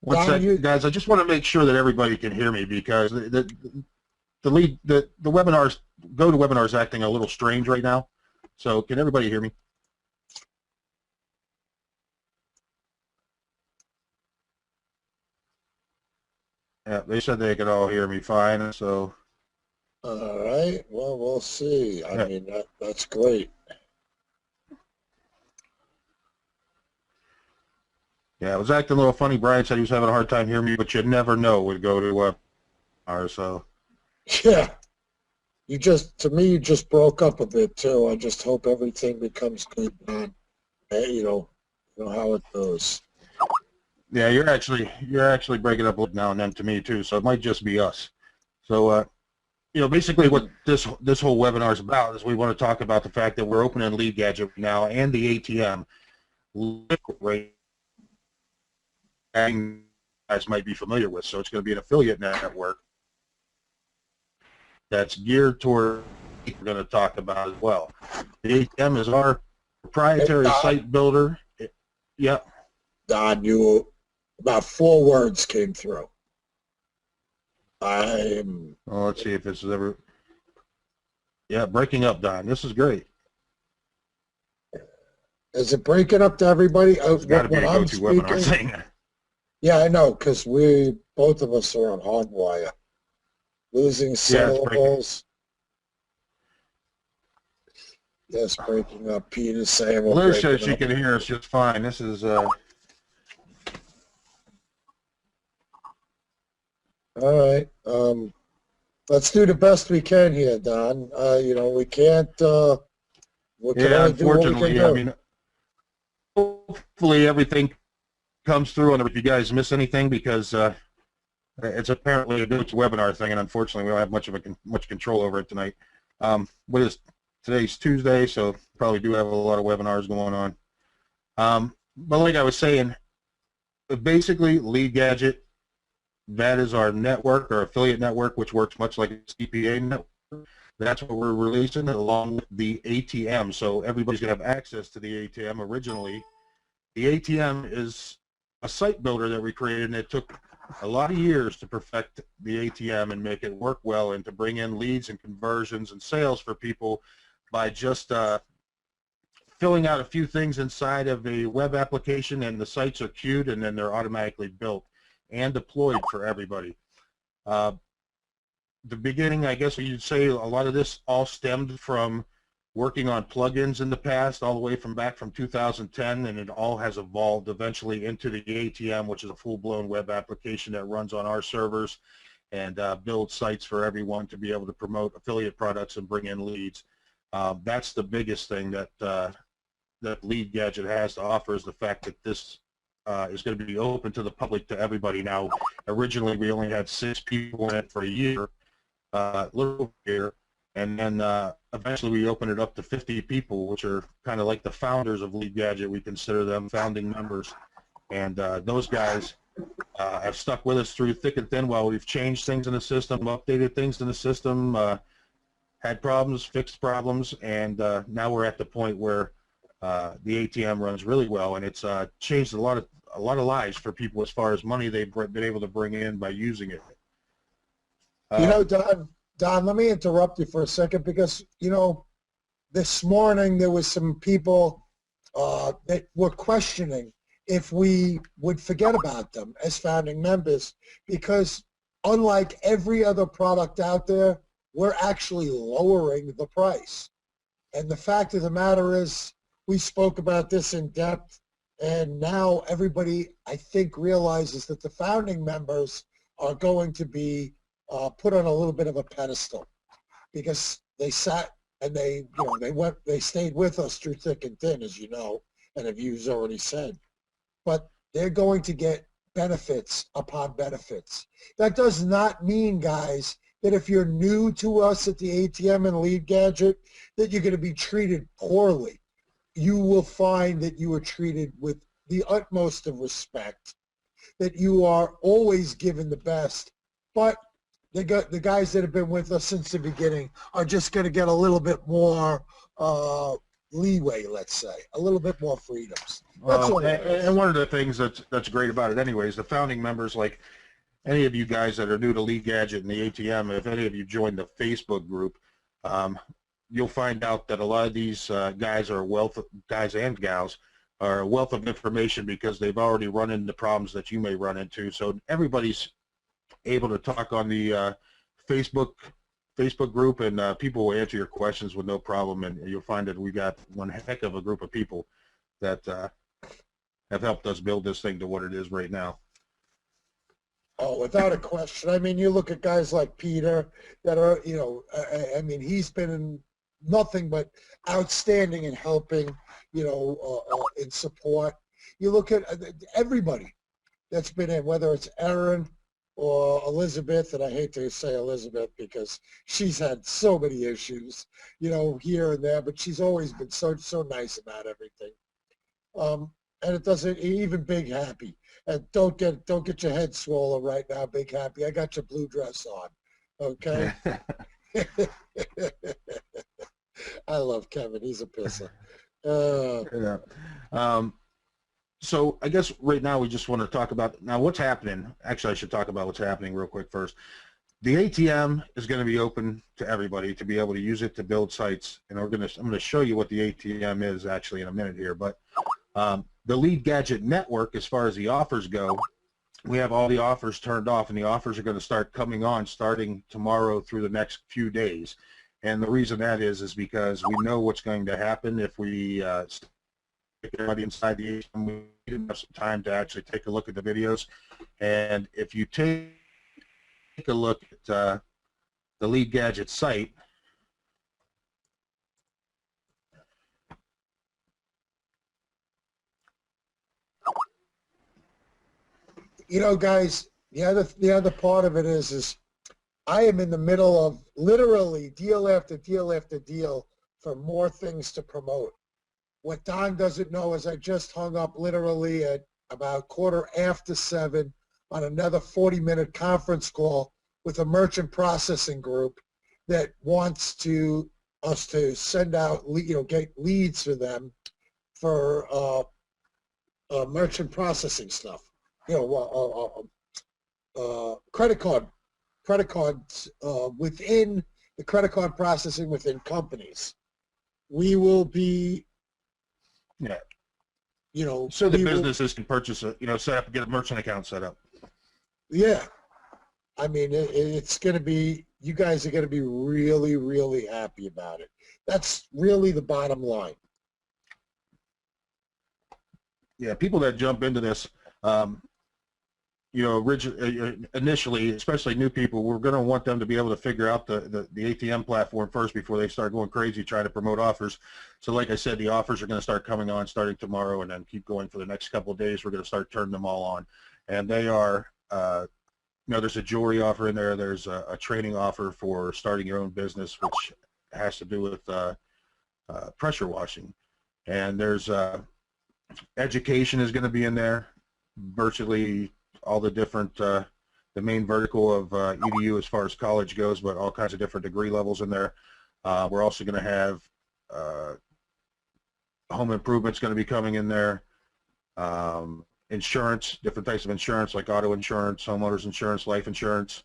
What's Don, that, guys? I just want to make sure that everybody can hear me because the webinars, GoToWebinar is acting a little strange right now. So can everybody hear me? Yeah, they said they could all hear me fine. So all right. Well, we'll see. I yeah, mean, that's great. yeah, it was acting a little funny. Brian said he was having a hard time hearing me, but you never know with GoToWebinar. So Yeah. To me, you just broke up a bit too. I just hope everything becomes good, Don. You know how it goes. yeah, you're actually breaking up now and then to me too. So it might just be us. So basically what this whole webinar is about is we want to talk about the fact that we're opening Lead Gadget now and the ATM rate you guys might be familiar with. So it's going to be an affiliate network that's geared toward we're going to talk about as well. The ATM is our proprietary site builder. Yep. Don, about 4 words came through. I'm. Well, let's see if this is ever. Yeah, breaking up, Don. This is great. Is it breaking up to everybody? It's got to be a GoToWebinar thing. Yeah, I know, because both of us are on hardwire. Losing syllables. Yes, breaking up. Peter's saying we're Liz says she can hear us just fine. This is all right. Let's do the best we can here, Don. We can't. We can only do what we can do. I mean, hopefully everything comes through. And if you guys miss anything, because it's apparently a GoToWebinar thing, and unfortunately we don't have much control over it tonight. Today's Tuesday, so probably do have a lot of webinars going on. But like I was saying, basically Lead Gadget, that is our network, our affiliate network, which works much like a CPA network. That's what we're releasing along with the ATM. So everybody's going to have access to the ATM. Originally, the ATM is a site builder that we created, and it took a lot of years to perfect the ATM and make it work well and to bring in leads and conversions and sales for people by just filling out a few things inside of a web application, and the sites are queued, and then they're automatically built and deployed for everybody. The beginning, I guess you'd say, a lot of this all stemmed from working on plugins in the past, all the way back from 2010, and it all has evolved eventually into the ATM, which is a full-blown web application that runs on our servers and builds sites for everyone to be able to promote affiliate products and bring in leads. That's the biggest thing that Lead Gadget has to offer, is the fact that this is going to be open to the public, to everybody now. Originally, we only had 6 people in it for a year, little over a year, and then eventually we opened it up to 50 people, which are kind of like the founders of Lead Gadget. We consider them founding members, and those guys have stuck with us through thick and thin while we've changed things in the system, updated things in the system, had problems, fixed problems, and now we're at the point where the ATM runs really well, and it's changed a lot of lives for people as far as money they've been able to bring in by using it. Don, let me interrupt you for a second, because this morning there was some people that were questioning if we would forget about them as founding members, because unlike every other product out there, we're actually lowering the price. And the fact of the matter is, we spoke about this in depth, and now everybody, I think, realizes that the founding members are going to be put on a little bit of a pedestal, because they sat and they stayed with us through thick and thin, as you know, and have you already said. But they're going to get benefits upon benefits. That does not mean, guys, that if you're new to us at the ATM and Lead Gadget, that you're going to be treated poorly. You will find that you are treated with the utmost of respect, that you are always given the best, but the guys that have been with us since the beginning are just going to get a little bit more leeway, let's say, a little bit more freedoms. That's all it is. And one of the things that's great about it anyways, the founding members, like any of you guys that are new to Lead Gadget and the ATM, if any of you join the Facebook group, you'll find out that a lot of these guys and gals are a wealth of information because they've already run into problems that you may run into. So everybody's able to talk on the Facebook group, and people will answer your questions with no problem, and you'll find that we got one heck of a group of people that have helped us build this thing to what it is right now. Oh, without a question. I mean, you look at guys like Peter that are, I mean, he's been in nothing but outstanding in helping, in support. You look at everybody that's been in, whether it's Erin or Elizabeth, and I hate to say Elizabeth because she's had so many issues, here and there, but she's always been so nice about everything. And it doesn't, even Big Happy. And don't get your head swollen right now, Big Happy. I got your blue dress on, okay? I love Kevin. He's a pisser. Yeah. So I guess right now we just want to talk about now what's happening. Actually, I should talk about what's happening real quick first. The ATM is going to be open to everybody to be able to use it to build sites, and I'm going to show you what the ATM is actually in a minute here. But the Lead Gadget Network, as far as the offers go, we have all the offers turned off, and the offers are going to start coming on starting tomorrow through the next few days. And the reason that is because we know what's going to happen if we stick everybody inside the ATM. We didn't have some time to actually take a look at the videos. And if you take a look at the Lead Gadget site, Guys, the other part of it is I am in the middle of literally deal after deal after deal for more things to promote. What Don doesn't know is I just hung up literally at about 7:15 on another 40-minute conference call with a merchant processing group that wants us to send out, get leads for them for merchant processing stuff. Credit cards within the credit card processing within companies. We will be, so the businesses can purchase set up and get a merchant account set up. Yeah, I mean it's going to be. You guys are going to be really, really happy about it. That's really the bottom line. Yeah, people that jump into this. Initially, especially new people, we're going to want them to be able to figure out the ATM platform first before they start going crazy trying to promote offers. So like I said, the offers are going to start coming on starting tomorrow and then keep going for the next couple of days. We're going to start turning them all on. And they are, there's a jewelry offer in there. There's a training offer for starting your own business, which has to do with pressure washing. And there's education is going to be in there, virtually all the different, the main vertical of EDU as far as college goes, but all kinds of different degree levels in there. We're also going to have home improvements going to be coming in there, insurance, different types of insurance like auto insurance, homeowners insurance, life insurance.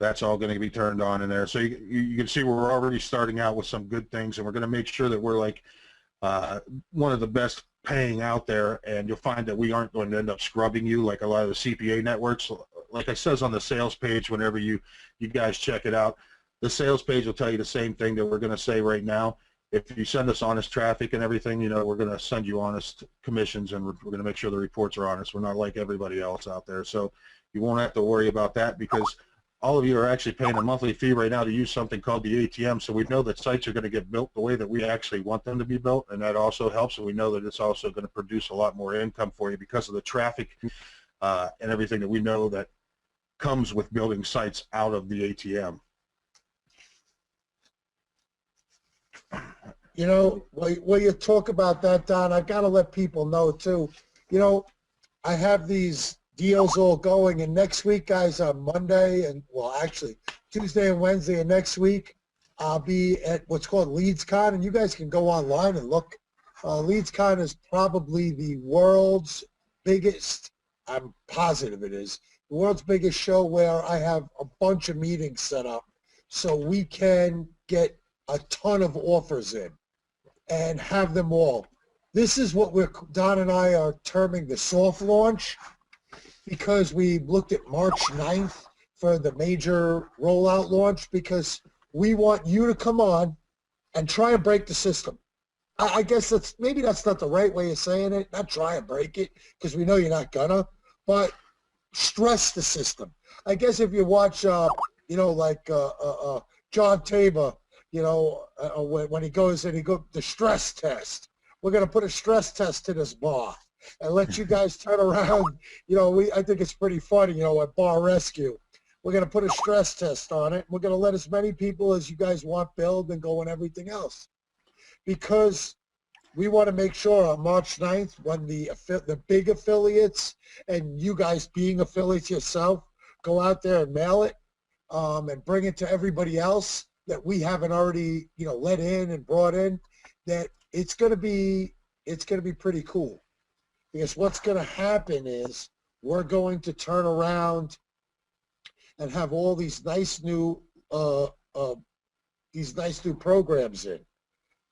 That's all going to be turned on in there. So you can see we're already starting out with some good things, and we're going to make sure that we're like one of the best paying out there, and you'll find that we aren't going to end up scrubbing you like a lot of the CPA networks. Like I says on the sales page, whenever you guys check it out, the sales page will tell you the same thing that we're going to say right now. If you send us honest traffic and everything, we're going to send you honest commissions, and we're going to make sure the reports are honest. We're not like everybody else out there, so you won't have to worry about that, because all of you are actually paying a monthly fee right now to use something called the ATM, so we know that sites are going to get built the way that we actually want them to be built, and that also helps, and we know that it's also going to produce a lot more income for you because of the traffic and everything that we know that comes with building sites out of the ATM. While you talk about that, Don, I've got to let people know, too. I have these deals all going, and next week, guys, on Monday, and well, actually Tuesday and Wednesday of next week, I'll be at what's called LeadsCon, and you guys can go online and look. LeadsCon is probably the world's biggest, I'm positive it is, the world's biggest show where I have a bunch of meetings set up so we can get a ton of offers in and have them all. This is what Don and I are terming the soft launch, because we looked at March 9th for the major rollout launch, because we want you to come on and try and break the system. I guess maybe that's not the right way of saying it, not try and break it, because we know you're not gonna, but stress the system. I guess if you watch, like John Tabor, when he goes the stress test. We're going to put a stress test to this bar and let you guys turn around. I think it's pretty funny, at Bar Rescue. We're going to put a stress test on it. We're going to let as many people as you guys want build and go and everything else. Because we want to make sure on March 9th, when the big affiliates and you guys being affiliates yourself go out there and mail it and bring it to everybody else that we haven't already, let in and brought in, that it's going to be pretty cool. Because what's going to happen is we're going to turn around and have all these nice new programs in.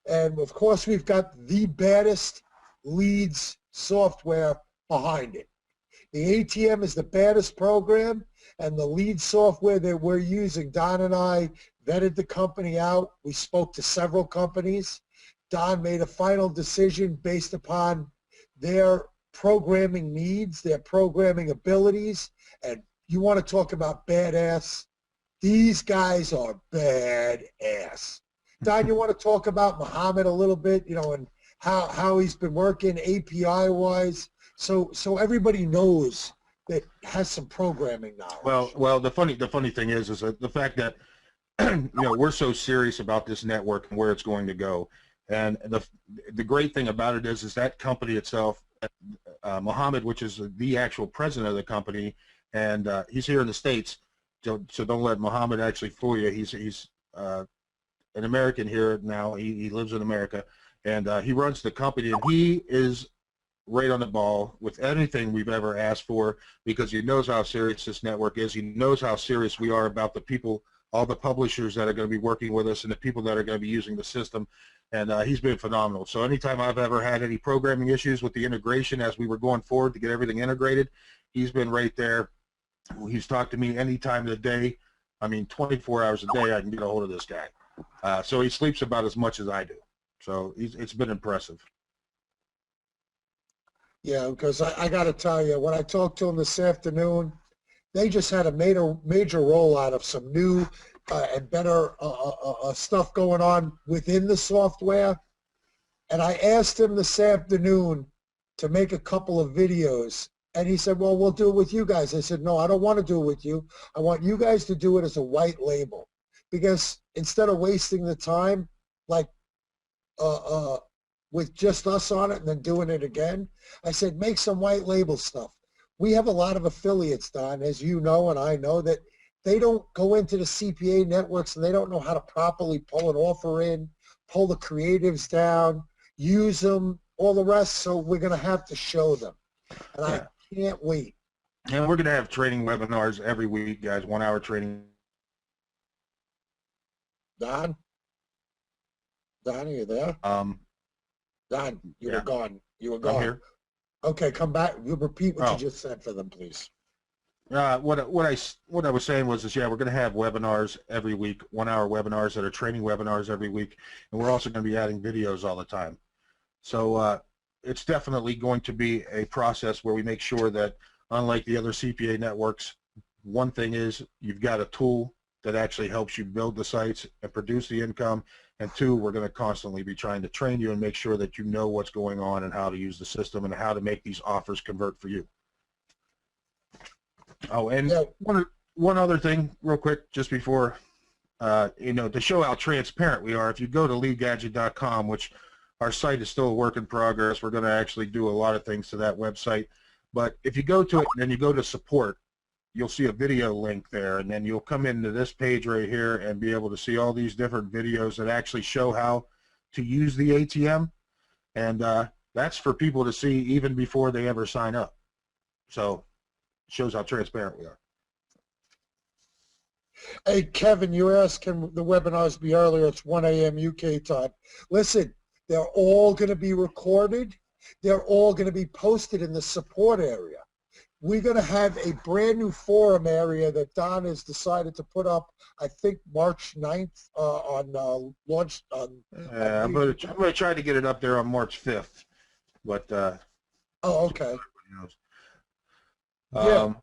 And of course, we've got the baddest leads software behind it. The ATM is the baddest program, and the lead software that we're using, Don and I vetted the company out. We spoke to several companies. Don made a final decision based upon their programming needs, their programming abilities, and you want to talk about badass? These guys are badass. Don, you want to talk about Muhammad a little bit, and how he's been working API-wise, so everybody knows that has some programming knowledge. Well, the funny thing is that the fact that we're so serious about this network and where it's going to go, and the great thing about it is that company itself, Muhammad, which is the actual president of the company, and he's here in the States, so don't let Muhammad actually fool you. He's an American here now. He lives in America, and he runs the company, and he is right on the ball with anything we've ever asked for, because he knows how serious this network is. He knows how serious we are about the people, all the publishers that are going to be working with us and the people that are going to be using the system, and he's been phenomenal. So anytime I've ever had any programming issues with the integration as we were going forward to get everything integrated, he's been right there. He's talked to me any time of the day. 24 hours a day I can get a hold of this guy. So he sleeps about as much as I do. So it's been impressive. Yeah, because I got to tell you, when I talked to him this afternoon, they just had a major rollout of some new and better stuff going on within the software. And I asked him this afternoon to make a couple of videos. And he said, well, we'll do it with you guys. I said, no, I don't want to do it with you. I want you guys to do it as a white label. Because instead of wasting the time, like with just us on it and then doing it again, I said, make some white label stuff. We have a lot of affiliates, Don, as you know and I know, that they don't go into the CPA networks and they don't know how to properly pull an offer in, pull the creatives down, use them, all the rest, so we're going to have to show them. And I can't wait. And we're going to have training webinars every week, guys, 1 hour training. Don? Don, are you there? Don, you were gone. You were gone. I'm here. Okay, come back. You repeat what you just said for them, please. What I was saying was we're going to have webinars every week, 1 hour webinars that are training webinars every week, and we're also going to be adding videos all the time. So it's definitely going to be a process where we make sure that, unlike the other CPA networks, one thing is you've got a tool that actually helps you build the sites and produce the income, and two, we're going to constantly be trying to train you and make sure that you know what's going on and how to use the system and how to make these offers convert for you. Oh, and one other thing real quick, just before, to show how transparent we are, if you go to LeadGadget.com, which our site is still a work in progress, we're going to actually do a lot of things to that website, but if you go to it and then you go to support, you'll see a video link there, and then you'll come into this page right here and be able to see all these different videos that actually show how to use the ATM, and that's for people to see even before they ever sign up. So it shows how transparent we are. Hey, Kevin, you asked, can the webinars be earlier? It's 1 a.m. UK time. Listen, they're all going to be recorded. They're all going to be posted in the support area. We're going to have a brand new forum area that Don has decided to put up, I think, March 9th on launch. I'm going to try to get it up there on March 5th. But, oh, okay. Yeah.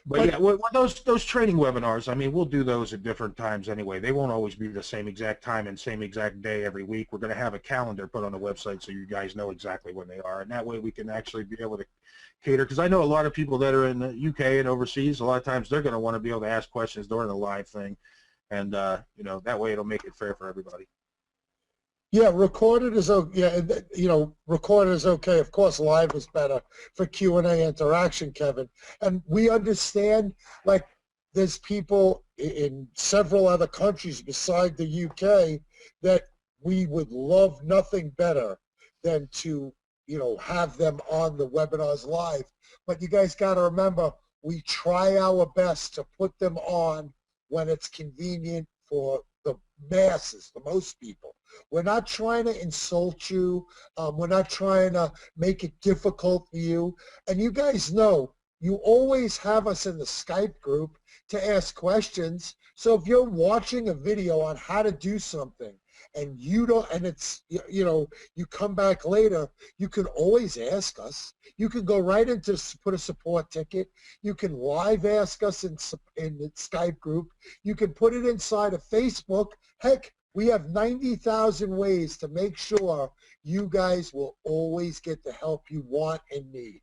But yeah, well, those training webinars, I mean, we'll do those at different times anyway. They won't always be the same exact time and same exact day every week. We're going to have a calendar put on the website so you guys know exactly when they are, and that way we can actually be able to cater. Because I know a lot of people that are in the UK and overseas, a lot of times they're going to want to be able to ask questions during the live thing, and you know, that way it'll make it fair for everybody. Yeah, recorded is okay. Yeah, you know, recorded is okay. Of course, live is better for Q&A interaction, Kevin. And we understand, like, there's people in several other countries beside the UK that we would love nothing better than to, you know, have them on the webinars live. But you guys got to remember, we try our best to put them on when it's convenient for the masses, the most people. We're not trying to insult you. We're not trying to make it difficult for you. And you guys know, you always have us in the Skype group to ask questions. So if you're watching a video on how to do something and you don't, and it's, you know, you come back later, you can always ask us. You can go right into put a support ticket. You can live ask us in the Skype group. You can put it inside of Facebook. Heck, we have 90,000 ways to make sure you guys will always get the help you want and need.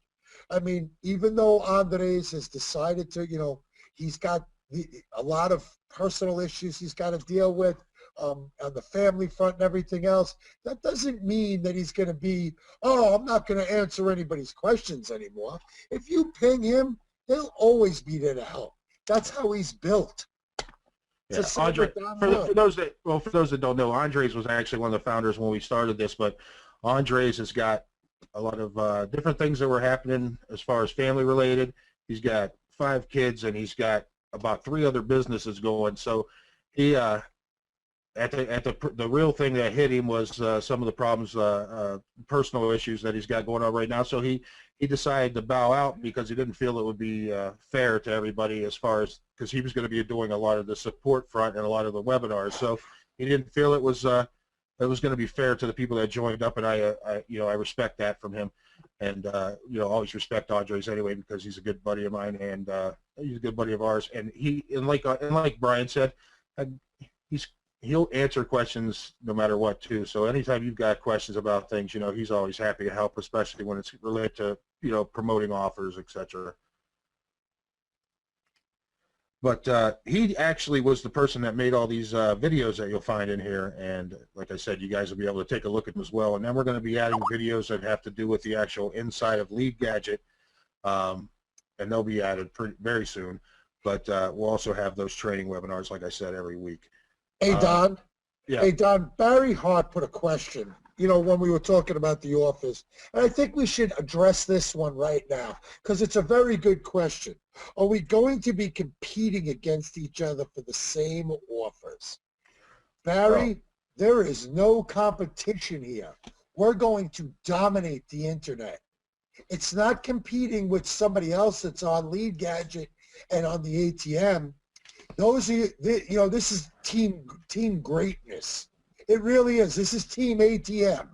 I mean, even though Andres has decided to, you know, he's got a lot of personal issues he's got to deal with on the family front and everything else, that doesn't mean that he's going to be, oh, I'm not going to answer anybody's questions anymore. If you ping him, he'll always be there to help. That's how he's built. Yeah, Andre, for those that don't know, Andres was actually one of the founders when we started this, but Andres has got a lot of different things that were happening as far as family related. He's got 5 kids and he's got about 3 other businesses going. So he the real thing that hit him was some of the problems, personal issues that he's got going on right now. So he decided to bow out because he didn't feel it would be fair to everybody, as far as, because he was going to be doing a lot of the support front and a lot of the webinars. So he didn't feel it was going to be fair to the people that joined up, and I respect that from him, and you know, always respect Andres anyway, because he's a good buddy of mine, and he's a good buddy of ours, and like Brian said, he'll answer questions no matter what too. So anytime you've got questions about things, you know, he's always happy to help, especially when it's related to, you know, promoting offers, etc. But he actually was the person that made all these videos that you'll find in here, and like I said, you guys will be able to take a look at them as well. And then we're going to be adding videos that have to do with the actual inside of Lead Gadget, and they'll be added very soon. But we'll also have those training webinars, like I said, every week. Hey, Don. Yeah. Hey, Don, Barry Hart put a question, you know, when we were talking about the office. And I think we should address this one right now, because it's a very good question. Are we going to be competing against each other for the same offers? Barry, there is no competition here. We're going to dominate the internet. It's not competing with somebody else that's on Lead Gadget and on the ATM. Those are, you know, this is team greatness. It really is. This is team ATM.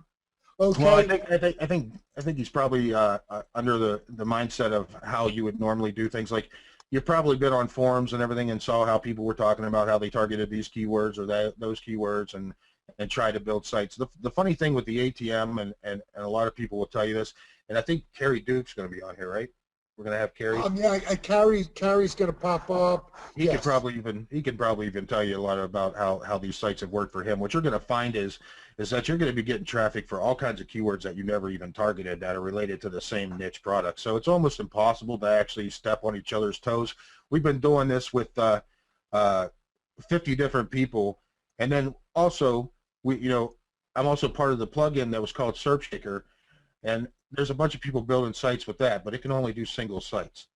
Okay. Well, I think he's probably under the mindset of how you would normally do things. Like, you've probably been on forums and everything and saw how people were talking about how they targeted these keywords or those keywords and try to build sites. The funny thing with the ATM, and a lot of people will tell you this, and I think Carrie Duke's going to be on here, right? We're going to have Carrie. Yeah, Carrie's going to pop up. He could probably even tell you a lot about how these sites have worked for him. What you're going to find is that you're going to be getting traffic for all kinds of keywords that you never even targeted that are related to the same niche product. So it's almost impossible to actually step on each other's toes. We've been doing this with 50 different people, and then also I'm also part of the plugin that was called SERPshaker, and there's a bunch of people building sites with that, but it can only do single sites.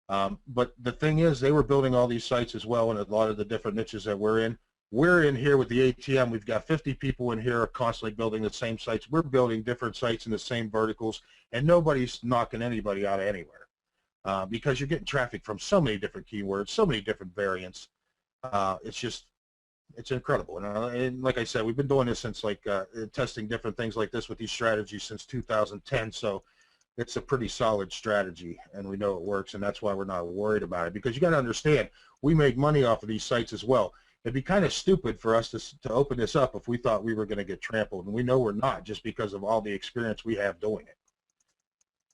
But the thing is, they were building all these sites as well in a lot of the different niches that we're in. We're in here with the ATM. We've got 50 people in here constantly building the same sites. We're building different sites in the same verticals, and nobody's knocking anybody out of anywhere because you're getting traffic from so many different keywords, so many different variants. It's incredible. And like I said, we've been doing this since testing different things like this with these strategies since 2010. So it's a pretty solid strategy, and we know it works, and that's why we're not worried about it. Because you got to understand, we make money off of these sites as well. It'd be kind of stupid for us to open this up if we thought we were going to get trampled, and we know we're not, just because of all the experience we have doing it.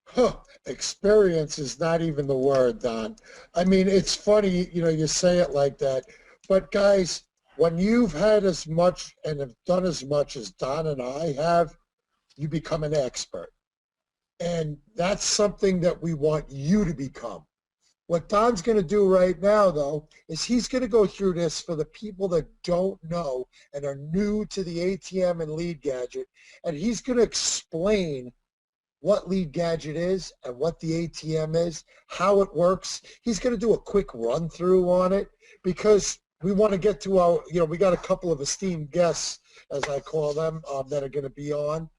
Huh, experience is not even the word, Don. I mean, it's funny, you say it like that, but guys, when you've had as much and have done as much as Don and I have, you become an expert. And that's something that we want you to become. What Don's going to do right now, though, is he's going to go through this for the people that don't know and are new to the ATM and Lead Gadget, and he's going to explain what Lead Gadget is and what the ATM is, how it works. He's going to do a quick run-through on it because we want to get to our, we got a couple of esteemed guests, as I call them, that are going to be on,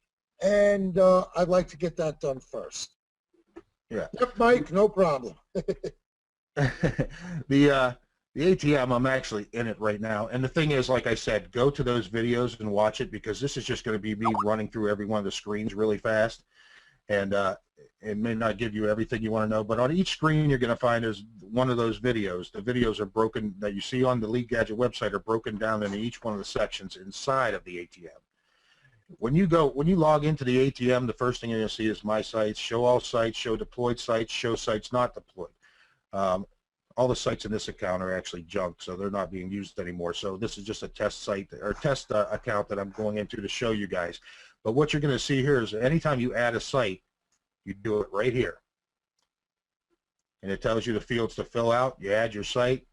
and I'd like to get that done first. Yeah. Yep, Mike, no problem. The ATM, I'm actually in it right now, and the thing is, like I said, go to those videos and watch it, because this is just going to be me running through every one of the screens really fast, and it may not give you everything you want to know, but on each screen you're going to find is one of those videos. The videos are broken, that you see on the Lead Gadget website, are broken down into each one of the sections inside of the ATM. When you log into the ATM, the first thing you're going to see is My Sites, Show All Sites, Show Deployed Sites, Show Sites Not Deployed. All the sites in this account are actually junk, so they're not being used anymore. So this is just a test site or test account that I'm going into to show you guys. But what you're going to see here is anytime you add a site, you do it right here. And it tells you the fields to fill out. You add your site,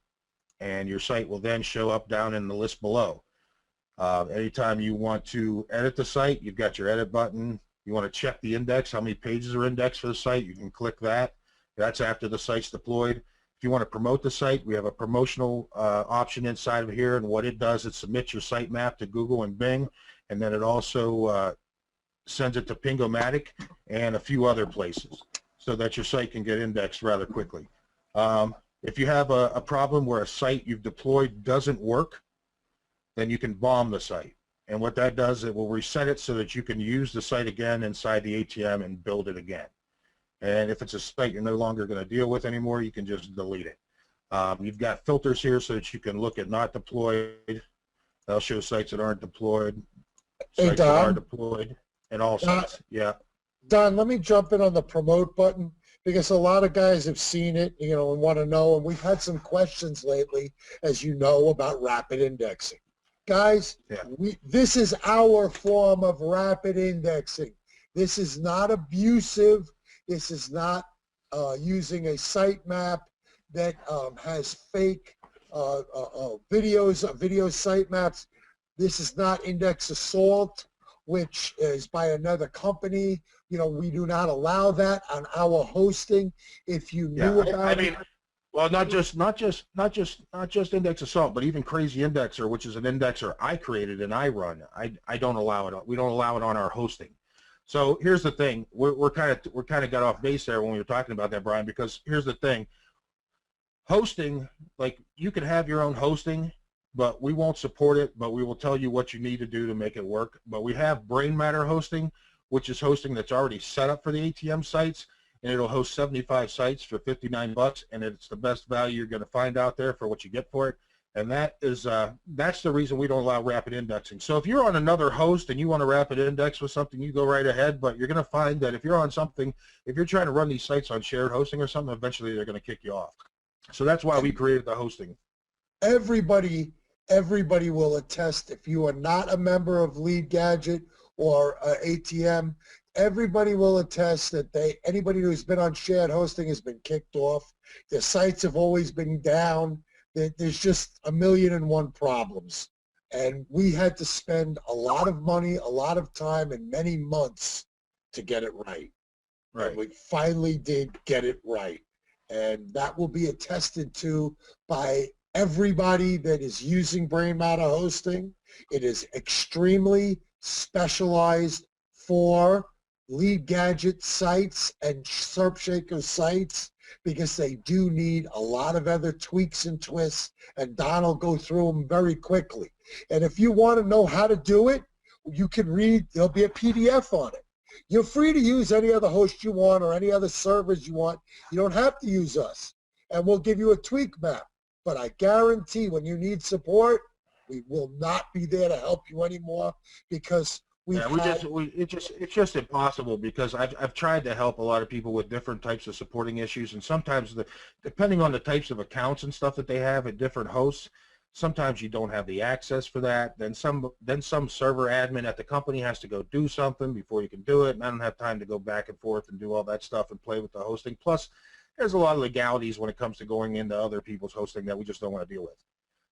and your site will then show up down in the list below. Anytime you want to edit the site, you've got your edit button. You want to check the index, how many pages are indexed for the site, you can click that. That's after the site's deployed. If you want to promote the site, we have a promotional option inside of here, and what it does, it submits your site-map to Google and Bing, and then it also sends it to Pingomatic and a few other places so that your site can get indexed rather quickly. If you have a problem where a site you've deployed doesn't work, then you can bomb the site. And what that does, it will reset it so that you can use the site again inside the ATM and build it again. And if it's a site you're no longer going to deal with anymore, you can just delete it. You've got filters here so that you can look at not deployed. They'll show sites that aren't deployed, sites that are deployed, and all sites. Yeah. Don, let me jump in on the promote button, because a lot of guys have seen it, and want to know, and we've had some questions lately, as you know, about rapid indexing. Guys, yeah. This is our form of rapid indexing. This is not abusive. This is not using a sitemap that has fake video sitemaps. This is not index assault, which is by another company. We do not allow that on our hosting. If you knew about it. Well, not just index assault, but even Crazy Indexer, which is an indexer I created and I run. I don't allow it. We don't allow it on our hosting. So here's the thing. We're kind of got off base there when we were talking about that, Brian. Because here's the thing. Hosting, like, you can have your own hosting, but we won't support it. But we will tell you what you need to do to make it work. But we have Brain Matter hosting, which is hosting that's already set up for the ATM sites. And it'll host 75 sites for $59, and it's the best value you're going to find out there for what you get for it. And that's the reason we don't allow rapid indexing. So if you're on another host and you want to rapid index with something, you go right ahead. But you're going to find that if you're on something, if you're trying to run these sites on shared hosting or something, eventually they're going to kick you off. So that's why we created the hosting. Everybody will attest. If you are not a member of Lead Gadget or ATM, everybody will attest that anybody who's been on shared hosting has been kicked off. Their sites have always been down. There's just 1,000,001 problems. And we had to spend a lot of money, a lot of time, and many months to get it right. Right. And we finally did get it right. And that will be attested to by everybody that is using Brain Matter hosting. It is extremely specialized for Lead Gadget sites and SERPShaker sites, because they do need a lot of other tweaks and twists, and Don will go through them very quickly. And if you want to know how to do it, you can read, there'll be a PDF on it. You're free to use any other host you want or any other servers you want. You don't have to use us. And we'll give you a tweak map. But I guarantee when you need support, we will not be there to help you anymore, because it's just impossible, because I've tried to help a lot of people with different types of supporting issues, and sometimes depending on the types of accounts and stuff that they have at different hosts, sometimes you don't have the access for that. Then some server admin at the company has to go do something before you can do it, and I don't have time to go back and forth and do all that stuff and play with the hosting. Plus, there's a lot of legalities when it comes to going into other people's hosting that we just don't want to deal with.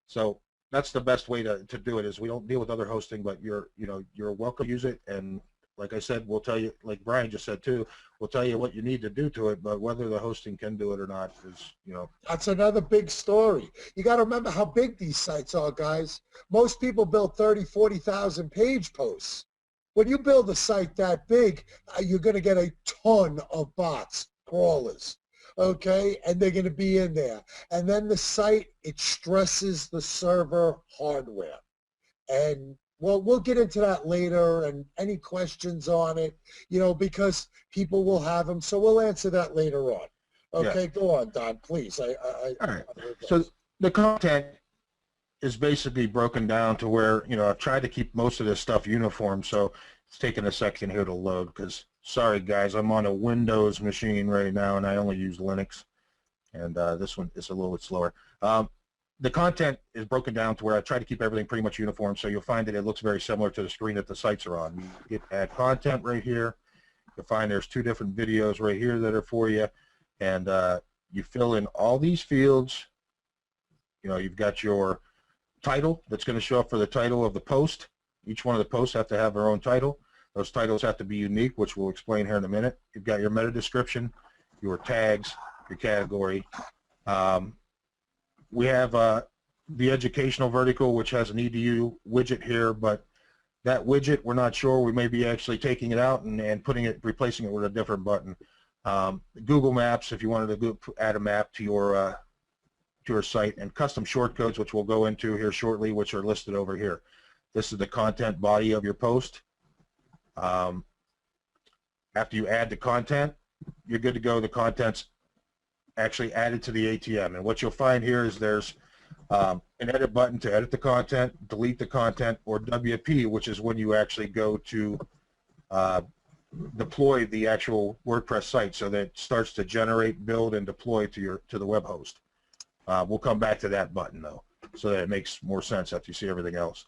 So that's the best way to do it, is we don't deal with other hosting, but you're welcome to use it. And like I said, we'll tell you, like Brian just said too, we'll tell you what you need to do to it, but whether the hosting can do it or not is, That's another big story. You got to remember how big these sites are, guys. Most people build 30, 40,000 page posts. When you build a site that big, you're going to get a ton of bots, crawlers. Okay, and they're going to be in there. And then the site, it stresses the server hardware. And we'll get into that later, and any questions on it, because people will have them. So we'll answer that later on. Okay, yeah. Go on, Don, please. All right. So the content is basically broken down to where, I've tried to keep most of this stuff uniform. So it's taking a second here to load, because sorry guys, I'm on a Windows machine right now and I only use Linux, and this one is a little bit slower. The content is broken down to where I try to keep everything pretty much uniform, so you'll find that it looks very similar to the screen that the sites are on. You hit add content right here. You'll find there's 2 different videos right here that are for you, and you fill in all these fields. You've got your title that's going to show up for the title of the post. Each one of the posts have to have their own title. Those titles have to be unique, which we'll explain here in a minute. You've got your meta description, your tags, your category. We have the educational vertical, which has an EDU widget here, but that widget, we're not sure. We may be actually taking it out and replacing it with a different button. Google Maps, if you wanted to add a map to your site, and custom shortcodes, which we'll go into here shortly, which are listed over here. This is the content body of your post. After you add the content, you're good to go. The content's actually added to the ATM, and what you'll find here is there's an edit button to edit the content, delete the content, or WP, which is when you actually go to deploy the actual WordPress site, so that it starts to generate, build, and deploy to the web host. We'll come back to that button though, so that it makes more sense after you see everything else.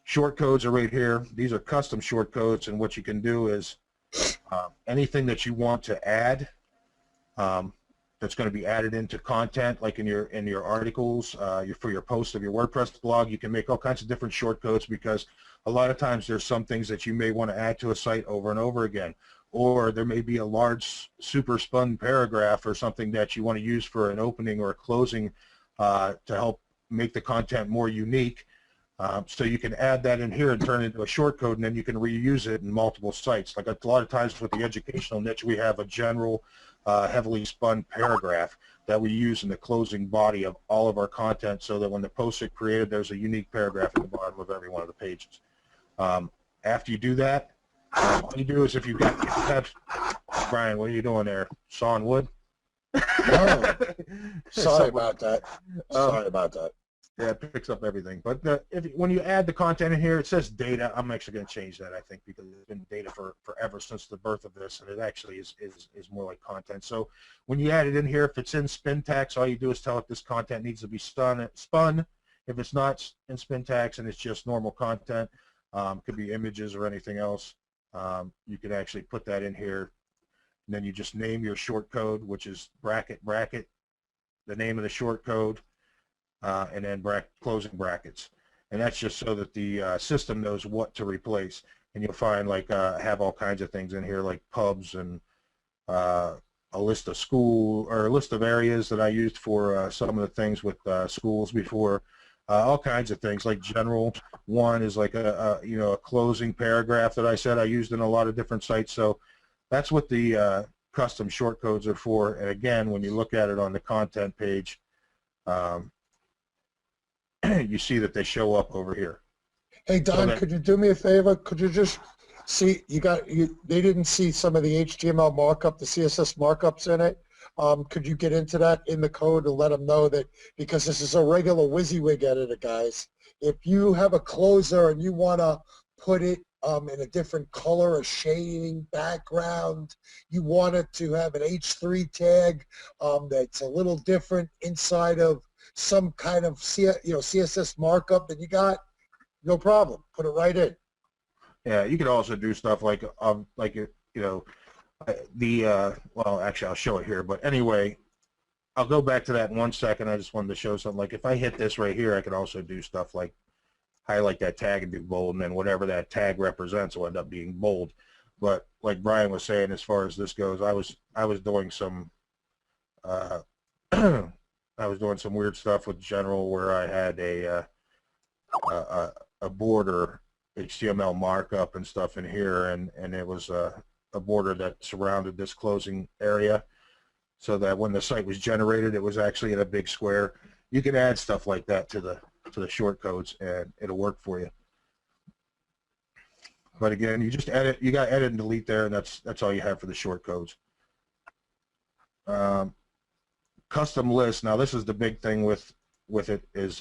Shortcodes are right here. These are custom shortcodes, and what you can do is anything that you want to add that's going to be added into content, like in your articles, for your posts of your WordPress blog, you can make all kinds of different shortcodes, because a lot of times there's some things that you may want to add to a site over and over again, or there may be a large super spun paragraph or something that you want to use for an opening or a closing to help make the content more unique. So you can add that in here and turn it into a shortcode, and then you can reuse it in multiple sites. Like a lot of times with the educational niche, we have a general heavily spun paragraph that we use in the closing body of all of our content, so that when the posts are created, there's a unique paragraph at the bottom of every one of the pages. After you do that, all you do is if you have, Brian, what are you doing there? Sawing wood? No. Sorry about that. Sorry about that. Yeah, it picks up everything. But when you add the content in here, it says data. I'm actually going to change that, I think, because it's been data for forever since the birth of this, and it actually is more like content. So when you add it in here, if it's in spin tax, all you do is tell it this content needs to be spun. If it's not in spin tax and it's just normal content, could be images or anything else, you can actually put that in here. And then you just name your short code, which is bracket, the name of the short code, and then closing brackets. And that's just so that the system knows what to replace. And you'll find like have all kinds of things in here like pubs and a list of a list of areas that I used for some of the things with schools before. All kinds of things like general one is like a closing paragraph that I said I used in a lot of different sites. So that's what the custom short codes are for. And again, when you look at it on the content page, you see that they show up over here. Hey Don, could you do me a favor? Could you just see they didn't see some of the HTML markup, the CSS markups in it? Could you get into that in the code and let them know that, because this is a regular WYSIWYG editor, guys. If you have a closer and you want to put it in a different color, a shading, background, you want it to have an H3 tag that's a little different inside of some kind of CSS markup that you got, no problem. Put it right in. Yeah, you could also do stuff like well, actually, I'll show it here. But anyway, I'll go back to that in 1 second. I just wanted to show something. Like if I hit this right here, I could also do stuff like highlight that tag and do bold, and then whatever that tag represents will end up being bold. But like Brian was saying, as far as this goes, I was doing some I was doing some weird stuff with general where I had a border HTML markup and stuff in here, and it was a border that surrounded this closing area, so that when the site was generated, it was actually in a big square. You can add stuff like that to the short codes, and it'll work for you. But again, you just edit. You got edit and delete there, and that's all you have for the short codes. Custom lists. Now, this is the big thing with it is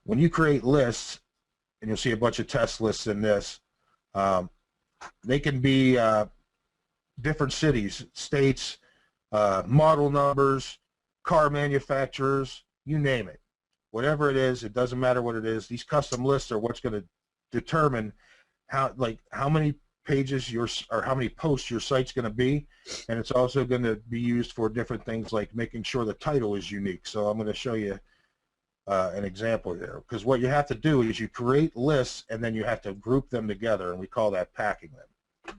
when you create lists, and you'll see a bunch of test lists in this. They can be different cities, states, model numbers, car manufacturers, you name it. Whatever it is, it doesn't matter what it is. These custom lists are what's going to determine how many pages or how many posts your site's going to be, and it's also going to be used for different things like making sure the title is unique. So I'm going to show you an example here, because what you have to do is you create lists and then you have to group them together, and we call that packing them.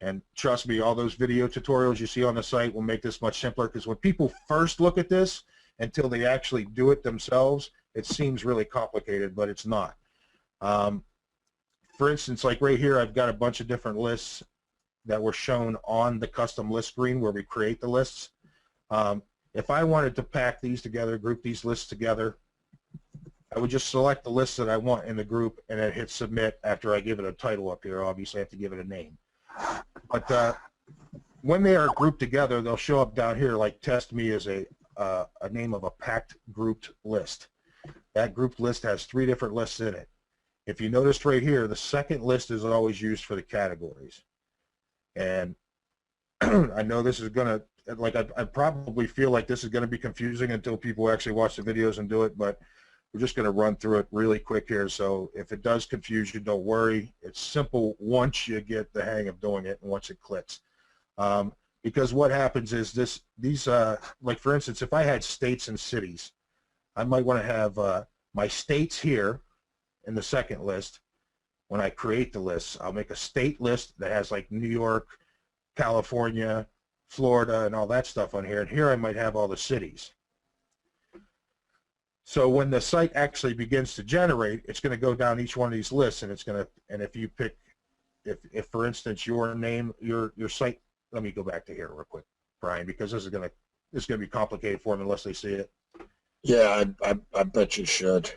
And trust me, all those video tutorials you see on the site will make this much simpler, because when people first look at this until they actually do it themselves, it seems really complicated, but it's not. For instance, like right here, I've got a bunch of different lists that were shown on the custom list screen where we create the lists. If I wanted to pack these together, group these lists together, I would just select the list that I want in the group and then hit submit after I give it a title up here. Obviously, I have to give it a name. But when they are grouped together, they'll show up down here like test me as a name of a packed grouped list. That grouped list has 3 different lists in it. If you noticed right here, the second list is always used for the categories. And I know this is going to, like, I probably feel like this is going to be confusing until people actually watch the videos and do it, but we're just going to run through it really quick here. So if it does confuse you, don't worry. It's simple once you get the hang of doing it and once it clicks. Because what happens is these, like for instance, if I had states and cities, I might want to have my states here in the second list. When I create the list, I'll make a state list that has like New York, California, Florida, and all that stuff on here. And here I might have all the cities. So when the site actually begins to generate, it's going to go down each one of these lists, and it's going to, and if you pick, if for instance your name, your site, let me go back to here real quick, Brian, because this is going to be complicated for them unless they see it. Yeah, I bet you should.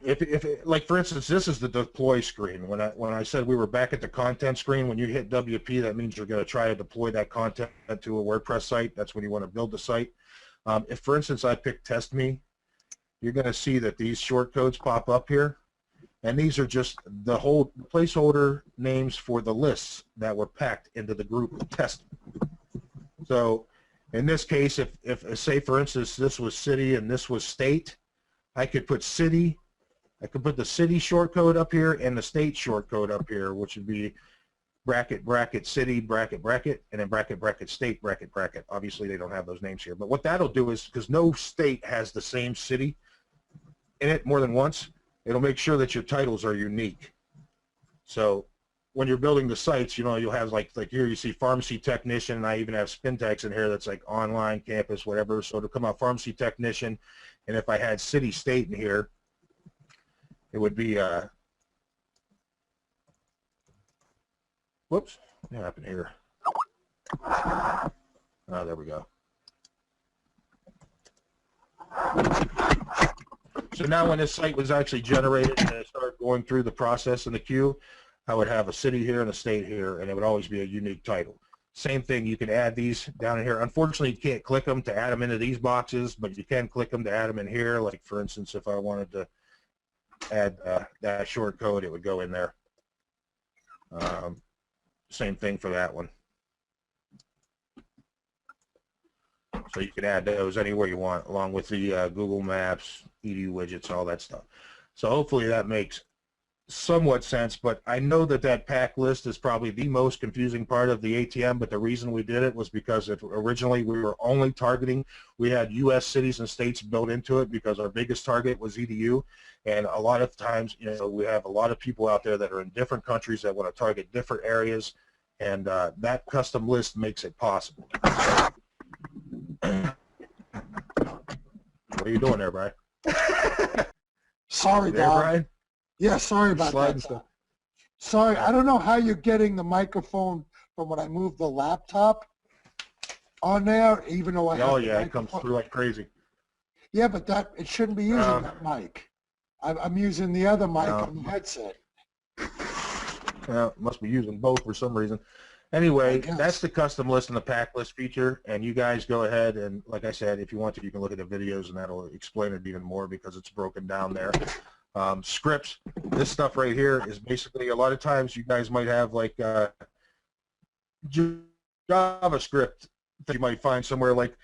If like for instance, this is the deploy screen. When I said we were back at the content screen, when you hit WP, that means you're going to try to deploy that content to a WordPress site. That's when you want to build the site. If for instance I pick test me, you're going to see that these short codes pop up here. And these are just the whole placeholder names for the lists that were packed into the group test. So in this case, if say for instance this was city and this was state, I could put city, I could put the city short code up here and the state short code up here, which would be bracket, bracket, city, bracket, bracket, and then bracket, bracket, state, bracket, bracket. Obviously they don't have those names here, but what that'll do is, because no state has the same city in it more than once, it'll make sure that your titles are unique. So when you're building the sites, you know, you'll have like here you see pharmacy technician, and I even have Spintex in here that's like online, campus, whatever. So it'll come out pharmacy technician, and if I had city, state in here, it would be, whoops, what happened here? Oh, there we go. So now when this site was actually generated and it started going through the process in the queue, I would have a city here and a state here, and it would always be a unique title. Same thing, you can add these down in here. Unfortunately, you can't click them to add them into these boxes, but you can click them to add them in here. Like, for instance, if I wanted to add that short code, it would go in there. Same thing for that one. So you can add those anywhere you want, along with the Google Maps, EDU widgets, all that stuff. So hopefully that makes somewhat sense, but I know that that pack list is probably the most confusing part of the ATM, but the reason we did it was because originally we were only targeting, we had U.S. cities and states built into it because our biggest target was EDU, and a lot of times, you know, we have a lot of people out there that are in different countries that want to target different areas, and that custom list makes it possible. What are you doing there, Brian? Sorry, there, Don. Brian? Yeah, sorry about that. Stuff. Sorry, I don't know how you're getting the microphone from when I moved the laptop on there, even though I have Oh, the yeah, it microphone. comes through like crazy. Yeah, but it shouldn't be using that mic. I'm using the other mic on the headset. Yeah, must be using both for some reason. Anyway, that's the custom list and the pack list feature, and you guys go ahead and, like I said, if you want to, you can look at the videos and that'll explain it even more because it's broken down there. Scripts, this stuff right here is basically, a lot of times you guys might have like JavaScript that you might find somewhere, like,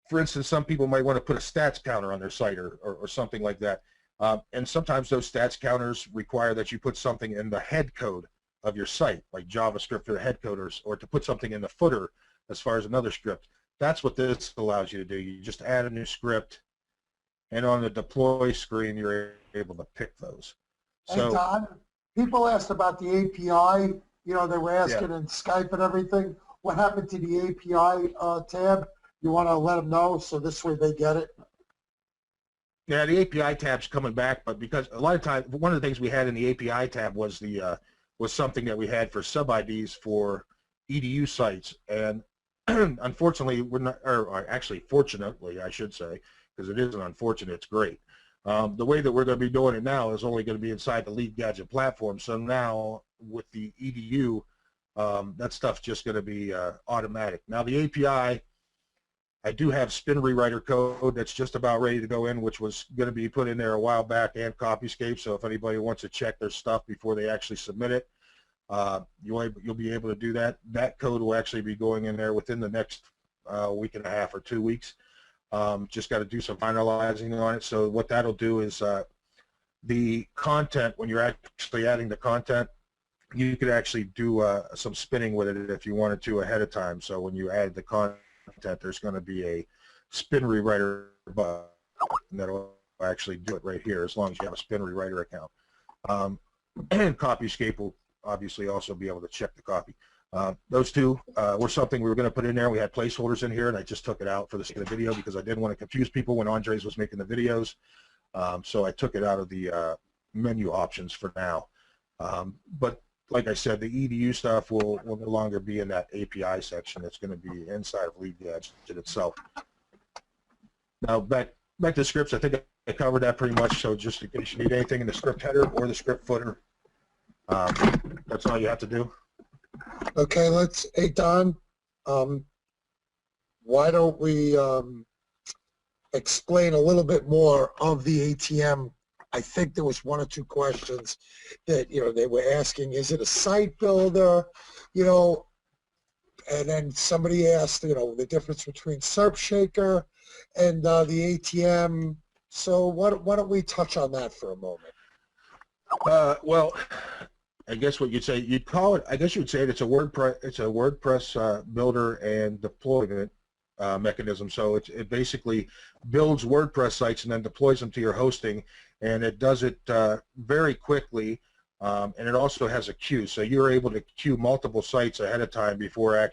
for instance, some people might want to put a stats counter on their site or something like that. And sometimes those stats counters require that you put something in the head code of your site, like JavaScript for the head coders, or to put something in the footer as far as another script. That's what this allows you to do. You just add a new script, and on the deploy screen, you're able to pick those. So, hey, Don, people asked about the API. You know, they were asking in Skype and everything. What happened to the API tab? You want to let them know so this way they get it? Yeah, the API tab's coming back, but because a lot of times, one of the things we had in the API tab was the was something that we had for sub-IDs for EDU sites, and unfortunately, we're not, or actually, fortunately, I should say, because it isn't unfortunate, it's great. The way that we're going to be doing it now is only going to be inside the Lead Gadget platform, so now with the EDU, that stuff's just going to be automatic. Now the API, I do have spin rewriter code that's just about ready to go in, which was going to be put in there a while back, and Copyscape. So if anybody wants to check their stuff before they actually submit it, you'll be able to do that. That code will actually be going in there within the next week and a half or 2 weeks. Just got to do some finalizing on it. So what that'll do is the content, when you're actually adding the content, you could actually do some spinning with it if you wanted to ahead of time. So when you add the content, there's going to be a spin rewriter button that'll actually do it right here as long as you have a spin rewriter account. And Copyscape will obviously also be able to check the copy. Those two were something we were going to put in there. We had placeholders in here, and I just took it out for the sake of the video because I didn't want to confuse people when Andres was making the videos. So I took it out of the menu options for now. But like I said, the EDU stuff will no longer be in that API section. It's going to be inside of Lead Gadget itself. Now back to scripts. I think I covered that pretty much. So just in case you need anything in the script header or the script footer, that's all you have to do. Okay, hey Don, why don't we explain a little bit more of the ATM. I think there was one or two questions that, they were asking, is it a site builder? And then somebody asked, the difference between SERP Shaker and the ATM. So why don't we touch on that for a moment? Well, I guess what you'd say, you'd call it, I guess you'd say it's a WordPress builder and deployment mechanism. So it basically builds WordPress sites and then deploys them to your hosting, and it does it very quickly, and it also has a queue. So you're able to queue multiple sites ahead of time before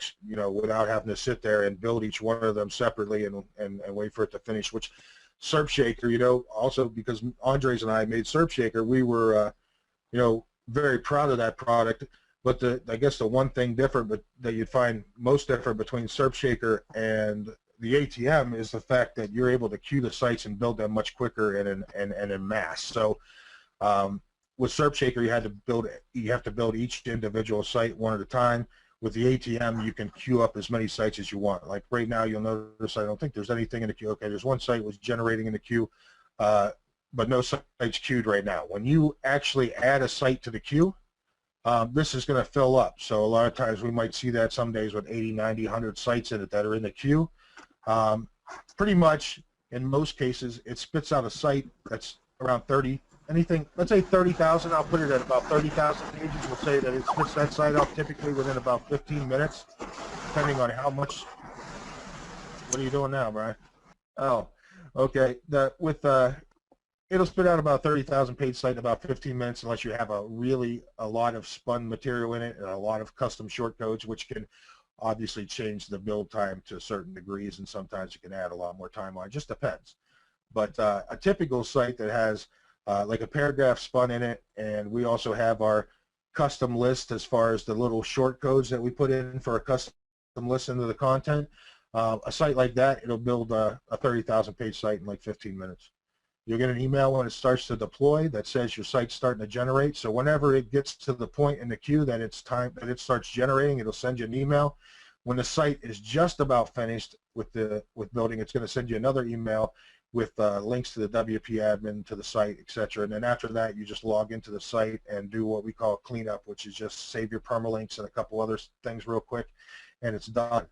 without having to sit there and build each one of them separately and wait for it to finish, which SERP Shaker, also because Andres and I made SERP Shaker, we were, very proud of that product. But I guess the one thing different, but that you'd find most different between SERP Shaker and the ATM is the fact that you're able to queue the sites and build them much quicker and in mass. So with SERP Shaker, you have to build each individual site one at a time. With the ATM, you can queue up as many sites as you want. Like right now, you'll notice I don't think there's anything in the queue. Okay, there's one site was generating in the queue, but no sites queued right now. When you actually add a site to the queue, this is going to fill up. So a lot of times we might see that some days with 80, 90, 100 sites in it that are in the queue. Pretty much, in most cases, it spits out a site that's around 30. Anything, let's say 30,000, I'll put it at about 30,000 pages. We'll say that it spits that site out typically within about 15 minutes, depending on how much. What are you doing now, Brian? Oh, okay. It'll spit out about 30,000 page site in about 15 minutes unless you have a lot of spun material in it and a lot of custom shortcodes, which can obviously change the build time to certain degrees, and sometimes you can add a lot more time on. It just depends. But a typical site that has like a paragraph spun in it, and we also have our custom list as far as the little shortcodes that we put in for a custom list into the content. A site like that, it'll build a 30,000 page site in like 15 minutes. You'll get an email when it starts to deploy that says your site's starting to generate. So whenever it gets to the point in the queue that it's time that it starts generating, it'll send you an email. When the site is just about finished with building, it's going to send you another email with links to the WP admin, to the site, etc. And then after that, you just log into the site and do what we call cleanup, which is just save your permalinks and a couple other things real quick, and it's done.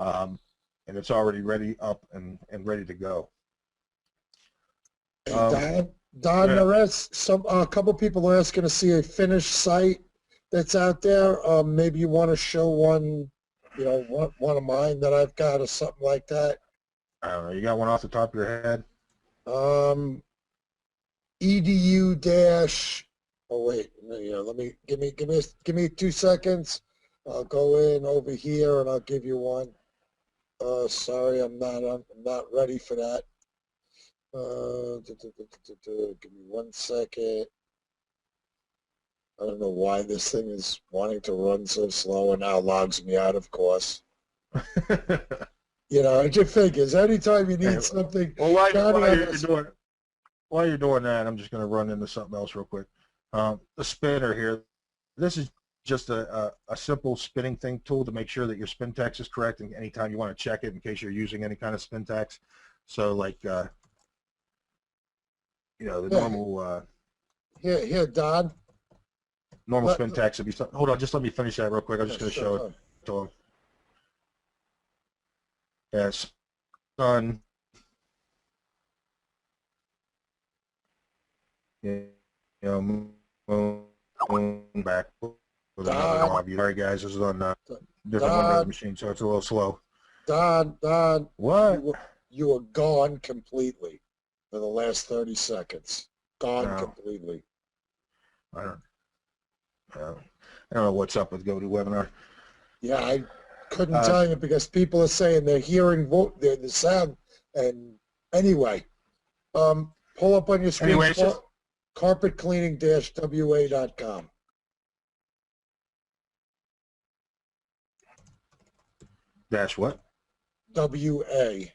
And it's already ready up and ready to go. Don, yeah. A couple people are asking to see a finished site that's out there. Maybe you want to show one, one of mine that I've got or something like that. I don't know. You got one off the top of your head? Edu dash. Oh wait, let me give me 2 seconds. I'll go in over here and I'll give you one. Sorry, I'm not ready for that. Give me 1 second. I don't know why this thing is wanting to run so slow and now logs me out, of course. It just figures anytime you need something. Well, while you're doing that, I'm just going to run into something else real quick. The spinner here. This is just a simple spinning tool to make sure that your spin tax is correct, and anytime you want to check it in case you're using any kind of spin tax. So like, the normal. Here, Don. Normal spin tax would be something. Hold on, just let me finish that real quick. I'm just going to show it to him. Yes, done. Back with another hobby. All right, guys, this is on different Windows machine, so it's a little slow. Don, what? You were gone completely for the last 30 seconds. Gone completely. I don't know what's up with GoToWebinar. Yeah, I couldn't tell you because people are saying they're hearing the sound. And anyway, pull up on your screen. carpetcleaning-wa.com. Dash what? WA.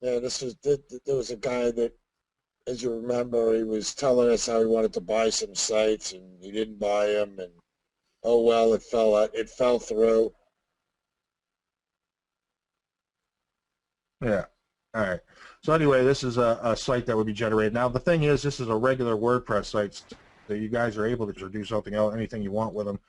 Yeah, there was a guy that, as you remember, he was telling us how he wanted to buy some sites and he didn't buy them, and oh well, it fell through. Yeah. All right. So anyway, this is a site that would be generated. Now the thing is, this is a regular WordPress site, so you guys are able to do something else, anything you want with them.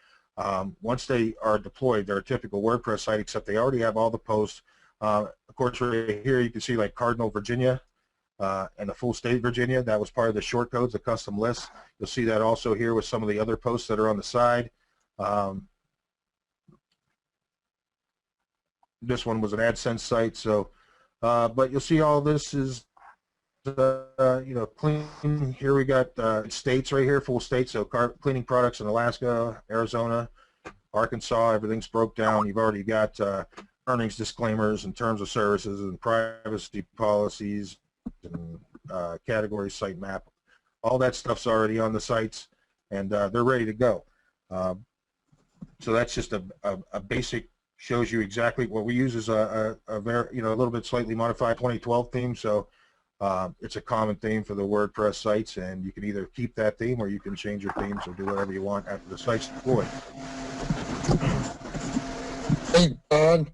Once they are deployed, they're a typical WordPress site, except they already have all the posts. Of course, right here you can see like Cardinal, Virginia, and the full state Virginia. That was part of the short codes, the custom lists. You'll see that also here with some of the other posts that are on the side. This one was an AdSense site, so but you'll see all this is clean. Here we got states right here, full states, so cleaning products in Alaska, Arizona, Arkansas. Everything's broke down. You've already got earnings disclaimers and terms of services and privacy policies and category site map. All that stuff's already on the sites, and they're ready to go. So that's just a basic, shows you exactly what we use is a very, a little bit slightly modified 2012 theme. So it's a common theme for the WordPress sites, and you can either keep that theme or you can change your themes or do whatever you want after the site's deployed. Hey, Don.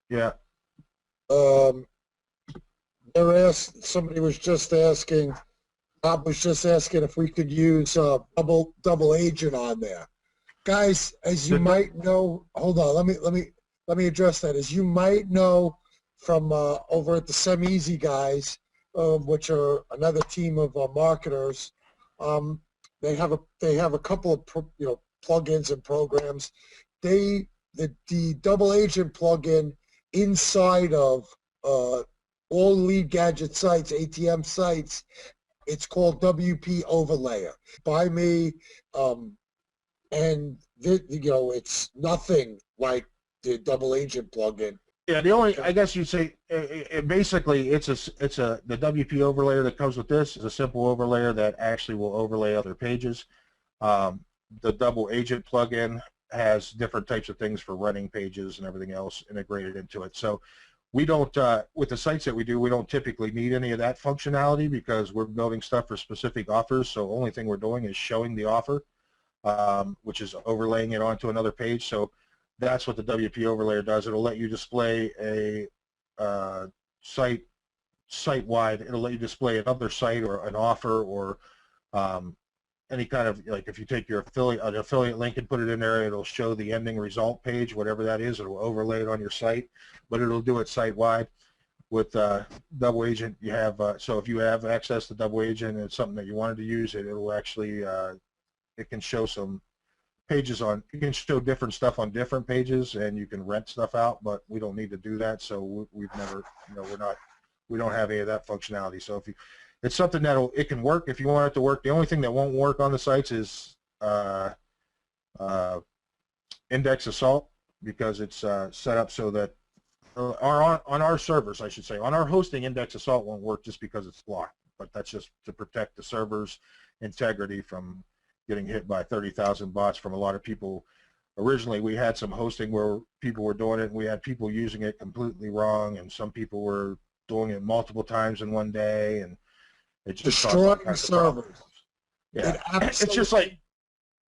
Yeah. Somebody was just asking, Bob was just asking if we could use double agent on there. Guys, as you might know, hold on, let me address that. As you might know from over at the SemEasy guys, which are another team of marketers, they have a couple of plugins and programs. The double agent plugin inside of all lead gadget sites, ATM sites, it's called WP Overlayer by me, and it's nothing like the double agent plugin. Yeah, the only, I guess you'd say, basically it's the WP overlayer that comes with this is a simple overlayer that actually will overlay other pages. The double agent plugin has different types of things for running pages and everything else integrated into it. So we don't, with the sites that we do, we don't typically need any of that functionality because we're building stuff for specific offers. So the only thing we're doing is showing the offer, which is overlaying it onto another page. So that's what the WP overlayer does. It'll let you display a site-wide. It'll let you display another site or an offer or any kind of, like if you take your an affiliate link and put it in there, it'll show the ending result page, whatever that is. It'll overlay it on your site, but it'll do it site-wide. With double agent, you have so if you have access to double agent and it's something that you wanted to use, it'll actually it can show some pages on, you can show different stuff on different pages, and you can rent stuff out, but we don't need to do that. So we've never, we don't have any of that functionality. So if you, it's something that it can work if you want it to work. The only thing that won't work on the sites is index assault, because it's set up so that on our servers, I should say, on our hosting, index assault won't work just because it's blocked. But that's just to protect the server's integrity from getting hit by 30,000 bots from a lot of people. Originally, we had some hosting where people were doing it, and we had people using it completely wrong, and some people were doing it multiple times in one day, and it just destroying servers. Yeah, it's just like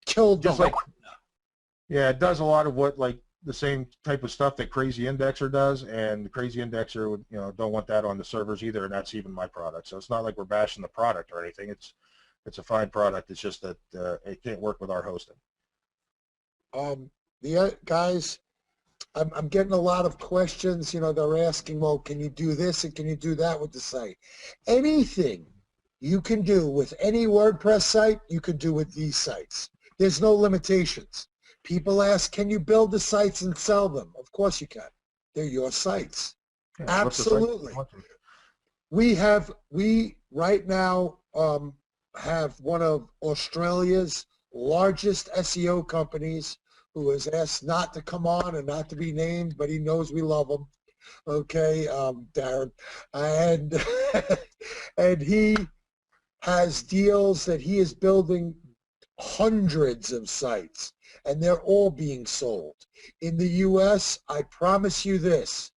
killed the whole. Yeah, it does a lot of what, like the same type of stuff that Crazy Indexer does, and the Crazy Indexer would, don't want that on the servers either, and that's even my product. So it's not like we're bashing the product or anything. It's a fine product. It's just that it can't work with our hosting. The guys, I'm getting a lot of questions. They're asking, well, can you do this and can you do that with the site? Anything you can do with any WordPress site, you can do with these sites. There's no limitations. People ask, can you build the sites and sell them? Of course you can. They're your sites. Yeah, absolutely. We right now have one of Australia's largest SEO companies who has asked not to come on and not to be named, but he knows we love him. Okay, Darren. And, and he has deals that he is building hundreds of sites, and they're all being sold. In the U.S., I promise you this,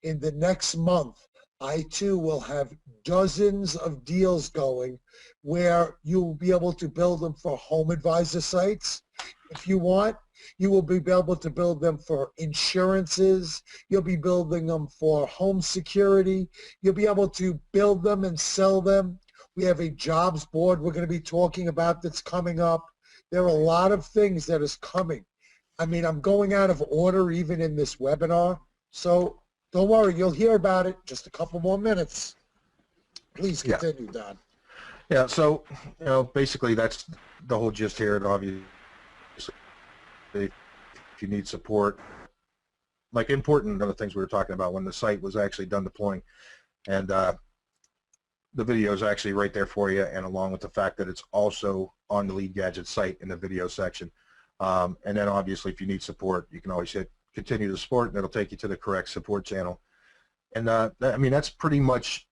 in the next month, I too will have dozens of deals going where you'll be able to build them for home advisor sites if you want. You will be able to build them for insurances. You'll be building them for home security. You'll be able to build them and sell them. We have a jobs board we're going to be talking about that's coming up. There are a lot of things that is coming. I mean, I'm going out of order even in this webinar, so don't worry, you'll hear about it. Just a couple more minutes. Please continue, Don. Yeah, so, basically that's the whole gist here, and obviously if you need support, like important other things we were talking about when the site was actually done deploying, and the video is actually right there for you, and along with the fact that it's also on the Lead Gadget site in the video section. And then obviously if you need support, you can always hit continue to support, and it'll take you to the correct support channel. And I mean, that's pretty much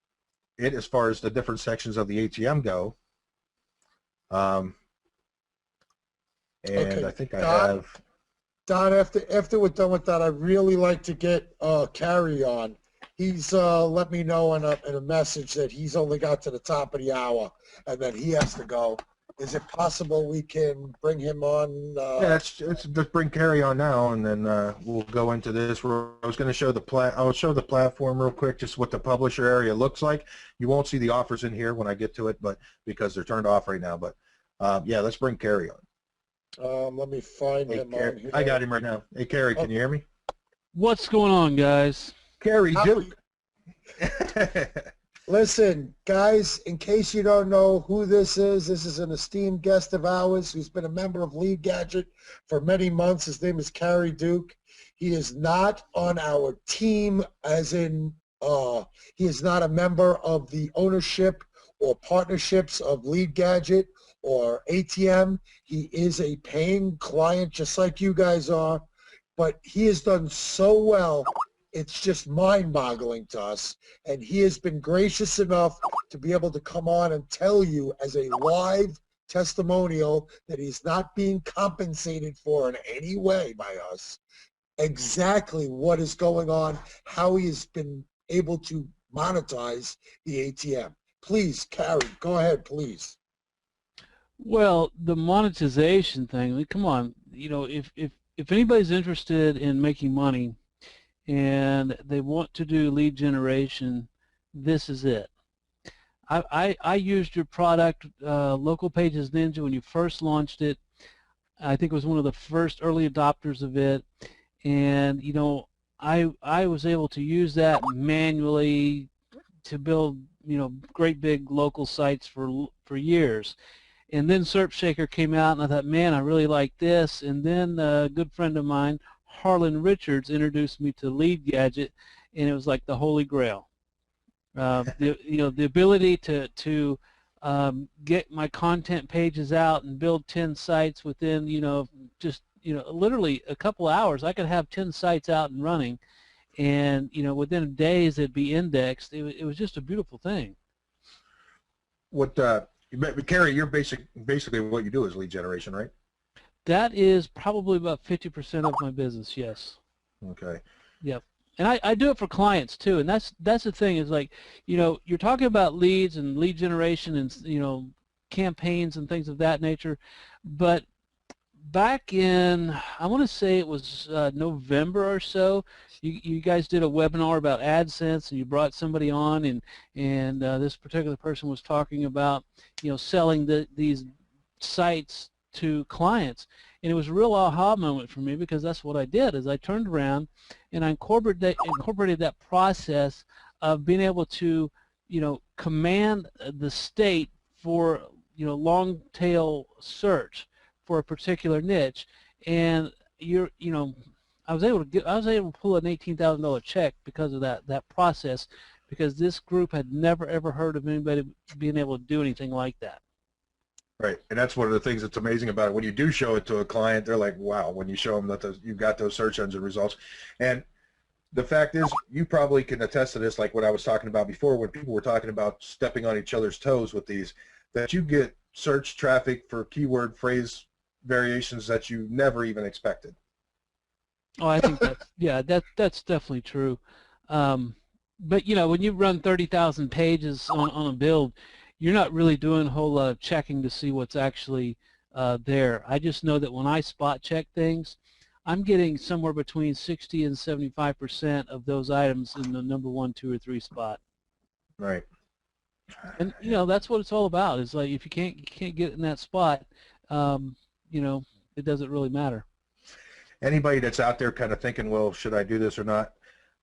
it as far as the different sections of the ATM go. And Okay. I think I have... Don, after we're done with that, I'd really like to get Carrie on. He's let me know in a message that he's only got to the top of the hour and that he has to go. Is it possible we can bring him on? Yeah, let's bring Carrie on now, and then we'll go into this. I was going to show I'll show the platform real quick, just what the publisher area looks like. You won't see the offers in here when I get to it, but because they're turned off right now. But yeah, let's bring Carrie on. Let me find him on here. I got him right now. Hey, Carrie, can you hear me? What's going on, guys? Carrie Duke. Listen, guys, in case you don't know who this is an esteemed guest of ours who's been a member of Lead Gadget for many months. His name is Carrie Duke. He is not on our team, as in he is not a member of the ownership or partnerships of Lead Gadget or ATM. He is a paying client just like you guys are, but he has done so well, it's just mind-boggling to us, and he has been gracious enough to be able to come on and tell you as a live testimonial that he's not being compensated for in any way by us, exactly what is going on, how he has been able to monetize the ATM. Please, Carrie, go ahead, please. Well, the monetization thing, I mean, come on, if anybody's interested in making money and they want to do lead generation, this is it. I used your product, Local Pages Ninja, when you first launched it. I think it was one of the first early adopters of it, and I was able to use that manually to build great big local sites for years. And then SERPshaker came out, and I thought, man, I really like this. And then a good friend of mine, Harlan Richards, introduced me to Lead Gadget, and it was like the holy grail. The ability to get my content pages out and build 10 sites within literally a couple hours. I could have 10 sites out and running, and within days it'd be indexed. It was just a beautiful thing. Carrie, you're basically what you do is lead generation, right? That is probably about 50% of my business, yes. Okay. Yep. And I do it for clients too, and that's the thing is, like, you're talking about leads and lead generation and campaigns and things of that nature, but back in, I want to say it was November or so, you guys did a webinar about AdSense, and you brought somebody on, and this particular person was talking about selling these sites to clients, and it was a real aha moment for me, because that's what I did. Is I turned around and I incorporated that process of being able to command the state for long tail search for a particular niche, and I was able to pull an $18,000 check because of that process, because this group had never ever heard of anybody being able to do anything like that. Right, and that's one of the things that's amazing about it. When you do show it to a client, they're like, wow, when you show them that you've got those search engine results. And the fact is, you probably can attest to this, like what I was talking about before, when people were talking about stepping on each other's toes with these, that you get search traffic for keyword phrase variations that you never even expected. Oh, I think that's definitely true. But when you run 30,000 pages on a build, you're not really doing a whole lot of checking to see what's actually there. I just know that when I spot check things, I'm getting somewhere between 60 and 75% of those items in the number 1, 2, or 3 spot. Right. And you know, that's what it's all about. Is like if you can't get in that spot, you know, it doesn't really matter. Anybody that's out there kind of thinking, well, should I do this or not?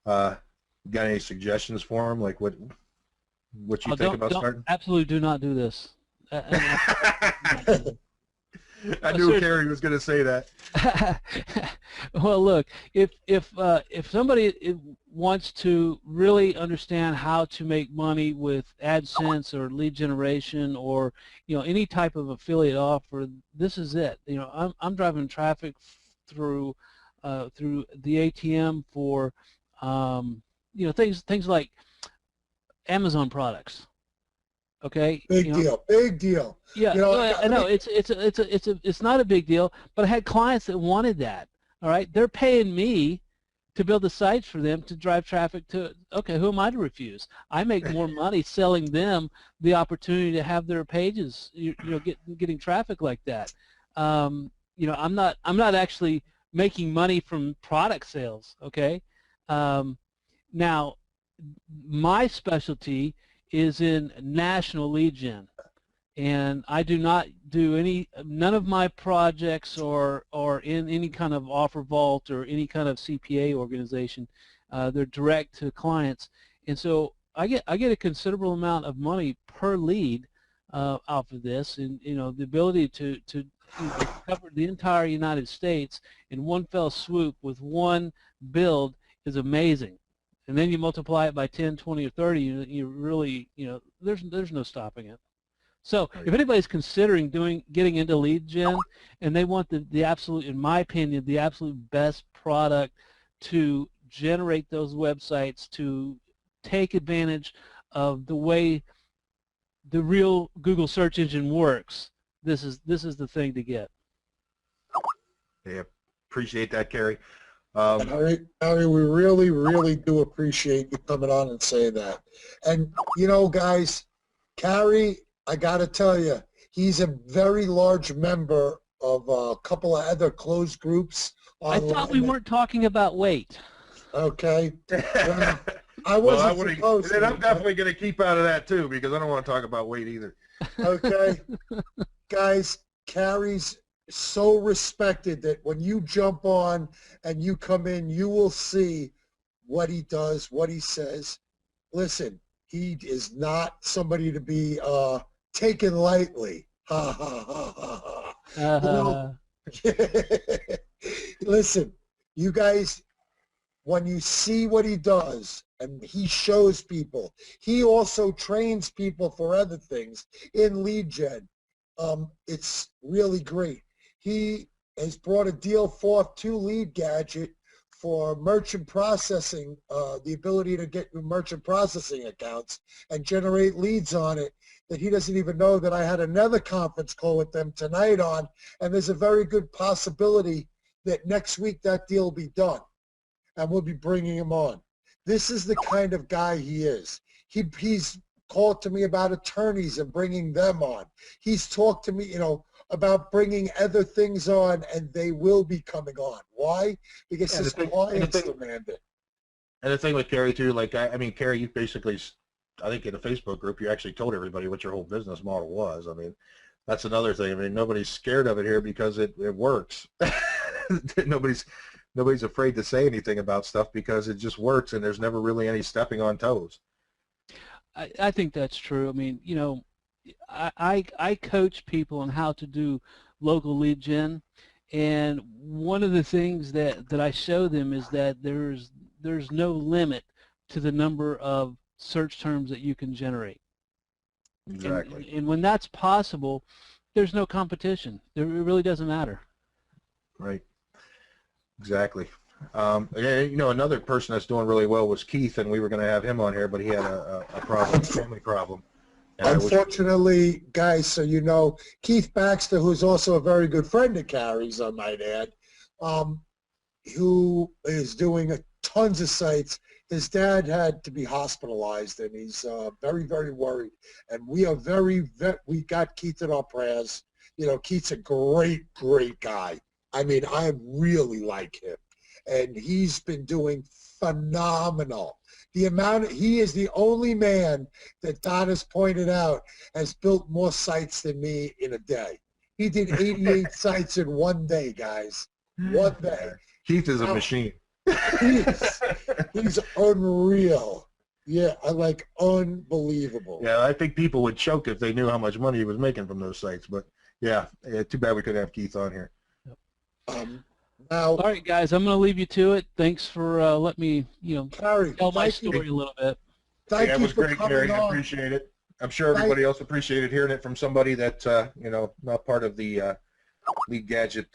Got any suggestions for them? Like what you think about starting? Absolutely do not do this. I knew Carrie was going to say that. Well, look, if somebody wants to really understand how to make money with AdSense or lead generation or any type of affiliate offer, this is it. I'm driving traffic through the ATM for things like Amazon products. Okay. Big deal. Big deal. Yeah. I know it's not a big deal, but I had clients that wanted that. All right. They're paying me to build the sites for them to drive traffic to. Okay. Who am I to refuse? I make more money selling them the opportunity to have their pages, getting traffic like that. I'm not actually making money from product sales. Okay. Now, my specialty is in national lead gen, and I do not do none of my projects or in any kind of offer vault or any kind of CPA organization. They're direct to clients, and so I get a considerable amount of money per lead off of this, and the ability to cover the entire United States in one fell swoop with one build is amazing. And then you multiply it by 10, 20, or 30, you really, there's no stopping it. So if anybody's considering getting into lead gen and they want the absolute, in my opinion, the absolute best product to generate those websites, to take advantage of the way the real Google search engine works, this is the thing to get. Yeah, appreciate that, Carrie. Harry, we really, really do appreciate you coming on and saying that. And, guys, Carrie, I got to tell you, he's a very large member of a couple of other closed groups online. I thought we weren't talking about weight. Okay. Well, I wasn't supposed to. And I'm definitely going to keep out of that, too, because I don't want to talk about weight either. Okay. Guys, Carrie's so respected that when you jump on and you come in, you will see what he does, what he says. Listen, he is not somebody to be taken lightly. Ha, ha, ha, ha, ha. Listen, you guys, when you see what he does and he shows people, he also trains people for other things in lead gen. It's really great. He has brought a deal forth to Lead-Gadget for merchant processing, the ability to get merchant processing accounts and generate leads on it, that he doesn't even know that I had another conference call with them tonight on, and there's a very good possibility that next week that deal will be done, and we'll be bringing him on. This is the kind of guy he is. He's called to me about attorneys and bringing them on. He's talked to me, about bringing other things on, and they will be coming on. Why? Because his clients demand it. And the thing with Carrie, too, like, I mean, Carrie, you basically, I think in a Facebook group, you actually told everybody what your whole business model was. I mean, that's another thing. I mean, nobody's scared of it here because it works. Nobody's afraid to say anything about stuff because it just works, and there's never really any stepping on toes. I think that's true. I mean, I coach people on how to do local lead gen, and one of the things that I show them is that there's no limit to the number of search terms that you can generate. Exactly. And when that's possible, there's no competition. It really doesn't matter. Right. Exactly. Another person that's doing really well was Keith, and we were going to have him on here, but he had a problem, family problem. Unfortunately, guys, so you know, Keith Baxter, who's also a very good friend of Carrie's, I might add, who is doing tons of sites. His dad had to be hospitalized, and he's very, very worried. And we are we got Keith in our prayers You know, Keith's a great, great guy. I mean, I really like him. And he's been doing phenomenal. He is the only man that Don has pointed out has built more sites than me in a day. He did 88 sites in one day, guys. One day. Keith is a Now, machine. he's unreal. Yeah, I like unbelievable. Yeah, I think people would choke if they knew how much money he was making from those sites. But yeah, too bad we couldn't have Keith on here. Now, All right, guys, I'm going to leave you to it. Thanks for letting me, Carrie, tell my thank you. story a little bit. Thank Yeah, it you was for great, coming Gary. I on. appreciate it. I'm sure everybody else appreciated hearing it from somebody that not part of the Lead Gadget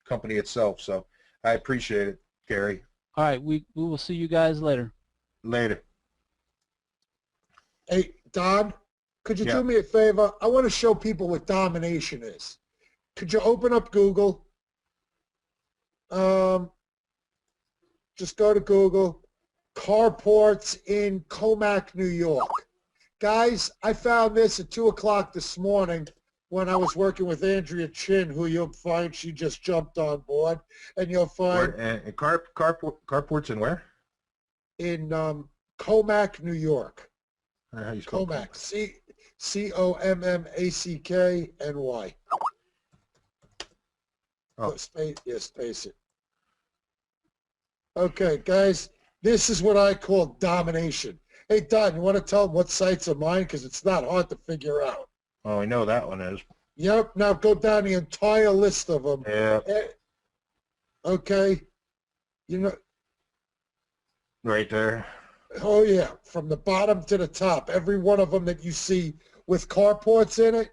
company itself. So I appreciate it, Gary. All right, we will see you guys later. Later. Hey, Don, could you Yeah. do me a favor? I want to show people what domination is. Could you open up Google? Just go to Google. Carports in Comac, New York. Guys, I found this at 2 o'clock this morning when I was working with Andrea Chin, who you'll find she just jumped on board. And you'll find Carports in where? in Comac, New York. How you spell Comac. C-O-M-M-A-C-K-N-Y. Oh. Space it. Okay, guys, this is what I call domination. Hey, Don, you want to tell them what sites are mine? Because it's not hard to figure out. Oh, I know that one is. Yep, now go down the entire list of them. Yeah. Okay, Right there. oh yeah, from the bottom to the top, every one of them that you see with carports in it,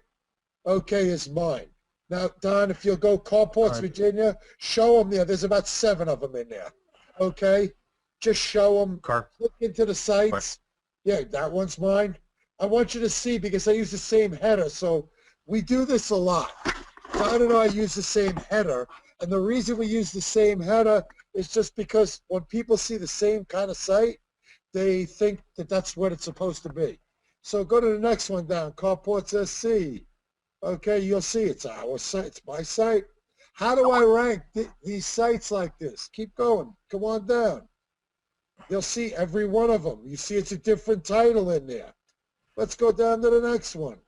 okay, is mine. Now, Don, if you'll go Carports, Right. Virginia, show them there. There's about 7 of them in there. Okay? Just show them. Click into the sites. Right. Yeah, that one's mine. I want you to see because I use the same header. So we do this a lot. Don and I use the same header. And the reason we use the same header is just because when people see the same kind of site, they think that that's what it's supposed to be. So go to the next one down, Carports SC. Okay, you'll see it's our site, it's my site. How do I rank these sites like this? Keep going, come on down. You'll see every one of them. You see it's a different title in there. Let's go down to the next one.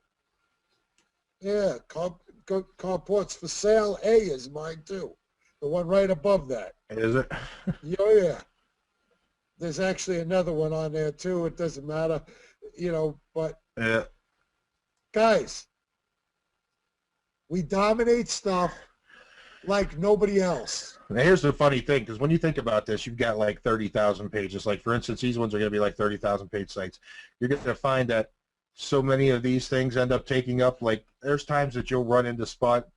Yeah, Carports for Sale A is mine too. The one right above that. Is it? Oh yeah. There's actually another one on there too. It doesn't matter, but Yeah. guys, we dominate stuff like nobody else. Now, here's the funny thing, because when you think about this, you've got like 30,000 pages. Like, for instance, these ones are going to be like 30,000 page sites. You're going to find that so many of these things end up taking up, like, there's times that you'll run into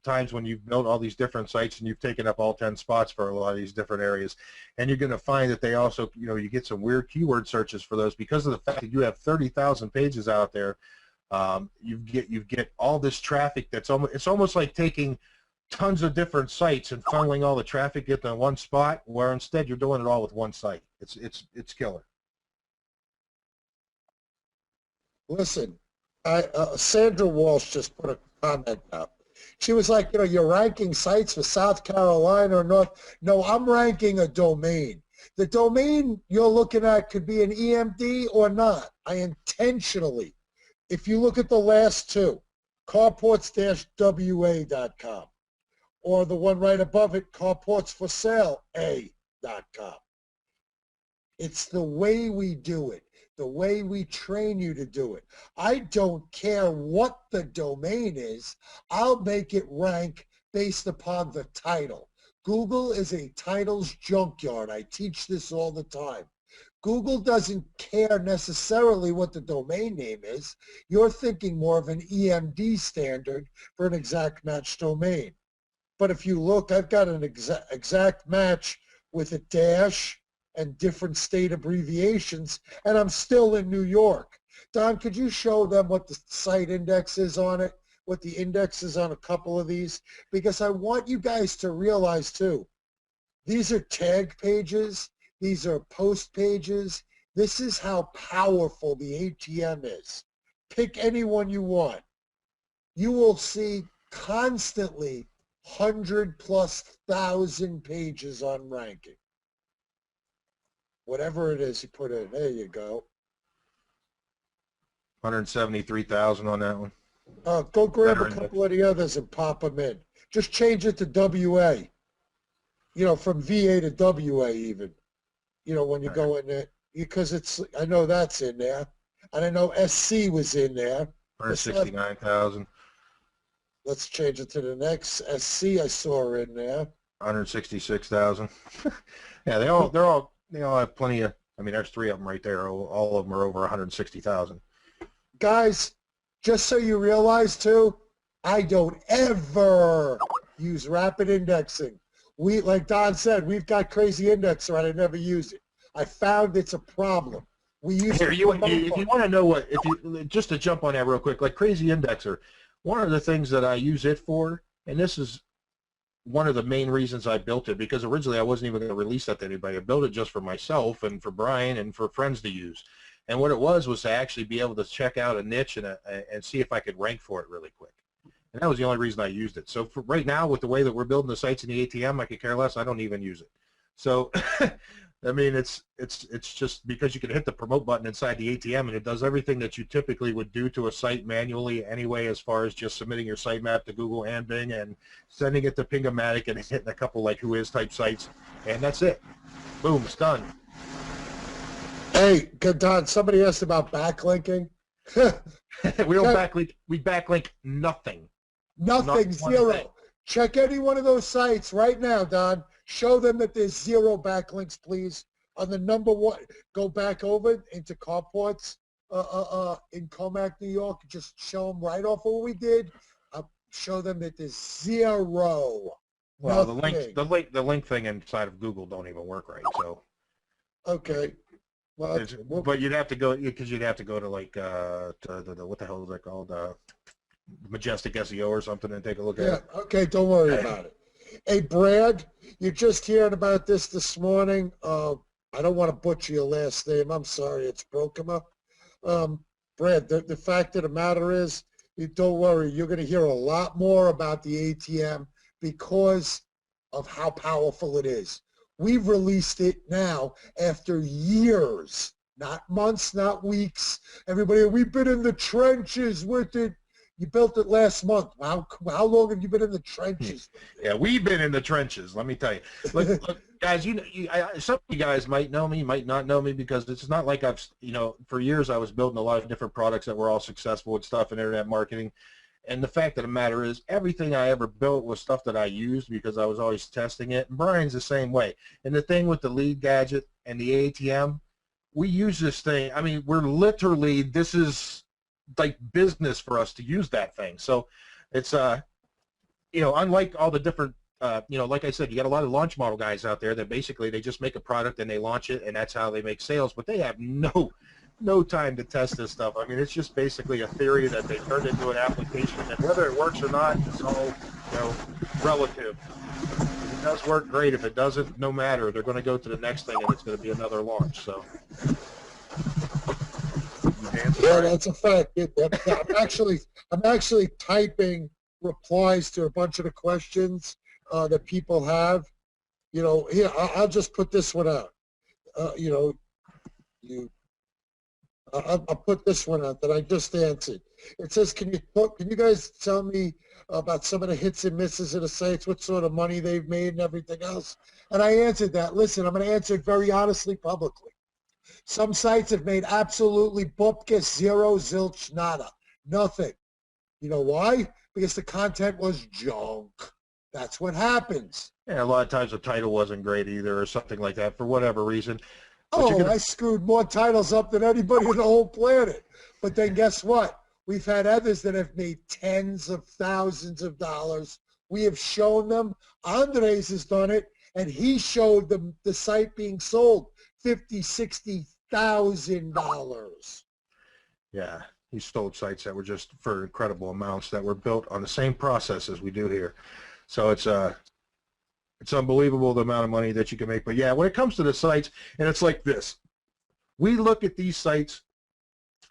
times when you've built all these different sites and you've taken up all 10 spots for a lot of these different areas. And you're going to find that they also, you get some weird keyword searches for those because of the fact that you have 30,000 pages out there. You get all this traffic it's almost like taking tons of different sites and funneling all the traffic into one spot, where instead you're doing it all with one site. It's killer. Listen, Sandra Walsh just put a comment up. She was like, you're ranking sites for South Carolina or North. No, I'm ranking a domain. The domain you're looking at could be an EMD or not. I intentionally, if you look at the last two, carports-wa.com, or the one right above it, carportsforsale.a.com. It's the way we do it, the way we train you to do it. I don't care what the domain is. I'll make it rank based upon the title. Google is a titles junkyard. I teach this all the time. Google doesn't care necessarily what the domain name is. You're thinking more of an EMD standard for an exact match domain. But if you look, I've got an exact match with a dash and different state abbreviations, and I'm still in New York. Don, could you show them what the site index is on it, what the index is on a couple of these? Because I want you guys to realize, too, these are tag pages. These are post pages. This is how powerful the ATM is. Pick any one you want. You will see constantly 100,000+ pages on ranking. Whatever it is you put in. There you go. 173,000 on that one. Go grab Better a couple of the others and pop them in. Just change it to WA. You know, from VA to WA even. You know, when you go in there, because it's, I know that's in there. And I know SC was in there. 169,000. Let's change it to the next. SC I saw in there. 166,000. Yeah, they all have plenty of. I mean, there's 3 of them right there. All of them are over 160,000. Guys, just so you realize too, I don't ever use rapid indexing. We, like Don said, we've got Crazy Indexer and I never use it. I found it's a problem. We use Here, if you want to know what, if you just to jump on that real quick, like Crazy Indexer, one of the things that I use it for, and this is one of the main reasons I built it, because originally I wasn't even going to release that to anybody. I built it just for myself and for Brian and for friends to use. And what it was to actually be able to check out a niche and see if I could rank for it really quick. And that was the only reason I used it. So for right now, with the way that we're building the sites in the ATM, I could care less. I don't even use it. So, I mean, it's just because you can hit the promote button inside the ATM and it does everything that you typically would do to a site manually anyway, as far as just submitting your sitemap to Google and Bing and sending it to Ping-O-Matic and hitting a couple like Whois type sites, and that's it. Boom, it's done. Hey, Don, somebody asked about backlinking. We don't backlink. We backlink nothing. Nothing, zero. Check any one of those sites right now, Don. Show them that there's 0 backlinks, please. On the number 1, go back over into carports in Comac, New York. Just show them right off what we did. Show them that there's 0. Well, nothing. the link thing inside of Google don't even work right. So. Okay. Well, but you'd have to go, because you'd have to go to like to the what the hell is that called, Majestic SEO or something, and take a look at it. Yeah. Okay. Don't worry about it. Hey, Brad, you're just hearing about this morning. I don't want to butcher your last name. I'm sorry. It's Brokema. Brad, the fact of the matter is, don't worry. You're going to hear a lot more about the ATM because of how powerful it is. We've released it now after years, not months, not weeks. Everybody, we've been in the trenches with it. You built it last month. How long have you been in the trenches? Yeah, we've been in the trenches, let me tell you. Look guys, some of you guys might know me, might not know me, because it's not like I've, for years I was building a lot of different products that were all successful and stuff in internet marketing. And the fact of the matter is, everything I ever built was stuff that I used because I was always testing it. And Brian's the same way. And the thing with the lead gadget and the ATM, we use this thing. I mean, we're literally, this is like business for us to use that thing. So it's, unlike all the different, like I said, you got a lot of launch model guys out there that basically they just make a product and they launch it and that's how they make sales, but they have no time to test this stuff. I mean, it's just basically a theory that they turned into an application, and whether it works or not, it's all, relative. If it does work, great. If it doesn't, no matter. They're going to go to the next thing, and it's going to be another launch. So, yeah, that's a fact. I'm actually typing replies to a bunch of the questions that people have. Here, I'll just put this one out. I'll put this one out that I just answered. It says, can you guys tell me about some of the hits and misses of the sites, what sort of money they've made and everything else? And I answered that. Listen, I'm going to answer it very honestly, publicly. Some sites have made absolutely bupkis, zero, zilch, nada, nothing. You know why? Because the content was junk. That's what happens. Yeah, a lot of times the title wasn't great either or something like that for whatever reason. I screwed more titles up than anybody on the whole planet. But then guess what? We've had others that have made tens of thousands of dollars. We have shown them. Andres has done it, and he showed them the site being sold $50,000, $60,000. Yeah, he sold sites that were just for incredible amounts that were built on the same process as we do here. So it's unbelievable the amount of money that you can make. But yeah, when it comes to the sites, and it's like this, we look at these sites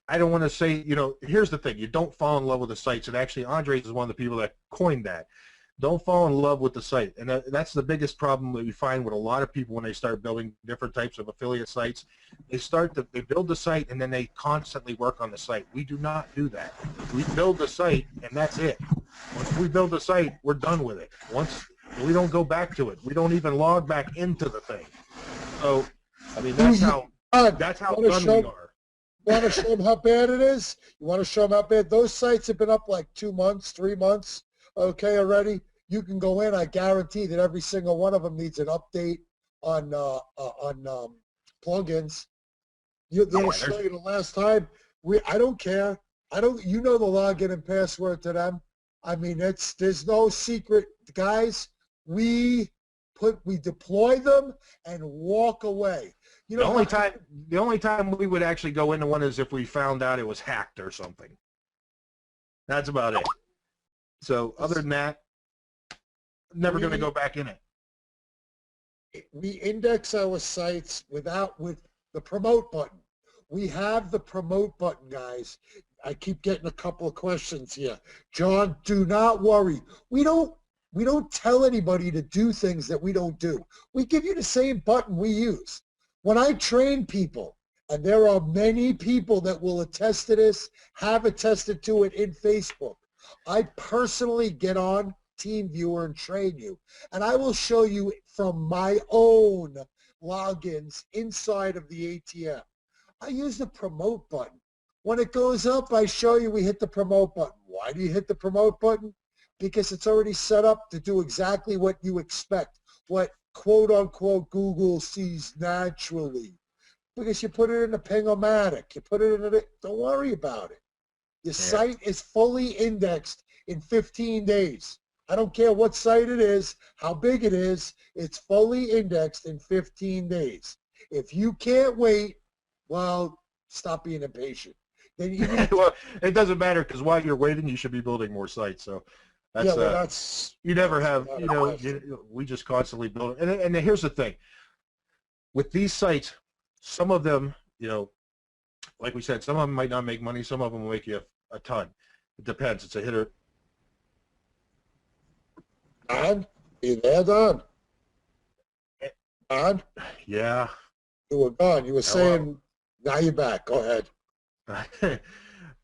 I don't want to say, here's the thing. You don't fall in love with the sites. And actually, Andres is one of the people that coined that. Don't fall in love with the site. And that's the biggest problem that we find with a lot of people when they start building different types of affiliate sites. They build the site, and then they constantly work on the site. We do not do that. We build the site, and that's it. Once we build the site, we're done with it. We don't go back to it. We don't even log back into the thing. So, I mean, that's how done we are. You want to show them how bad it is? You want to show them how bad? Those sites have been up like 2 months, 3 months, okay, already. You can go in. I guarantee that every single one of them needs an update on plugins. They'll show you the last time. I don't care. You know the login and password to them. I mean, there's no secret, guys. We deploy them and walk away. You know, the only time we would actually go into one is if we found out it was hacked or something. That's about it. So other than that, never going to go back in it. We index our sites with the promote button. We have the promote button, guys. I keep getting a couple of questions here. John, do not worry. We don't tell anybody to do things that we don't do. We give you the same button we use. When I train people, and there are many people that will attest to this, have attested to it in Facebook, I personally get on TeamViewer and train you. And I will show you from my own logins inside of the ATM. I use the promote button. When it goes up, I show you we hit the promote button. Why do you hit the promote button? Because it's already set up to do exactly what you expect, what quote-unquote Google sees naturally. Because you put it in a ping-o-matic. You put it in don't worry about it. Your site is fully indexed in 15 days. I don't care what site it is, how big it is, it's fully indexed in 15 days. If you can't wait, well, stop being impatient. Then you well, it doesn't matter because while you're waiting, you should be building more sites. So that's you never have, we just constantly build. And here's the thing. With these sites, some of them, like we said, some of them might not make money. Some of them will make you a ton. It depends. It's a hit or. Don? You there, Don? Don? Yeah. You were gone. You were saying, now you're back. Go ahead. I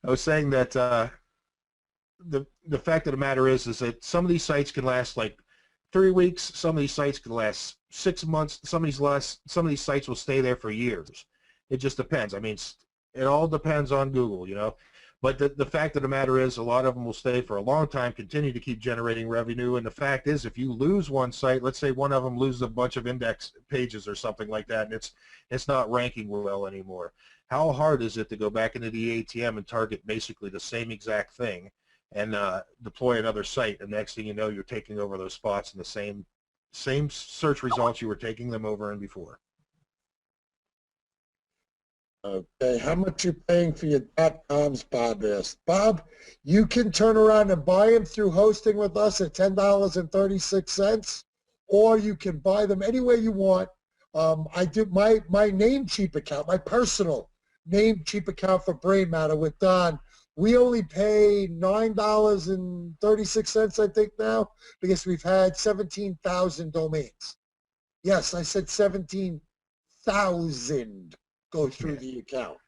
was saying that the fact of the matter is that some of these sites can last like 3 weeks. Some of these sites can last 6 months. Some of these sites will stay there for years. It just depends. I mean, it all depends on Google, But the fact of the matter is a lot of them will stay for a long time, continue to keep generating revenue. And the fact is if you lose one site, let's say one of them loses a bunch of index pages or something like that, and it's not ranking well anymore. How hard is it to go back into the ATM and target basically the same exact thing and deploy another site? And next thing you know, you're taking over those spots in the same search results you were taking them over in before. Okay, how much you paying for your .coms, Bob asked. Bob, you can turn around and buy them through hosting with us at $10.36, or you can buy them anywhere you want. I do my Namecheap account, my personal Namecheap account for Brain Matter with Don. We only pay $9.36, I think now, because we've had 17,000 domains. Yes, I said 17,000 go through the account.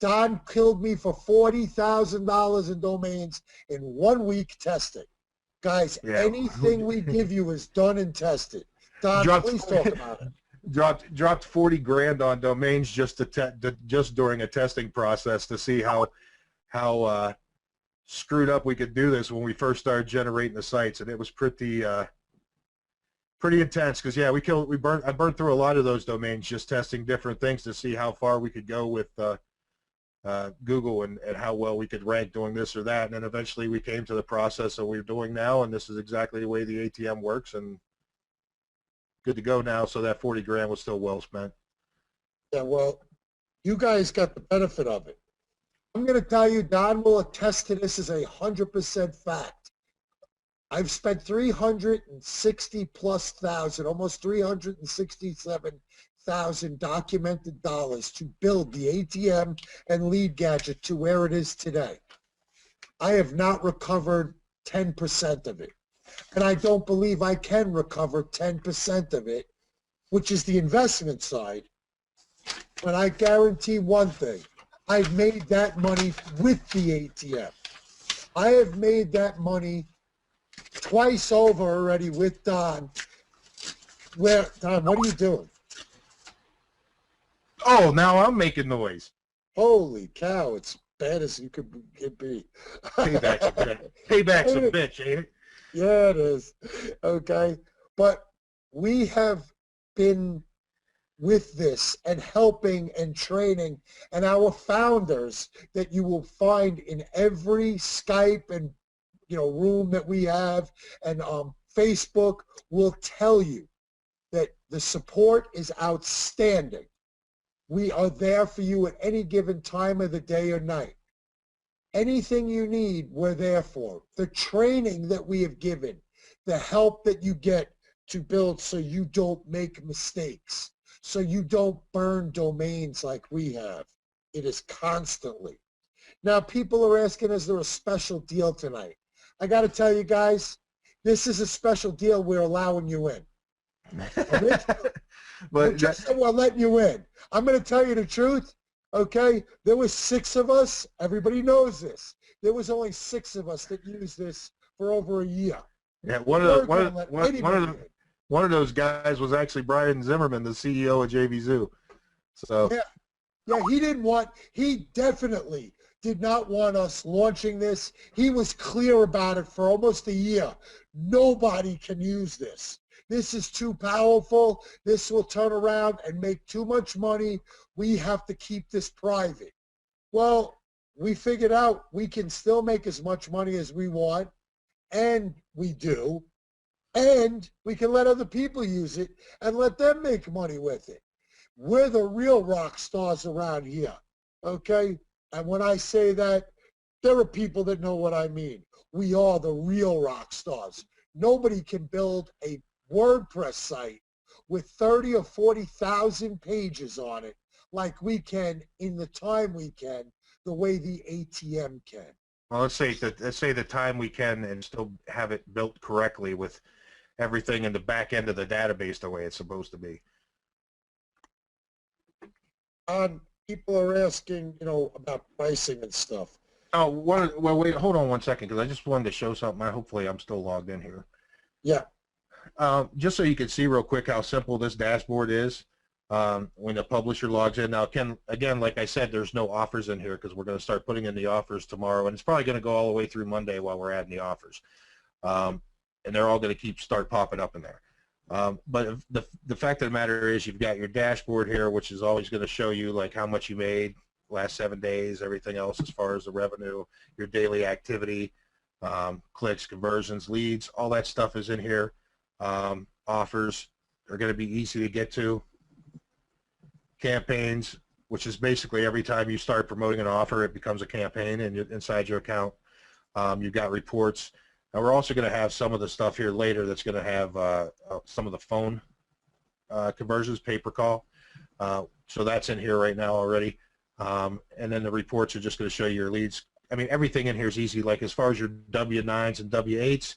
Don killed me for $40,000 in domains in 1 week testing. Guys, anything we give you is done and tested. Don, please talk about it. Dropped 40 grand on domains just during a testing process to see how screwed up we could do this when we first started generating the sites, and it was pretty intense because I burned through a lot of those domains just testing different things to see how far we could go with Google and how well we could rank doing this or that, and then eventually we came to the process that we're doing now, and this is exactly the way the ATM works, and good to go now. So that 40 grand was still well spent. Yeah, well, you guys got the benefit of it. I'm going to tell you, Don will attest to this as 100% fact. I've spent 360 plus thousand, almost 367 $40,000 documented dollars to build the ATM and lead gadget to where it is today. I have not recovered 10% of it. And I don't believe I can recover 10% of it, which is the investment side. But I guarantee one thing. I've made that money with the ATM. I have made that money twice over already with Don. Where, Don, what are you doing? Oh, now I'm making noise. Holy cow, it's bad as you could be. Payback's a bitch. Payback's a bitch, ain't it? Yeah, it is. Okay. But we have been with this and helping and training, and our founders that you will find in every Skype and room that we have and Facebook will tell you that the support is outstanding. We are there for you at any given time of the day or night. Anything you need, we're there for. The training that we have given, the help that you get to build so you don't make mistakes, so you don't burn domains like we have. It is constantly. Now, people are asking, is there a special deal tonight? I got to tell you guys, this is a special deal we're allowing you in. But just so we're letting you in. I'm going to tell you the truth. Okay, there was 6 of us. Everybody knows this. There was only 6 of us that used this for over a year. Yeah, one of those guys was actually Brian Zimmerman, the CEO of JV Zoo. So yeah, he definitely did not want us launching this. He was clear about it for almost a year. Nobody can use this. This is too powerful. This will turn around and make too much money. We have to keep this private. Well, we figured out we can still make as much money as we want, and we do, and we can let other people use it and let them make money with it. We're the real rock stars around here, okay? And when I say that, there are people that know what I mean. We are the real rock stars. Nobody can build a WordPress site with 30 or 40,000 pages on it like we can in the time we can, the way the ATM can. Well, let's say the time we can and still have it built correctly with everything in the back end of the database the way it's supposed to be. People are asking, about pricing and stuff. Oh, well, wait, hold on one second, because I just wanted to show something. Hopefully I'm still logged in here. Yeah. Just so you can see real quick how simple this dashboard is when the publisher logs in. Now, again, like I said, there's no offers in here because we're going to start putting in the offers tomorrow, and it's probably going to go all the way through Monday while we're adding the offers. And they're all going to start popping up in there. But the fact of the matter is you've got your dashboard here, which is always going to show you like how much you made last 7 days, everything else as far as the revenue, your daily activity, clicks, conversions, leads, all that stuff is in here. Offers are going to be easy to get to. Campaigns, which is basically every time you start promoting an offer, it becomes a campaign inside your account. You've got reports. And we're also going to have some of the stuff here later that's going to have some of the phone conversions, pay-per-call. So that's in here right now already. And then the reports are just going to show you your leads. I mean, everything in here is easy. Like as far as your W-9s and W-8s,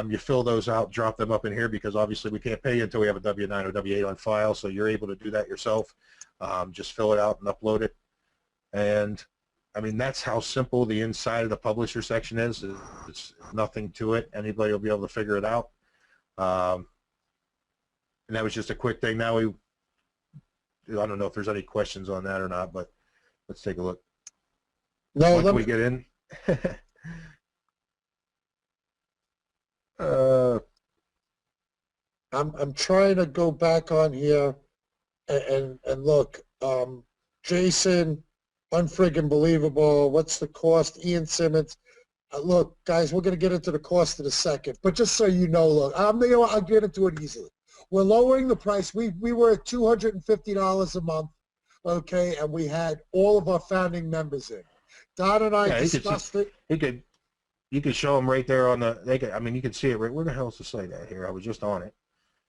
you fill those out, drop them up in here because obviously we can't pay you until we have a W-9 or W-8 on file, so you're able to do that yourself. Just fill it out and upload it. And I mean, that's how simple the inside of the publisher section is. It's nothing to it. Anybody will be able to figure it out. And that was just a quick thing. Now I don't know if there's any questions on that or not, but let's take a look. No, Once we get in. I'm trying to go back on here and look. Jason, unfriggin' believable. What's the cost? Ian Simmons. Look, guys, we're going to get into the cost in a second. But just so you know, look, I'll get into it easily. We're lowering the price. We were at $250 a month, okay, and we had all of our founding members in. Don and I discussed it. You could show them right there on the. I mean, you can see it right. Where the hell is the site at here? I was just on it.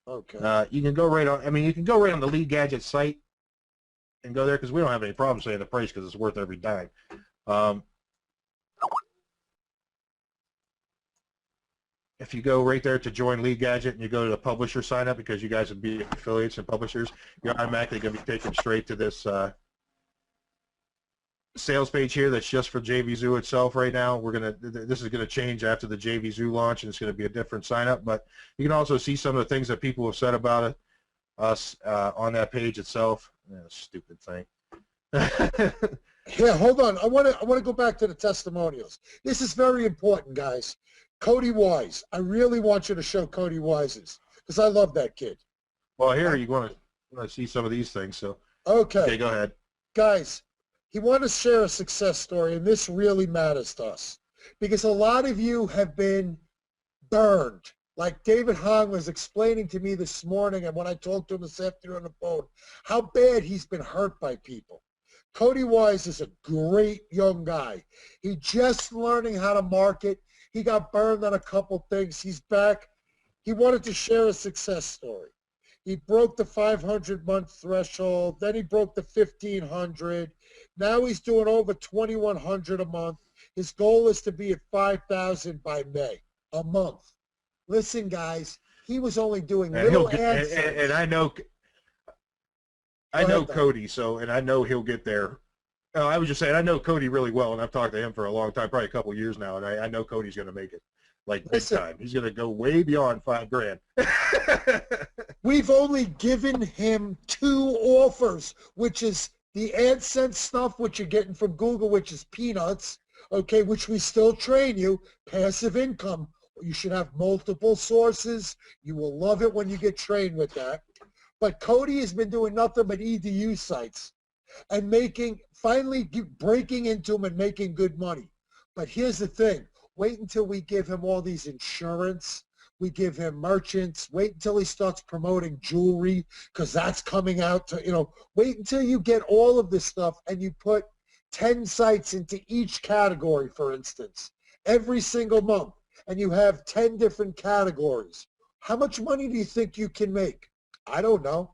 Okay. You can go right on. I mean, you can go right on the Lead Gadget site and go there because we don't have any problem saying the price because it's worth every dime. If you go right there to join Lead Gadget and you go to the publisher sign up because you guys would be affiliates and publishers, you're automatically going to be taken straight to this sales page here that's just for JVZoo itself right now. This is going to change after the JVZoo launch, and it's going to be a different sign up. But you can also see some of the things that people have said about us on that page itself. Stupid thing. Here, hold on. I want to go back to the testimonials. This is very important, guys. Cody Wise. I really want you to show Cody Wise's because I love that kid. Well, here you want to see some of these things. So okay, go ahead, guys. He wanted to share a success story, and this really matters to us because a lot of you have been burned. Like David Hong was explaining to me this morning, and when I talked to him this afternoon on the phone, how bad he's been hurt by people. Cody Wise is a great young guy. He's just learning how to market. He got burned on a couple things. He's back. He wanted to share a success story. He broke the 500-month threshold. Then he broke the 1,500. Now he's doing over 2,100 a month. His goal is to be at 5,000 by May, a month. Listen, guys, he was only doing little ads. And I know Cody, and I know he'll get there. I was just saying, I know Cody really well, and I've talked to him for a long time, probably a couple of years now, and I know Cody's going to make it, like big time. He's going to go way beyond $5,000. We've only given him 2 offers, which is the AdSense stuff, which you're getting from Google, which is peanuts, okay, which we still train you, passive income. You should have multiple sources. You will love it when you get trained with that. But Cody has been doing nothing but EDU sites and finally breaking into them and making good money. But here's the thing. Wait until we give him all these insurance. We give him merchants. Wait until he starts promoting jewelry because that's coming out to, wait until you get all of this stuff and you put 10 sites into each category, for instance, every single month. And you have 10 different categories. How much money do you think you can make? I don't know.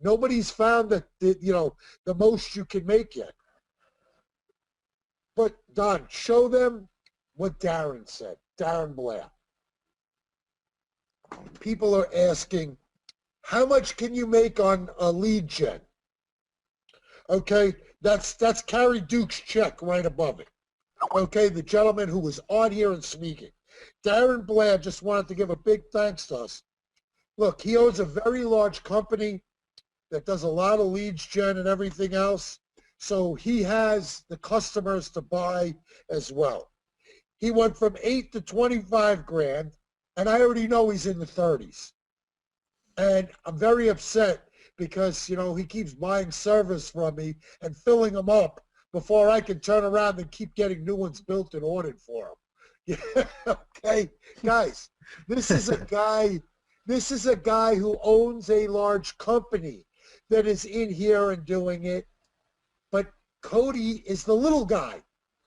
Nobody's found the most you can make yet. But Don, show them what Darren said, Darren Blair. People are asking, how much can you make on a lead gen? Okay, that's Carrie Duke's check right above it. Okay, the gentleman who was on here and speaking. Darren Blair just wanted to give a big thanks to us. Look, he owns a very large company that does a lot of leads gen and everything else. So he has the customers to buy as well. He went from 8 to 25 grand, and I already know he's in the 30s. And I'm very upset because, he keeps buying servers from me and filling them up before I can turn around and keep getting new ones built and ordered for him. Yeah, okay, guys, this is a guy who owns a large company that is in here and doing it. But Cody is the little guy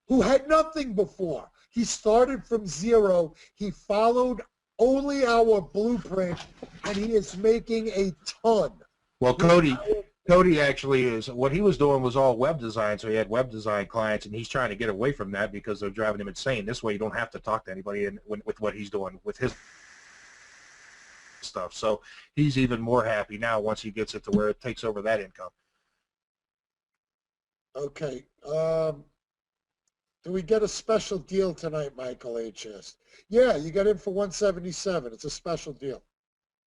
who had nothing before. He started from zero. He followed only our blueprint, and he is making a ton. Well, Cody actually what he was doing was all web design, so he had web design clients, and he's trying to get away from that because they're driving him insane. This way you don't have to talk to anybody with what he's doing with his stuff. So he's even more happy now once he gets it to where it takes over that income. Okay. Do we get a special deal tonight, Michael H. asked. Yeah, you got in for $177. It's a special deal.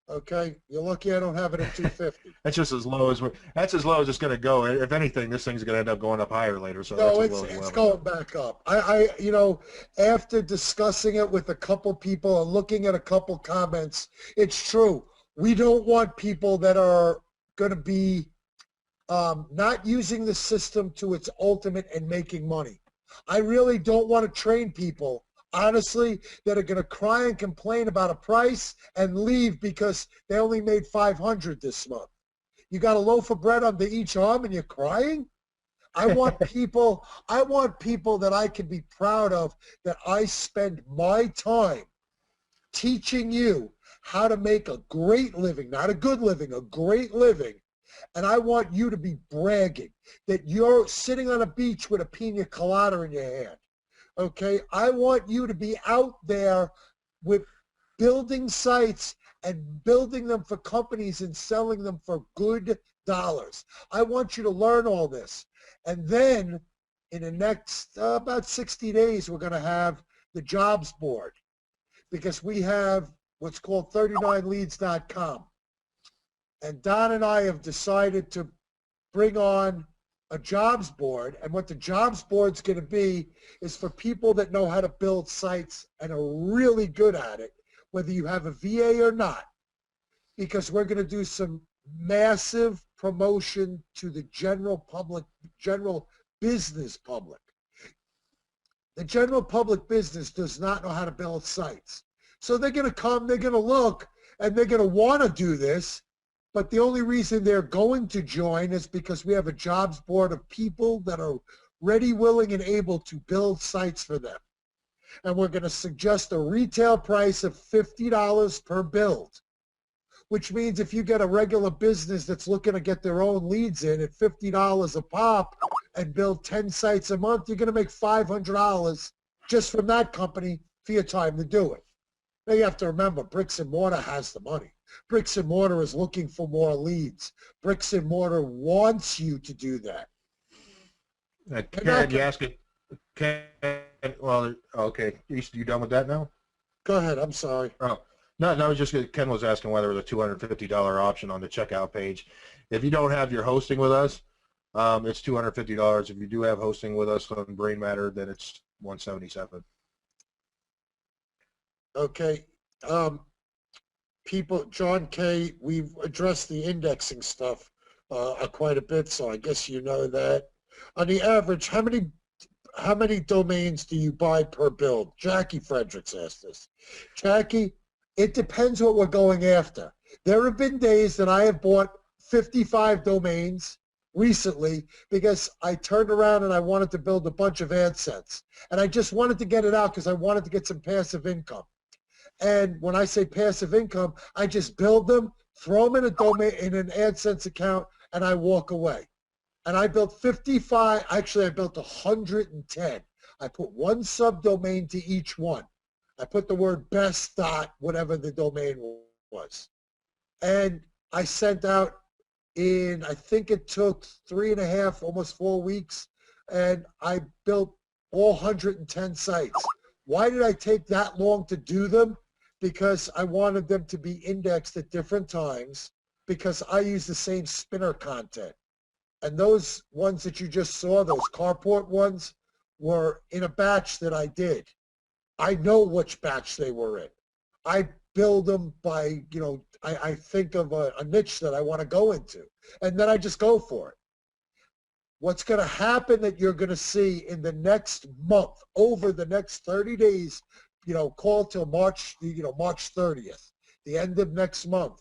Okay, you're lucky I don't have it at $250. That's just as low as it's going to go. If anything, this thing's going to end up going up higher later. So no, it's going back up. After discussing it with a couple people and looking at a couple comments, it's true. We don't want people that are going to be not using the system to its ultimate and making money. I really don't want to train people, honestly, that are going to cry and complain about a price and leave because they only made $500 this month. You got a loaf of bread under each arm and you're crying? I want people that I can be proud of, that I spend my time teaching you how to make a great living, not a good living, a great living. And I want you to be bragging that you're sitting on a beach with a pina colada in your hand. Okay? I want you to be out there with building sites and building them for companies and selling them for good dollars. I want you to learn all this. And then in the next about 60 days, we're going to have the jobs board, because we have what's called 39leads.com. And Don and I have decided to bring on a jobs board. And what the jobs board's going to be is for people that know how to build sites and are really good at it, whether you have a VA or not, because we're going to do some massive promotion to the general public, general business public. The general public business does not know how to build sites. So they're going to come, they're going to look, and they're going to want to do this, but the only reason they're going to join is because we have a jobs board of people that are ready, willing, and able to build sites for them. And we're going to suggest a retail price of $50 per build, which means if you get a regular business that's looking to get their own leads in at $50 a pop and build 10 sites a month, you're going to make $500 just from that company for your time to do it. Now you have to remember, bricks and mortar has the money. Bricks and mortar is looking for more leads. Bricks and mortar wants you to do that. Ken, you ask it. Ken, well, okay. You done with that now? Go ahead. I'm sorry. Oh, no, I was just Ken was asking whether the $250 option on the checkout page. If you don't have your hosting with us, it's $250. If you do have hosting with us on Brain Matter, then it's $177. Okay. People, John K., we've addressed the indexing stuff quite a bit, so I guess you know that. On the average, how many domains do you buy per build? Jackie Fredericks asked this. Jackie, it depends what we're going after. There have been days that I have bought 55 domains recently because I turned around and I wanted to build a bunch of AdSense. And I just wanted to get it out because I wanted to get some passive income. And when I say passive income, I just build them, throw them in a domain, in an AdSense account, and I walk away. And I built 55, actually I built 110. I put one subdomain to each one. I put the word best dot, whatever the domain was. And I sent out in, I think it took 3.5, almost 4 weeks, and I built all 110 sites. Why did I take that long to do them? Because I wanted them to be indexed at different times, because I use the same spinner content. And those ones that you just saw, those carport ones, were in a batch that I did. I know which batch they were in. I build them by, you know, I think of a niche that I want to go into, and then I just go for it. What's going to happen that you're going to see in the next month, over the next 30 days, you know, call till March, you know, March 30th, the end of next month,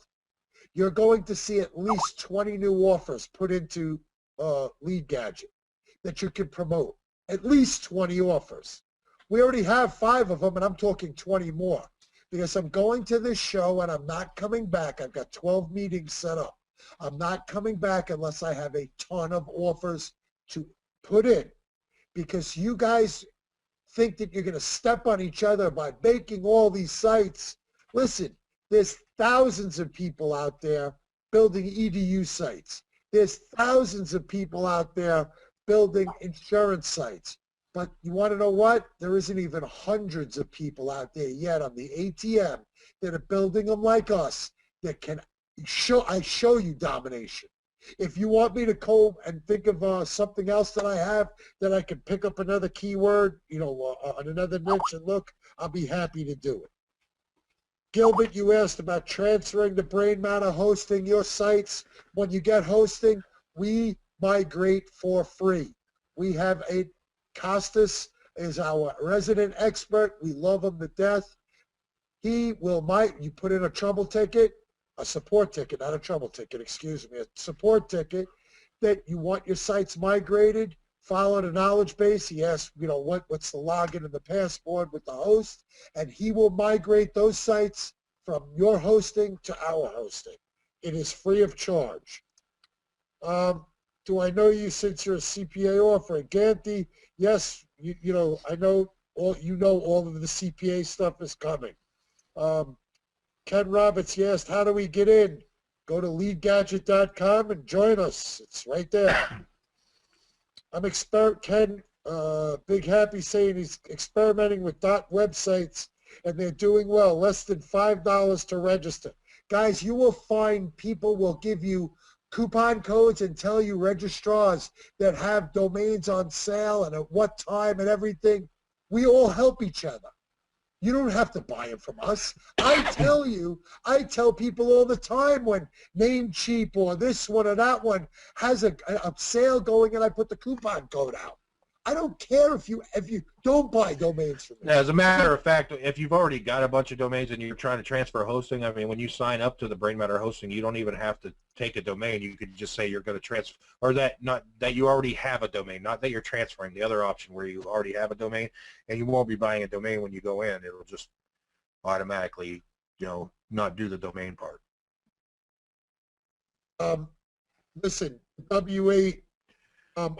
you're going to see at least 20 new offers put into Lead Gadget that you can promote. At least 20 offers. We already have 5 of them, and I'm talking 20 more, because I'm going to this show and I'm not coming back. I've got 12 meetings set up. I'm not coming back unless I have a ton of offers to put in, because you guys think that you're going to step on each other by making all these sites. Listen, there's thousands of people out there building EDU sites. There's thousands of people out there building insurance sites. But you want to know what? There isn't even hundreds of people out there yet on the ATM that are building them like us that can show you domination. If you want me to go and think of something else that I have that I can pick up another keyword, you know, on another niche and look, I'll be happy to do it. Gilbert, you asked about transferring the Brain Matter hosting your sites. When you get hosting, we migrate for free. We have a Costas is our resident expert. We love him to death. He will you put in a trouble ticket, a support ticket, not a trouble ticket, excuse me, a support ticket that you want your sites migrated, follow the knowledge base. He asks, you know, what's the login and the password with the host, and he will migrate those sites from your hosting to our hosting. It is free of charge. Do I know you since you're a CPA offering? Ganti, yes, you know, I know all, you know all of the CPA stuff is coming. Ken Roberts, yes, how do we get in? Go to leadgadget.com and join us. It's right there. Ken, Big Happy saying he's experimenting with websites and they're doing well. Less than $5 to register. Guys, you will find people will give you coupon codes and tell you registrars that have domains on sale and at what time and everything. We all help each other. You don't have to buy them from us. I tell people all the time when Namecheap or this one or that one has a sale going and I put the coupon code out. I don't care if you don't buy domains from me. As a matter of fact, if you've already got a bunch of domains and you're trying to transfer hosting, I mean, when you sign up to the Brain Matter hosting, you don't even have to take a domain. You could just say you're going to transfer, or that you already have a domain, not that you're transferring. The other option where you already have a domain, and you won't be buying a domain when you go in. It'll just automatically, you know, not do the domain part. Listen, W8.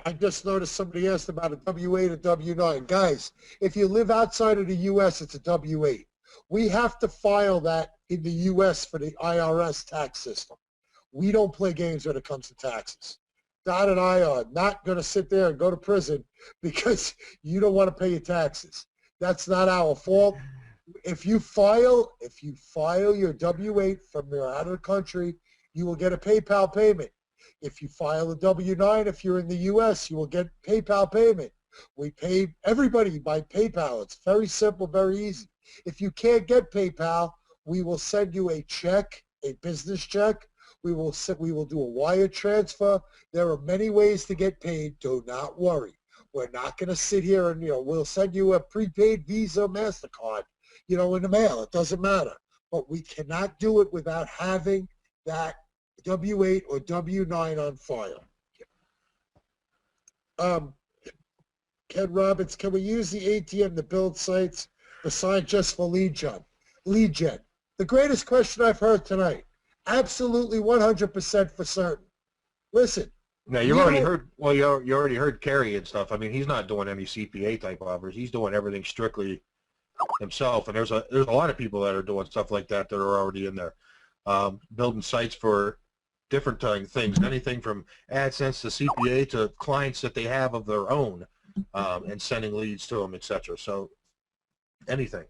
I just noticed somebody asked about a W8 or W9. Guys, if you live outside of the U.S., it's a W8. We have to file that in the U.S. for the IRS tax system. We don't play games when it comes to taxes. Don and I are not going to sit there and go to prison because you don't want to pay your taxes. That's not our fault. If you file your W8 from your out of the country, you will get a PayPal payment. If you file a W-9, if you're in the U.S., you will get PayPal payment. We pay everybody by PayPal. It's very simple, very easy. If you can't get PayPal, we will send you a check, a business check. We will do a wire transfer. There are many ways to get paid. Do not worry. We're not going to sit here and, you know, we'll send you a prepaid Visa, MasterCard, you know, in the mail. It doesn't matter. But we cannot do it without having that W8 or W9 on file. Ken Roberts, can we use the ATM to build sites besides just for lead gen? The greatest question I've heard tonight. Absolutely 100% for certain. Listen. Now you already heard. Well, you already heard Kerry and stuff. I mean, he's not doing any CPA type offers. He's doing everything strictly himself. And there's a lot of people that are doing stuff like that that are already in there, building sites for different things, anything from AdSense to CPA to clients that they have of their own, and sending leads to them, etc. So anything.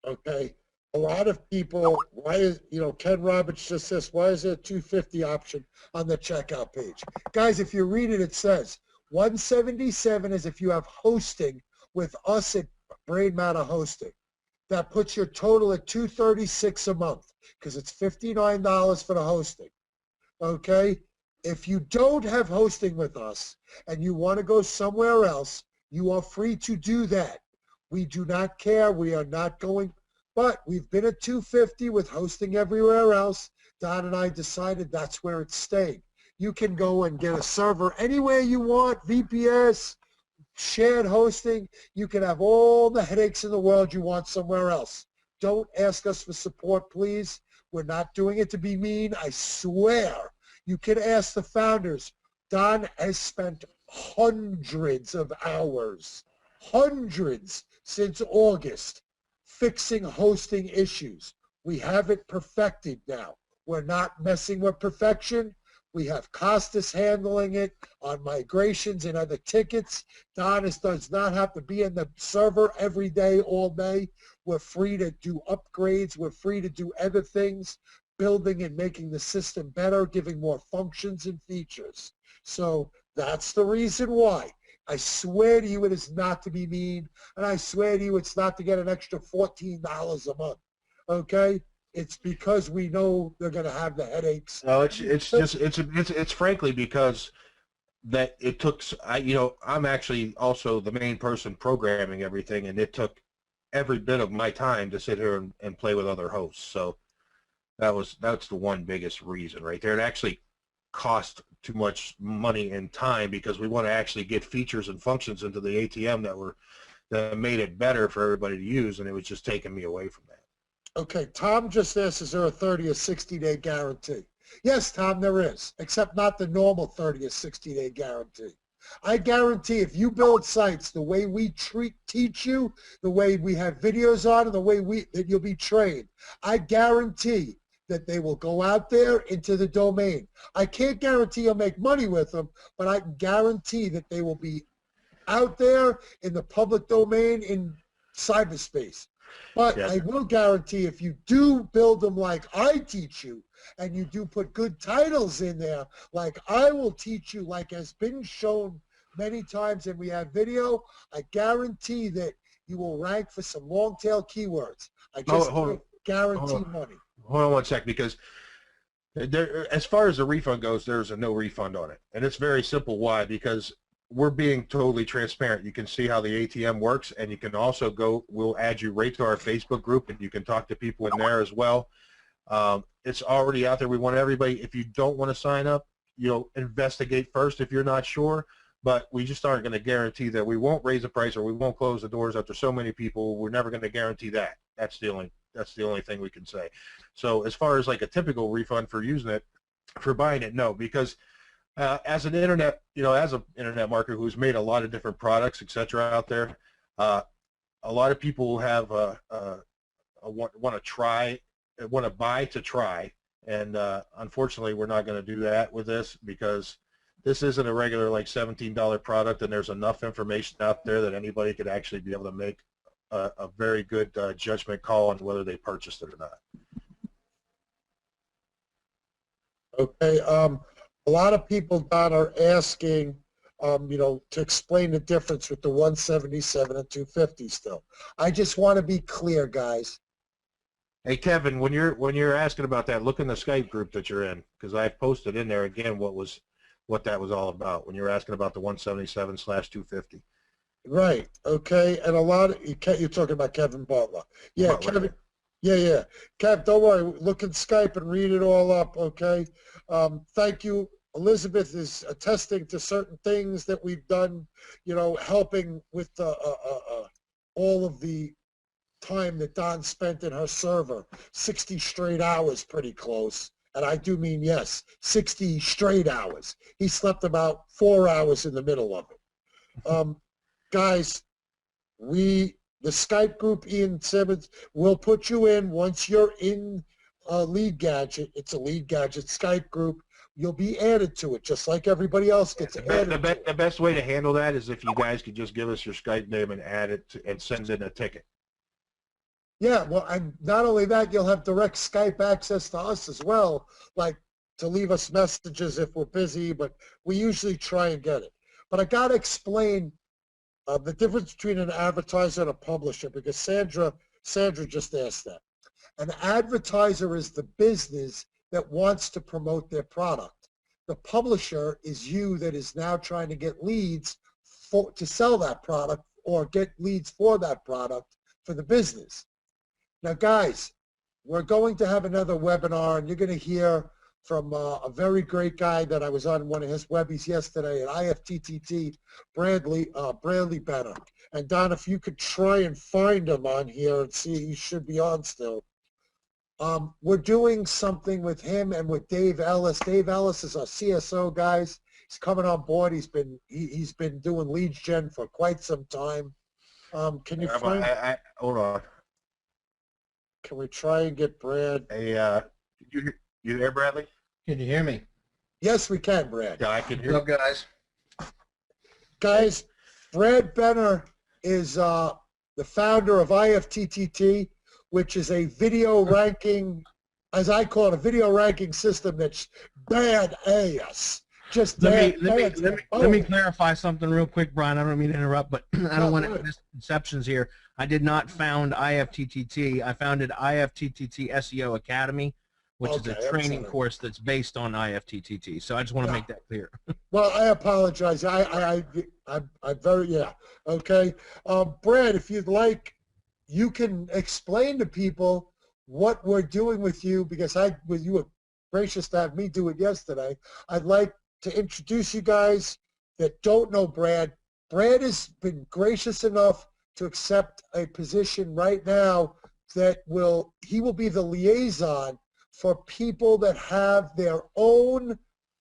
Okay. A lot of people, why is, you know, Ken Roberts just says, why is there a 250 option on the checkout page? Guys, if you read it, it says 177 is if you have hosting with us at Brain Matter Hosting. That puts your total at $236 a month because it's $59 for the hosting. Okay? If you don't have hosting with us and you want to go somewhere else, you are free to do that. We do not care. We are not going, but we've been at $250 with hosting everywhere else. Don and I decided that's where it's staying. You can go and get a server anywhere you want, VPS, shared hosting. You can have all the headaches in the world you want somewhere else. Don't ask us for support, please. We're not doing it to be mean. I swear. You can ask the founders. Don has spent hundreds of hours, hundreds since August, fixing hosting issues. We have it perfected now. We're not messing with perfection. We have Costas handling it on migrations and other tickets. Don does not have to be in the server every day, all day. We're free to do upgrades. We're free to do other things, building and making the system better, giving more functions and features. So that's the reason why. I swear to you it is not to be mean, and I swear to you it's not to get an extra $14 a month, okay? It's because we know they're going to have the headaches. No, it's frankly because that it took. You know, I'm actually also the main person programming everything, and it took every bit of my time to sit here and play with other hosts. So that's the one biggest reason right there. It actually cost too much money and time because we want to actually get features and functions into the ATM that made it better for everybody to use, and it was just taking me away from that. Okay, Tom just asked, is there a 30 or 60-day guarantee? Yes, Tom, there is, except not the normal 30 or 60-day guarantee. I guarantee if you build sites the way we teach you, the way we have videos on, and the way that you'll be trained, I guarantee that they will go out there into the domain. I can't guarantee you'll make money with them, but I guarantee that they will be out there in the public domain in cyberspace. But Yes. I will guarantee if you do build them like I teach you, and you do put good titles in there, like I will teach you, like has been shown many times and we have video, I guarantee that you will rank for some long tail keywords. I just can't guarantee money. Hold on one sec, because as far as the refund goes, there's a no refund on it. And it's very simple. Why? Because we're being totally transparent. You can see how the ATM works, and you can also go, we'll add you right to our Facebook group, and you can talk to people in there as well. It's already out there. We want everybody, if you don't want to sign up, investigate first if you're not sure, but we just aren't going to guarantee that we won't raise the price or we won't close the doors after so many people. We're never going to guarantee that. That's the only thing we can say. So as far as like a typical refund for using it, for buying it, no, because as an internet, as an internet marketer who's made a lot of different products, etc. out there, a lot of people have want to buy to try, and unfortunately, we're not going to do that with this, because this isn't a regular like $17 product, and there's enough information out there that anybody could actually be able to make a very good judgment call on whether they purchased it or not. Okay. A lot of people, Don, are asking, to explain the difference with the 177 and 250 still. I just want to be clear, guys. Hey, Kevin, when you're asking about that, look in the Skype group that you're in, because I posted in there again what that was all about when you were asking about the 177/250. Right. Okay. And a lot of you're talking about Kevin Butler. Yeah, Butler. Kevin. Yeah. Kev, don't worry. Look in Skype and read it all up. Okay. Thank you. Elizabeth is attesting to certain things that we've done, helping with all of the time that Don spent in her server, 60 straight hours, pretty close. And I do mean, yes, 60 straight hours. He slept about 4 hours in the middle of it. Guys, the Skype group, Ian Simmons, will put you in once you're in Lead Gadget. It's a Lead Gadget Skype group. You'll be added to it, just like everybody else gets added to it. The best way to handle that is if you guys could just give us your Skype name and add it and send in a ticket. Yeah, well, and not only that, you'll have direct Skype access to us as well, like to leave us messages if we're busy, but we usually try and get it. But I got to explain the difference between an advertiser and a publisher, because Sandra just asked that. An advertiser is the business that wants to promote their product. The publisher is you that is now trying to get leads to sell that product or get leads for that product for the business. Now, guys, we're going to have another webinar, and you're going to hear from a very great guy that I was on one of his Webbies yesterday at IFTTT, Bradley Benner. And Don, if you could try and find him on here and see, he should be on still. We're doing something with him and with Dave Ellis. Dave Ellis is our CSO, guys. He's coming on board. He's been doing leads gen for quite some time. Can you find? Hold on. Can we try and get Brad? Hey, you there, Bradley? Can you hear me? Yes, we can, Brad. Yeah, I can hear. What's up, guys? Guys, Brad Benner is the founder of IFTTT, which is a video ranking, as I call it, a video ranking system that's bad ass. Just Let me clarify something real quick, Brian. I don't mean to interrupt, but I don't want any misconceptions here. I did not found IFTTT. I founded IFTTT SEO Academy, which is a training course that's based on IFTTT. So I just want to make that clear. Well, I apologize. I'm very, okay. Brad, if you'd like, you can explain to people what we're doing with you, because you were gracious to have me do it yesterday. I'd like to introduce you guys that don't know Brad. Brad has been gracious enough to accept a position right now he will be the liaison for people that have their own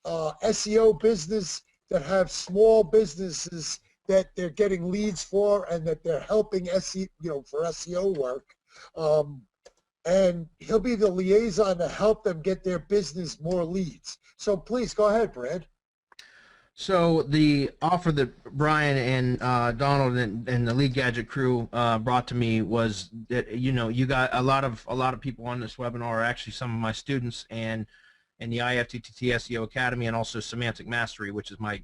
SEO business, that have small businesses that they're getting leads for and that they're helping for SEO work. And he'll be the liaison to help them get their business more leads. So please go ahead, Brad. So the offer that Brian and Donald and the Lead Gadget crew brought to me was that you got a lot of people on this webinar are actually some of my students and the IFTTT SEO Academy, and also Semantic Mastery, which is my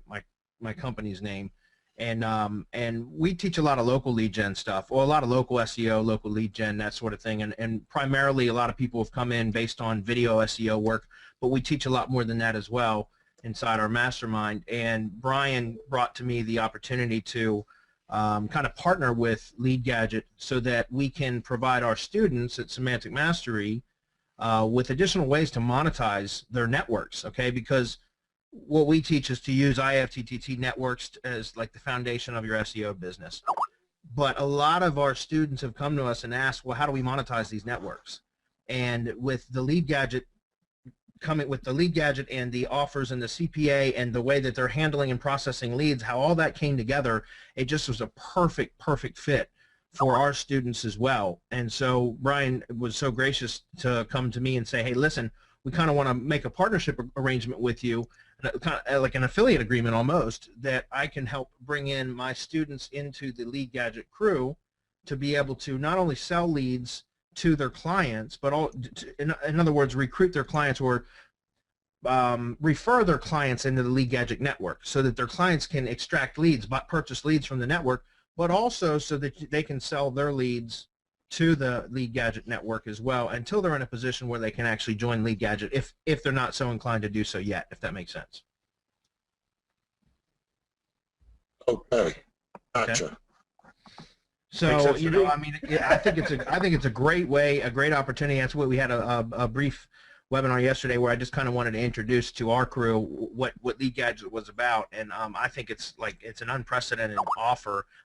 company's name. And we teach a lot of local lead gen stuff, or a lot of local SEO, local lead gen, that sort of thing. And primarily a lot of people have come in based on video SEO work, but we teach a lot more than that as well inside our mastermind. And Brian brought to me the opportunity to kind of partner with Lead Gadget so that we can provide our students at Semantic Mastery with additional ways to monetize their networks, okay? Because what we teach is to use IFTTT networks as like the foundation of your SEO business. But a lot of our students have come to us and asked, well, how do we monetize these networks? And with the Lead Gadget and the offers and the CPA and the way that they're handling and processing leads, how all that came together, it just was a perfect fit for our students as well. And so Brian was so gracious to come to me and say, hey, listen, we kind of want to make a partnership arrangement with you, kind of like an affiliate agreement almost, that I can help bring in my students into the Lead Gadget crew to be able to not only sell leads to their clients, but in other words, recruit their clients or refer their clients into the Lead Gadget network so that their clients can extract leads, purchase leads from the network, but also so that they can sell their leads to the Lead Gadget network as well, until they're in a position where they can actually join Lead Gadget if they're not so inclined to do so yet, if that makes sense. Okay, gotcha. Okay. So I mean, I think it's a great way, a great opportunity. That's what we had a brief webinar yesterday where I just kind of wanted to introduce to our crew what Lead Gadget was about, and I think it's an unprecedented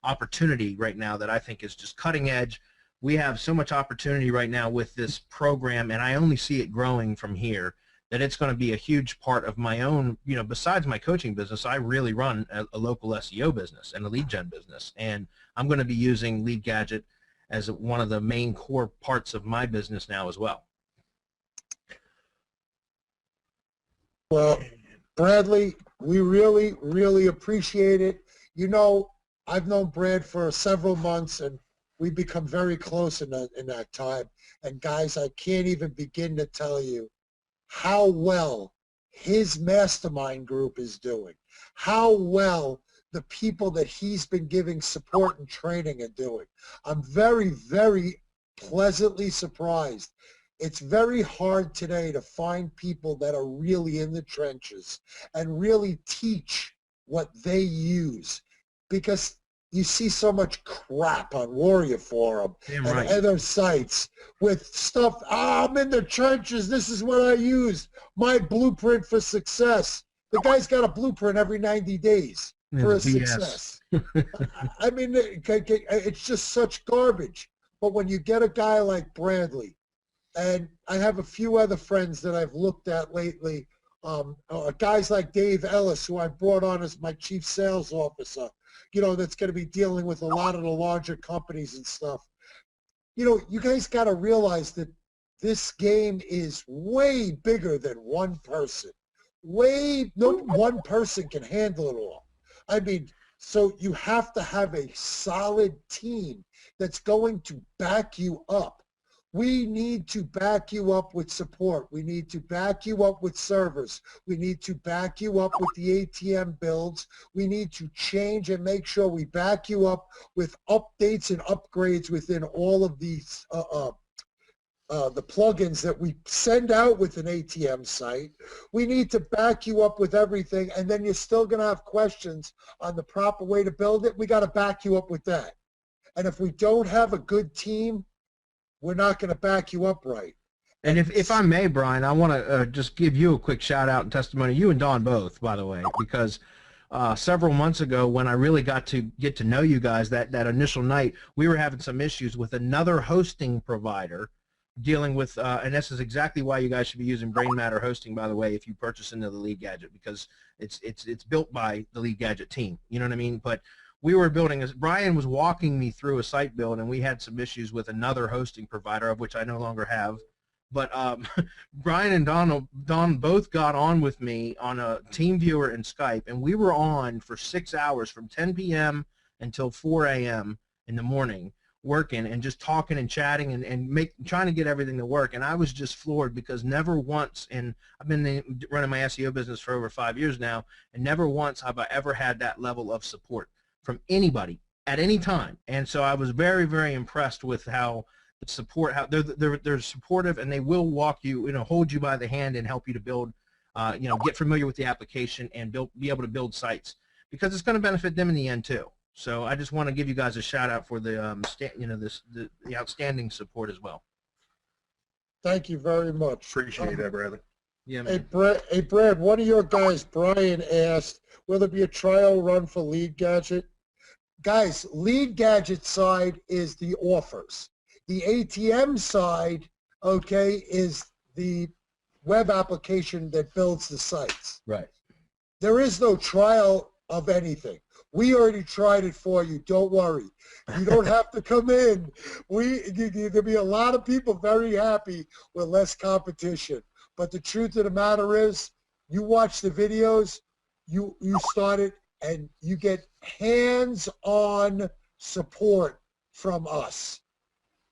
opportunity right now that I think is just cutting edge. We have so much opportunity right now with this program, and I only see it growing from here, that it's going to be a huge part of my own, besides my coaching business, I really run a local SEO business and a lead gen business, and I'm going to be using Lead Gadget as one of the main core parts of my business now as well. Well, Bradley, we really appreciate it. I've known Brad for several months, and we've become very close in that time. And guys, I can't even begin to tell you how well his mastermind group is doing, how well the people that he's been giving support and training are doing. I'm very pleasantly surprised. It's very hard today to find people that are really in the trenches and really teach what they use, because you see so much crap on Warrior Forum and other sites with stuff, I'm in the trenches, this is what I use, my blueprint for success. The guy's got a blueprint every 90 days for his success. I mean, it's just such garbage. But when you get a guy like Bradley, and I have a few other friends that I've looked at lately, guys like Dave Ellis, who I brought on as my chief sales officer, that's going to be dealing with a lot of the larger companies and stuff. You guys got to realize that this game is way bigger than one person. No one person can handle it all. I mean, so you have to have a solid team that's going to back you up. We need to back you up with support. We need to back you up with servers. We need to back you up with the ATM builds. We need to change and make sure we back you up with updates and upgrades within all of these the plugins that we send out with an ATM site. We need to back you up with everything, and then you're still going to have questions on the proper way to build it. We got to back you up with that. And if we don't have a good team, we're not going to back you up right. And if I may, Brian, I want to just give you a quick shout out and testimony, you and Don both, by the way, because several months ago when I really got to get to know you guys. That initial night, we were having some issues with another hosting provider dealing with, and this is exactly why you guys should be using Brain Matter hosting, by the way, if you purchase into the Lead Gadget, because it's built by the Lead Gadget team. You know what I mean? But we were building, as Brian was walking me through a site build, and we had some issues with another hosting provider, of which I no longer have. But Brian and Don both got on with me on a team viewer and Skype, and we were on for 6 hours from 10 p.m. until 4 a.m. in the morning, working and just talking and chatting and trying to get everything to work. And I was just floored, because never once, and I've been running my SEO business for over 5 years now, and never once have I ever had that level of support from anybody at any time. And so I was very, very impressed with how the support, how they're supportive, and they will walk you, hold you by the hand and help you to build, get familiar with the application and be able to build sites, because it's going to benefit them in the end too. So I just want to give you guys a shout out for the the outstanding support as well. Thank you very much. Appreciate that, brother. Yeah, Hey, man. Brad, one of your guys, Brian, asked, will there be a trial run for Lead Gadget? Guys, Lead Gadget side is the offers. The ATM side, okay, is the web application that builds the sites. Right. There is no trial of anything. We already tried it for you. Don't worry. You don't have to come in. There'll be a lot of people very happy with less competition. But the truth of the matter is, you watch the videos, you start it, and you get hands-on support from us.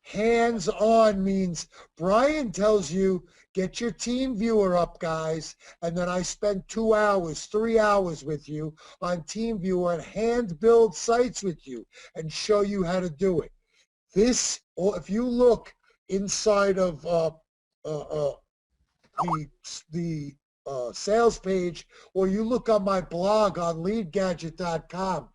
Hands-on means Brian tells you, get your team viewer up, guys, and then I spend 2 hours, 3 hours with you on team viewer and hand build sites with you and show you how to do it. This, or if you look inside of the sales page, or you look on my blog on leadgadget.com,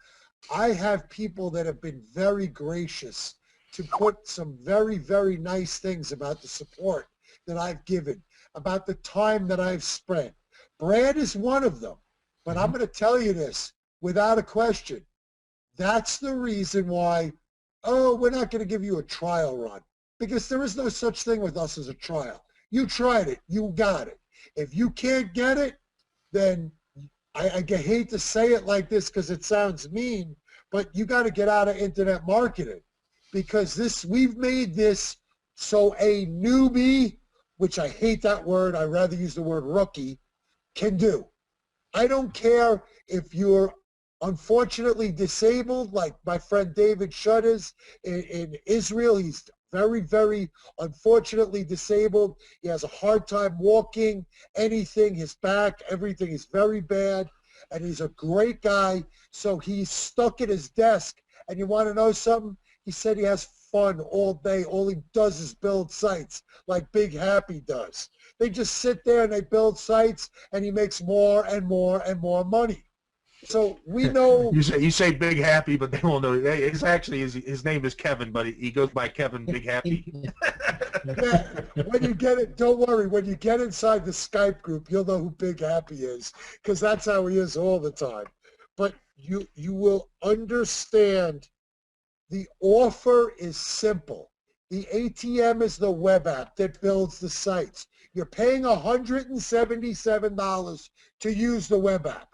I have people that have been very gracious to put some very, very nice things about the support that I've given, about the time that I've spent. Brad is one of them, but I'm going to tell you this without a question. That's the reason why, we're not going to give you a trial run, because there is no such thing with us as a trial. You tried it. You got it. If you can't get it, then I hate to say it like this because it sounds mean, but you got to get out of internet marketing, because we've made this so a newbie, which I hate that word, I'd rather use the word rookie, can do. I don't care if you're unfortunately disabled, like my friend David Shutt is in Israel. He's very, very unfortunately disabled. He has a hard time walking, anything, his back, everything is very bad, and he's a great guy. So he's stuck at his desk, and you want to know something? He said he has fun all day. All he does is build sites like Big Happy does. They just sit there and they build sites, and he makes more and more and more money. So we know. You say Big Happy, but they won't know. It's actually his name is Kevin, but he goes by Kevin Big Happy. Yeah, when you get it, don't worry. When you get inside the Skype group, you'll know who Big Happy is, because that's how he is all the time. But you will understand. The offer is simple. The ATM is the web app that builds the sites. You're paying $177 to use the web app.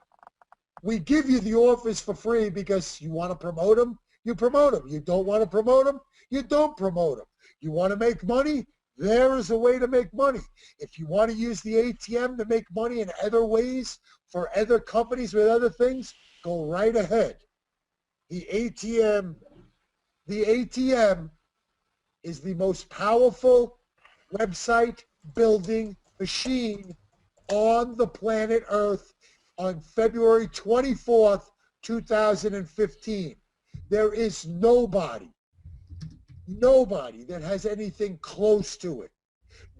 We give you the offers for free because you want to promote them, you promote them. You don't want to promote them, you don't promote them. You want to make money, there is a way to make money. If you want to use the ATM to make money in other ways for other companies with other things, go right ahead. The ATM is the most powerful website building machine on the planet Earth on February 24th, 2015. There is nobody that has anything close to it.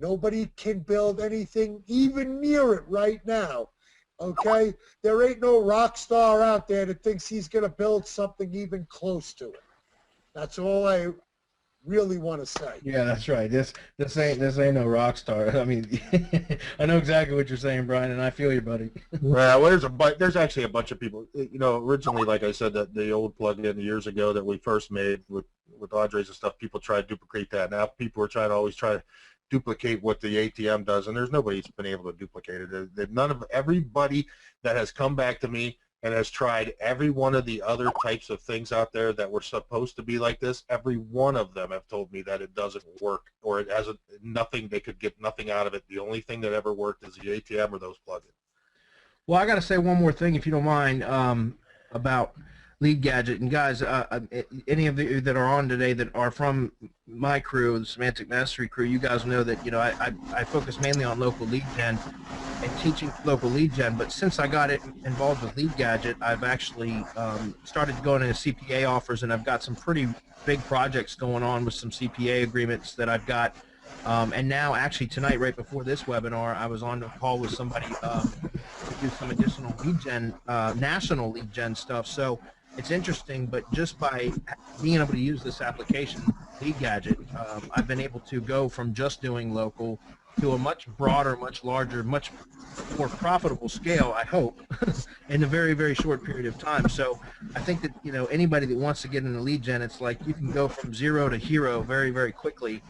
Nobody can build anything even near it right now. Okay? There ain't no rock star out there that thinks he's going to build something even close to it. That's all I really want to say. Yeah, that's right. This ain't no rock star. I mean, I know exactly what you're saying, Brian, and I feel you, buddy. Well, there's actually a bunch of people. You know, originally, like I said, that the old plug-in years ago that we first made with Andres and stuff, people try to duplicate that. Now people are always trying to duplicate what the ATM does, and there's nobody that's been able to duplicate it. None of everybody that has come back to me and has tried every one of the other types of things out there that were supposed to be like this, every one of them have told me that it doesn't work, or it has nothing. They could get nothing out of it. The only thing that ever worked is the ATM or those plugins. Well, I got to say one more thing, if you don't mind, about Lead-Gadget. And guys, any of you that are on today that are from my crew, the Semantic Mastery crew, you guys know that, you know, I focus mainly on local lead gen and teaching local lead gen. But since I got involved with Lead-Gadget, I've actually started going into CPA offers, and I've got some pretty big projects going on with some CPA agreements that I've got. And now, actually, tonight, right before this webinar, I was on a call with somebody to do some additional lead gen, national lead gen stuff. So it's interesting, but just by being able to use this application, Lead-Gadget, I've been able to go from just doing local to a much broader, much larger, much more profitable scale, I hope, in a very, very short period of time. So I think that, you know, anybody that wants to get into lead gen, it's like you can go from zero to hero very, very quickly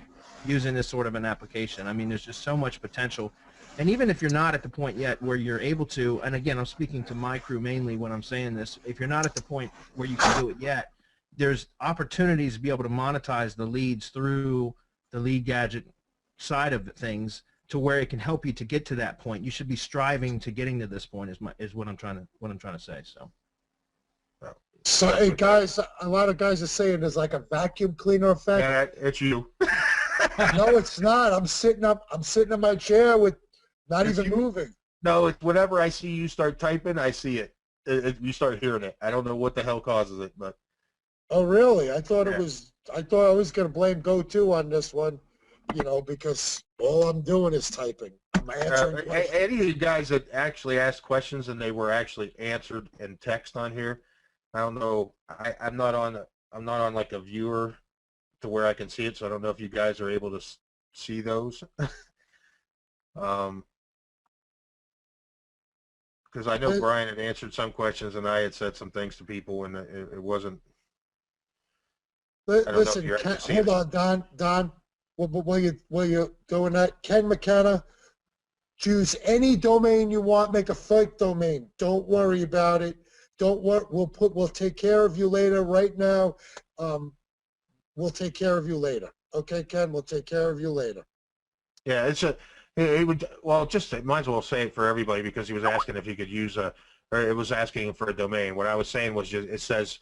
using this sort of an application. I mean, there's just so much potential. And even if you're not at the point yet where you're able to, and again, I'm speaking to my crew mainly when I'm saying this, if you're not at the point where you can do it yet, there's opportunities to be able to monetize the leads through the Lead-Gadget side of things to where it can help you to get to that point. You should be striving to getting to this point is what I'm trying to say. So, hey guys, a lot of guys are saying there's like a vacuum cleaner effect. Yeah, it's you. No, it's not. I'm sitting in my chair with not It's even you. moving. No, whenever I see you start typing, I see it. You start hearing it. I don't know what the hell causes it, but Oh, really? I thought Yeah. I thought I was going to blame GoTo on this one, you know, because all I'm doing is typing. I'm answering questions. any of you guys that actually asked questions and they were actually answered in text on here, I don't know. I'm not on like a viewer to where I can see it, so I don't know if you guys are able to see those. Because I know Brian had answered some questions and I had said some things to people, and it wasn't. Listen, hold on, Don. While you're doing that, Ken McKenna, choose any domain you want. Make a fake domain. Don't worry about it. Don't worry. We'll take care of you later. Right now, we'll take care of you later. Okay, Ken. We'll take care of you later. Yeah, it would, well, just might as well say it for everybody, because he was asking if you could use or it was asking for a domain. What I was saying was just, it says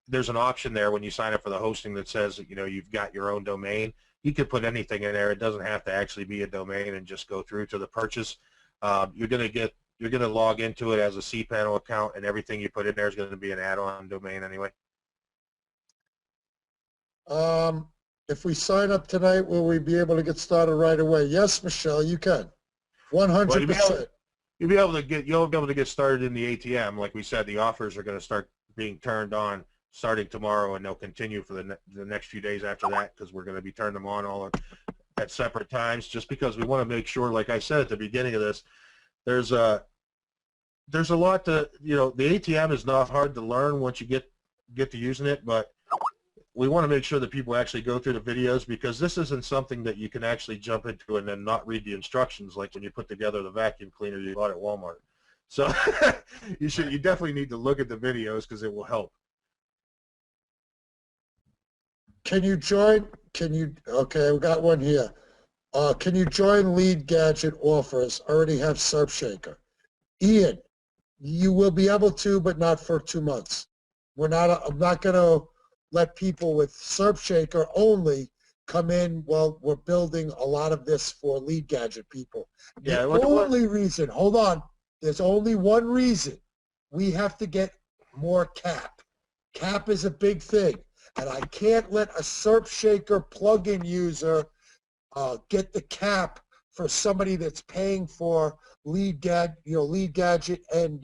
there's an option there when you sign up for the hosting that says, you know, you've got your own domain. You could put anything in there. It doesn't have to actually be a domain and just go through to the purchase. You're going to log into it as a cPanel account, and everything you put in there is going to be an add-on domain anyway. If we sign up tonight, will we be able to get started right away? Yes, Michelle, you can. 100%. You'll be able to get started in the ATM. Like we said, the offers are going to start being turned on starting tomorrow, and they'll continue for the next few days after that, because we're going to be turning them on all at separate times, just because we want to make sure, like I said at the beginning of this, there's a lot to, you know, the ATM is not hard to learn once you get to using it, but we want to make sure that people actually go through the videos, because this isn't something that you can actually jump into and then not read the instructions, like when you put together the vacuum cleaner you bought at Walmart. So you definitely need to look at the videos, because it will help. Can you join? Okay, we got one here. Can you join Lead-Gadget offers? Already have Surfshaker. Ian, you will be able to, but not for 2 months. I'm not going to let people with Surfshaker only come in while we're building a lot of this for Lead-Gadget people. Yeah, The only reason, hold on, there's only one reason. We have to get more cap. Cap is a big thing, and I can't let a Surfshaker plugin user get the cap for somebody that's paying for Lead-Gadget and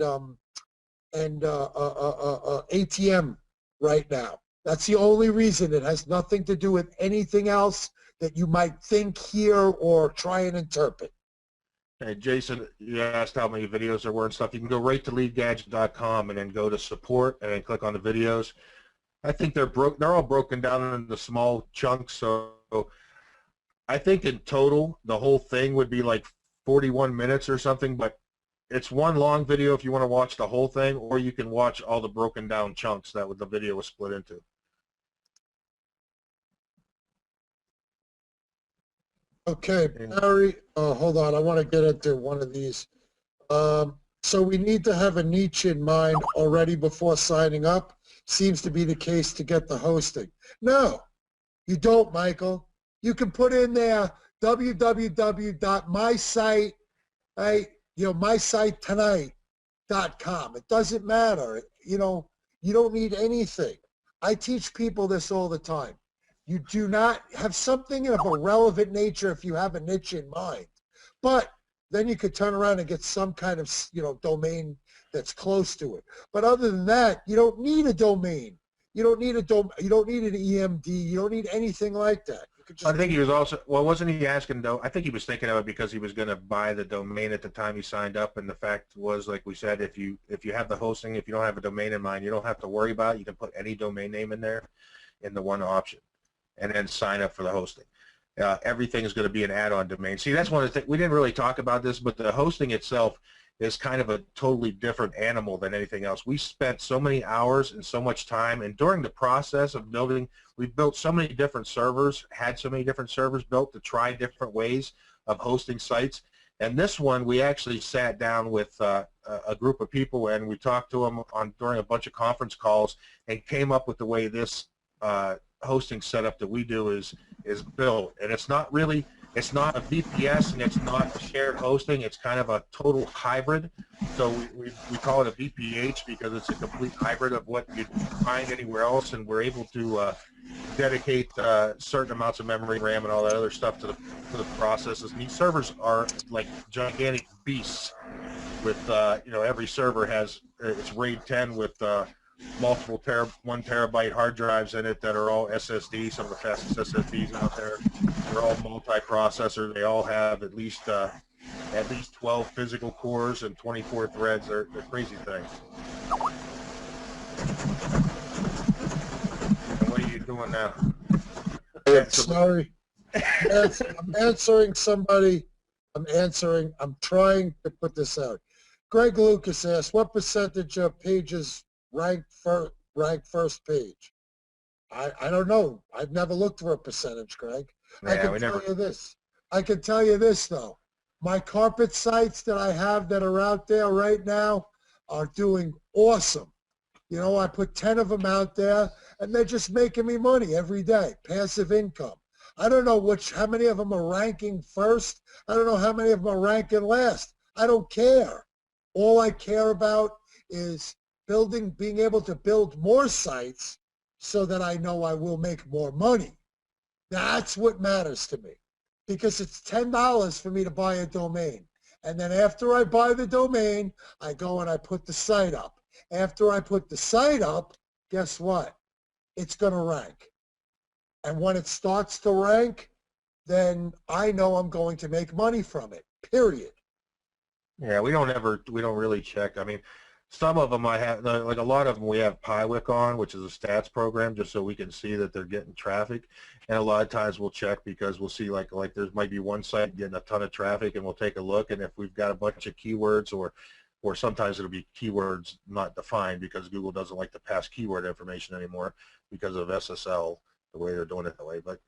ATM right now. That's the only reason. It has nothing to do with anything else that you might think, hear, or try and interpret. Hey, Jason, you asked how many videos there were and stuff. You can go right to leadgadget.com and then go to support and then click on the videos. I think they're all broken down into small chunks. So I think in total, the whole thing would be like 41 minutes or something, but it's one long video if you want to watch the whole thing, or you can watch all the broken down chunks that the video was split into. Okay, Barry, hold on. I want to get into one of these. So we need to have a niche in mind already before signing up. Seems to be the case to get the hosting. No, you don't, Michael. You can put in there www.mysite, right? mysite.tonight.com. It doesn't matter. You don't need anything. I teach people this all the time. You do not have something of a relevant nature if you have a niche in mind. But then you could turn around and get some kind of, domain that's close to it. But other than that, you don't need a domain. You don't need you don't need an EMD. You don't need anything like that. You could just, I think he was also, well, wasn't he asking though? I think he was thinking of it because he was going to buy the domain at the time he signed up, and the fact was, like we said, if you have the hosting, if you don't have a domain in mind, you don't have to worry about it. You can put any domain name in there in the one option, and then sign up for the hosting. Everything is going to be an add-on domain. See, that's one of the things, we didn't really talk about this, but the hosting itself is kind of a totally different animal than anything else. We spent so many hours and so much time, and during the process of building, we built so many different servers, had so many different servers built to try different ways of hosting sites. And this one, we actually sat down with a group of people, and we talked to them during a bunch of conference calls and came up with the way this hosting setup that we do is built. And it's not a VPS, and it's not a shared hosting. It's kind of a total hybrid. So we call it a VPH because it's a complete hybrid of what you'd find anywhere else, and we're able to dedicate certain amounts of memory, RAM, and all that other stuff to the processes. And these servers are like gigantic beasts with, every server has its RAID 10 with multiple 1 terabyte hard drives in it that are all SSD, some of the fastest SSDs out there. They're all multi-processor. They all have at least 12 physical cores and 24 threads. They're crazy things. And what are you doing now? Sorry. I'm answering somebody. I'm trying to put this out. Greg Lucas asked, what percentage of pages rank first page? I don't know. I've never looked for a percentage, Greg. Yeah, I can tell you this though. My carpet sites that I have that are out there right now are doing awesome. I put 10 of them out there, and they're just making me money every day, passive income. I don't know how many of them are ranking first. I don't know how many of them are ranking last. I don't care. All I care about is being able to build more sites so that I know I will make more money. That's what matters to me, because it's $10 for me to buy a domain. And then after I buy the domain, I go and I put the site up. After I put the site up, guess what? It's going to rank. And when it starts to rank, then I know I'm going to make money from it, period. Yeah, we don't really check. I mean, some of them I have, like a lot of them we have Pywick on, which is a stats program, just so we can see that they're getting traffic. And a lot of times we'll check because we'll see like there might be one site getting a ton of traffic, and we'll take a look, and if we've got a bunch of keywords or sometimes it'll be keywords not defined because Google doesn't like to pass keyword information anymore because of SSL, the way they're doing it that way. But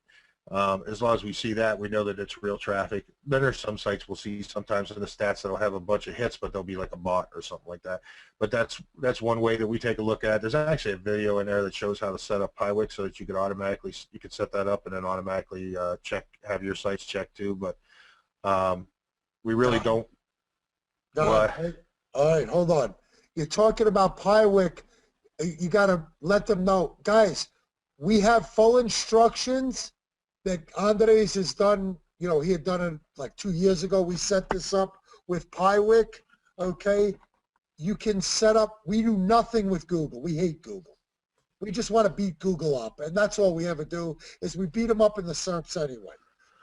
as long as we see that, we know that it's real traffic. Then there's some sites we'll see sometimes in the stats that'll have a bunch of hits, but they'll be like a bot or something like that. But that's one way that we take a look at. There's actually a video in there that shows how to set up Pywick so that you could set that up and then automatically have your sites checked too. But we really don't. All right, hold on. You're talking about Pywick. You got to let them know. Guys, we have full instructions that Andres has done. He had done it like 2 years ago. We set this up with Pywick, okay? You can set up. We do nothing with Google. We hate Google. We just want to beat Google up, and that's all we ever do is we beat them up in the SERPs anyway.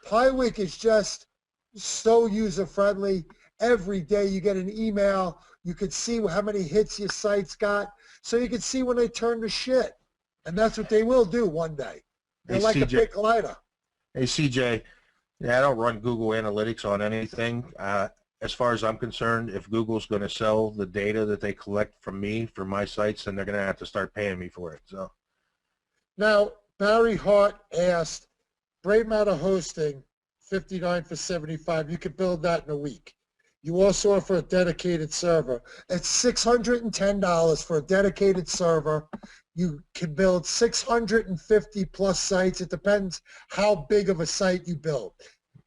Piwik is just so user-friendly. Every day you get an email. You can see how many hits your site's got, so you can see when they turn to shit. And that's what they will do one day. They're Hey, like a CJ. big lighter. Hey, CJ. Yeah, I don't run Google Analytics on anything. As far as I'm concerned, if Google's going to sell the data that they collect from me for my sites, then they're going to have to start paying me for it. So Now, Barry Hart asked, Brave Matter Hosting, 59 for 75. You could build that in a week. You also offer a dedicated server. It's $610 for a dedicated server. You can build 650 plus sites. It depends how big of a site you build.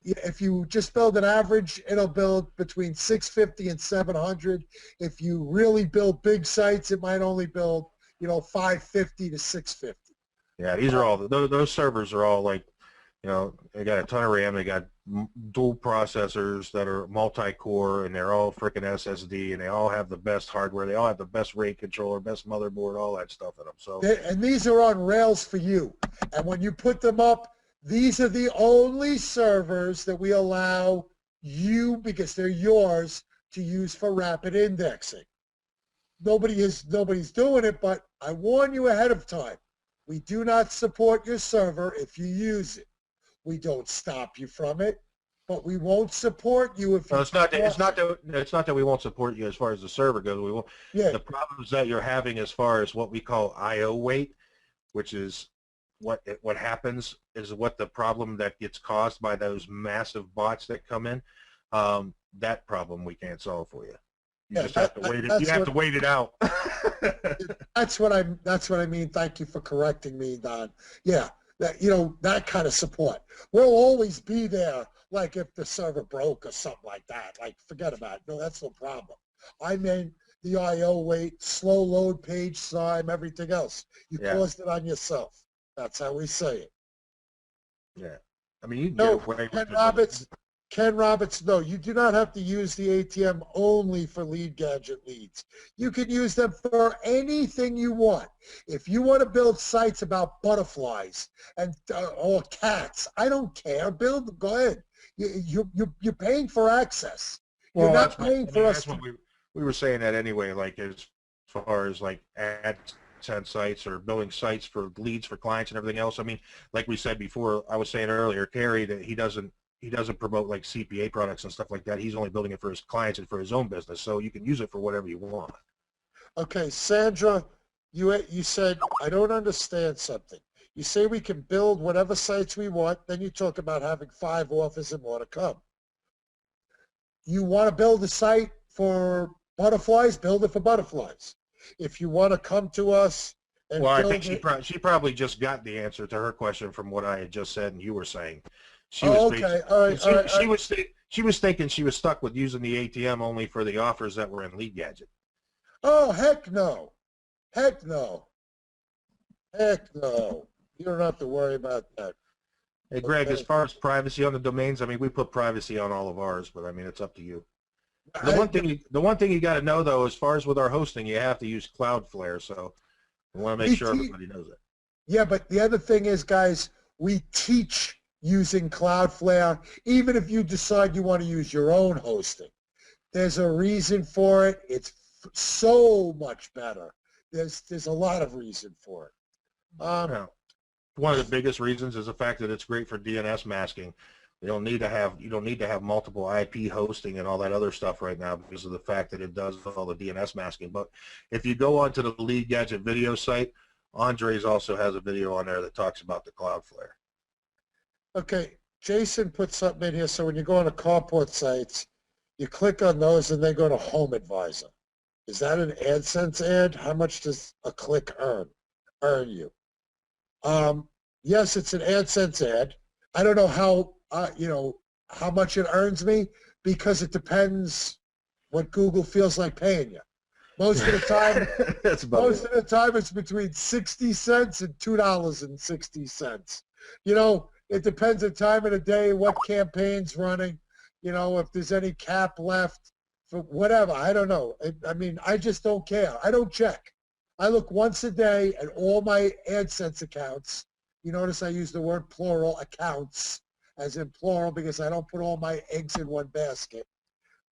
If you just build an average, it'll build between 650 and 700. If you really build big sites, it might only build, 550 to 650. yeah, these are all those servers are all like, they got a ton of RAM. They got dual processors that are multi-core, and they're all freaking SSD, and they all have the best hardware. They all have the best RAID controller, best motherboard, all that stuff in them. So, and these are on rails for you. And when you put them up, these are the only servers that we allow you, because they're yours, to use for rapid indexing. Nobody's doing it, but I warn you ahead of time. We do not support your server if you use it. We don't stop you from it, but we won't support you if you. no, it's not that we won't support you as far as the server goes. We won't. Yeah. The problems that you're having as far as what we call I/O wait, which is what happens is what the problem that gets caused by those massive bots that come in. That problem we can't solve for you. You just have to wait it. You have to wait it out. That's what I mean. Thank you for correcting me, Don. Yeah. That kind of support. We'll always be there, like if the server broke or something like that. Like, forget about it. No, that's no problem. I mean, the I/O wait, slow load, page time, everything else. You caused it on yourself. That's how we say it. Yeah. I mean, you can No, get away with Ken Roberts, no, you do not have to use the ATM only for lead gadget leads. You can use them for anything you want. If you want to build sites about butterflies and or cats, I don't care. Go ahead. You're paying for access. You're not paying for us. That's what we were saying that anyway. Like as far as like AdSense sites or building sites for leads for clients and everything else. I mean, like we said before, I was saying earlier, Kerry, that he doesn't promote like CPA products and stuff like that. He's only building it for his clients and for his own business. So you can use it for whatever you want. Okay, Sandra, you said, I don't understand something. You say we can build whatever sites we want, then you talk about having 5 offers and more to come. You want to build a site for butterflies, build it for butterflies. If you want to come to us and I think she probably just got the answer to her question from what I had just said and you were saying. She was thinking she was stuck with using the ATM only for the offers that were in Lead Gadget. Oh, heck no. Heck no. Heck no. You don't have to worry about that. Hey, Greg, Okay. as far as privacy on the domains, I mean, we put privacy on all of ours, but I mean, it's up to you. The one thing you got to know, though, as far as with our hosting, you have to use Cloudflare, so we want to make sure everybody knows it. Yeah, but the other thing is, guys, we teach using Cloudflare, even if you decide you want to use your own hosting. There's a reason for it. It's so much better. There's a lot of reason for it. One of the biggest reasons is the fact that it's great for DNS masking. You don't need to have multiple IP hosting and all that other stuff right now because of the fact that it does all the DNS masking. But if you go onto the Lead Gadget video site, Andres also has a video on there that talks about the Cloudflare. Okay, Jason put something in here. So when you go on to carport sites, you click on those and they go to Home Advisor. Is that an AdSense ad? How much does a click earn you? Yes, it's an AdSense ad. I don't know how much it earns me because it depends what Google feels like paying you. Most of the time, it's between 60 cents and $2.60. It depends on time of the day, what campaign's running, if there's any cap left for whatever. I don't know. I mean, I just don't care. I don't check. I look once a day at all my AdSense accounts. You notice I use the word plural, accounts, as in plural, because I don't put all my eggs in one basket,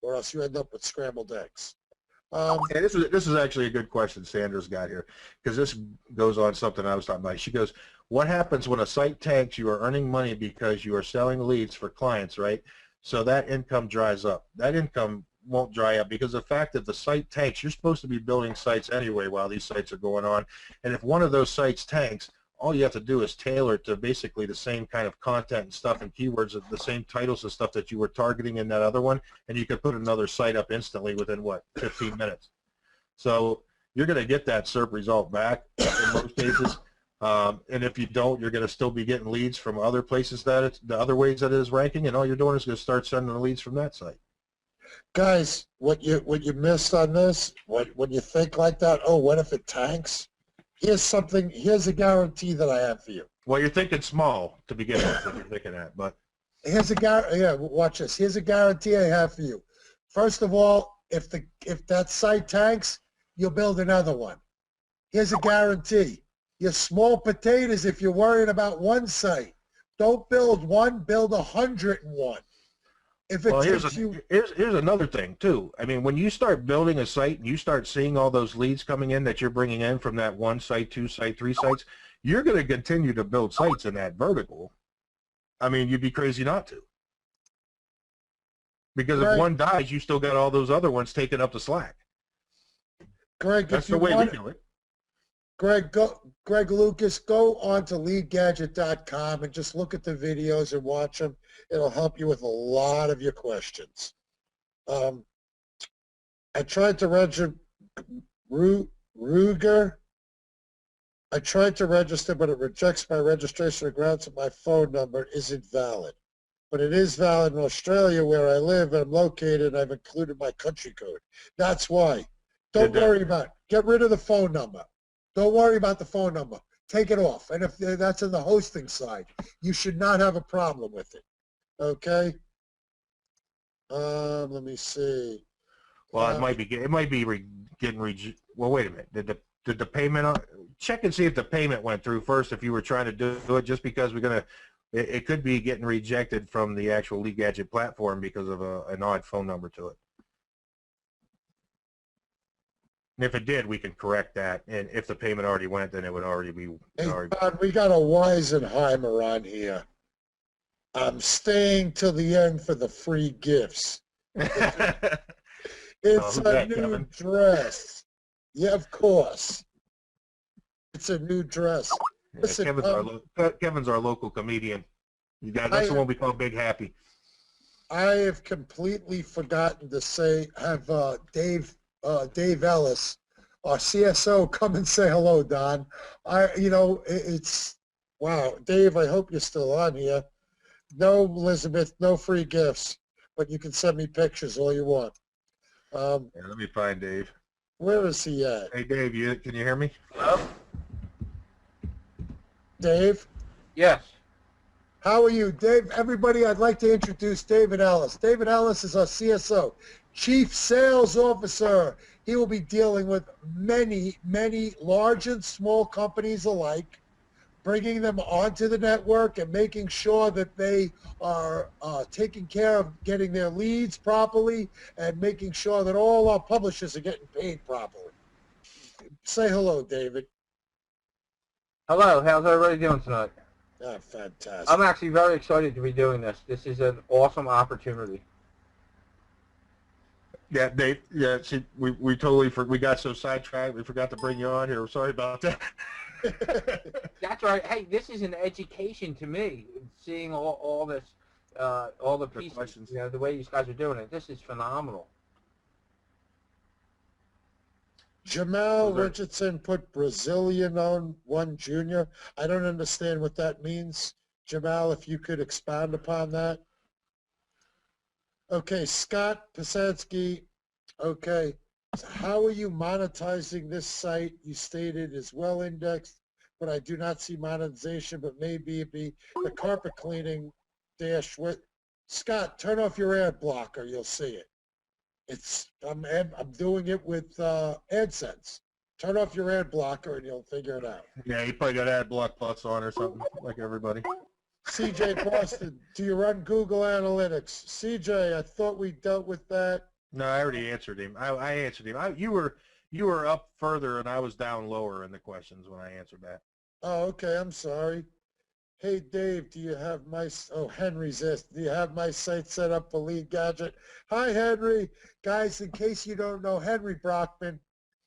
or else you end up with scrambled eggs. And this is actually a good question Sandra's got here, because this goes on something I was talking about. She goes, what happens when a site tanks? You are earning money because you are selling leads for clients, right? So that income dries up. That income won't dry up because of the fact that the site tanks, you're supposed to be building sites anyway while these sites are going on. And if one of those sites tanks, all you have to do is tailor it to basically the same kind of content and stuff and keywords, the same titles and stuff that you were targeting in that other one, and you could put another site up instantly within, what, 15 minutes. So you're going to get that SERP result back in most cases. And if you don't, you're going to still be getting leads from other places that it's, the other ways that it is ranking, and all you're doing is going to start sending the leads from that site. Guys, what you missed on this, when you think like that, oh, what if it tanks? Here's a guarantee that I have for you. Well, you're thinking small to begin with, if you're thinking that, but Watch this. Here's a guarantee I have for you. First of all, if that site tanks, you'll build another one. Here's a guarantee. You're small potatoes if you're worrying about one site. Don't build one, build 101. If it well, here's takes you, another thing too. I mean, when you start building a site and you start seeing all those leads coming in that you're bringing in from that one site, two site, three sites, you're going to continue to build sites in that vertical. I mean, you'd be crazy not to. Because if one dies, you still got all those other ones taking up the slack. Greg, that's the way we do it. Greg Lucas, go on to LeadGadget.com and just look at the videos and watch them. It'll help you with a lot of your questions. I tried to register Ruger. I tried to register, but it rejects my registration on grounds that my phone number isn't valid. But it is valid in Australia, where I live and I'm located. I've included my country code. That's why. Don't worry about it. Get rid of the phone number. Don't worry about the phone number. Take it off. And if that's in the hosting side, you should not have a problem with it. Okay? Let me see. Well, it might be getting well, wait a minute. Did the payment check and see if the payment went through first if you were trying to do it, just because it could be getting rejected from the actual Lead Gadget platform because of an odd phone number to it. And if it did, we can correct that. And if the payment already went, then it would already be. Hey, Todd, we got a Weisenheimer on here. I'm staying till the end for the free gifts. It's a new dress. Yeah, of course. It's a new dress. Yeah, Listen, Kevin's our local comedian. That's the one we call Big Happy. I have completely forgotten to have Dave Ellis, our CSO, come and say hello, Don. It's wow, Dave. I hope you're still on here. No, Elizabeth, no free gifts, but you can send me pictures all you want. Let me find Dave. Where is he at? Hey, Dave, can you hear me? Hello? Dave? Yes. How are you? Dave, everybody, I'd like to introduce David Ellis. David Ellis is our CSO, Chief Sales Officer. He will be dealing with many, many large and small companies alike, bringing them onto the network and making sure that they are taking care of getting their leads properly and making sure that all our publishers are getting paid properly. Say hello, David. Hello, how's everybody doing tonight? Oh, fantastic. I'm actually very excited to be doing this. This is an awesome opportunity. Yeah, Dave. Yeah, see, we totally we got so sidetracked. We forgot to bring you on here. We're sorry about that. That's right. Hey, this is an education to me. Seeing all this, all the pieces, the way these guys are doing it. This is phenomenal. Jamal Richardson put Brazilian on one junior. I don't understand what that means. Jamal, if you could expound upon that. Okay, Scott Pasansky. Okay, so how are you monetizing this site? You stated is well indexed, but I do not see monetization, but maybe it be the carpet cleaning dash with. Scott, turn off your ad blocker. You'll see it. I'm doing it with AdSense. Turn off your ad blocker and you'll figure it out. Yeah, you probably got Ad Block Plus on or something, like everybody. CJ Boston, do you run Google Analytics? CJ, I thought we dealt with that. No, I already answered him. I answered him. You were up further and I was down lower in the questions when I answered that. Oh, okay, I'm sorry. Hey, Dave, do you have my, oh, Henry's asked, do you have my site set up for Lead Gadget? Hi, Henry. Guys, in case you don't know Henry Brockman,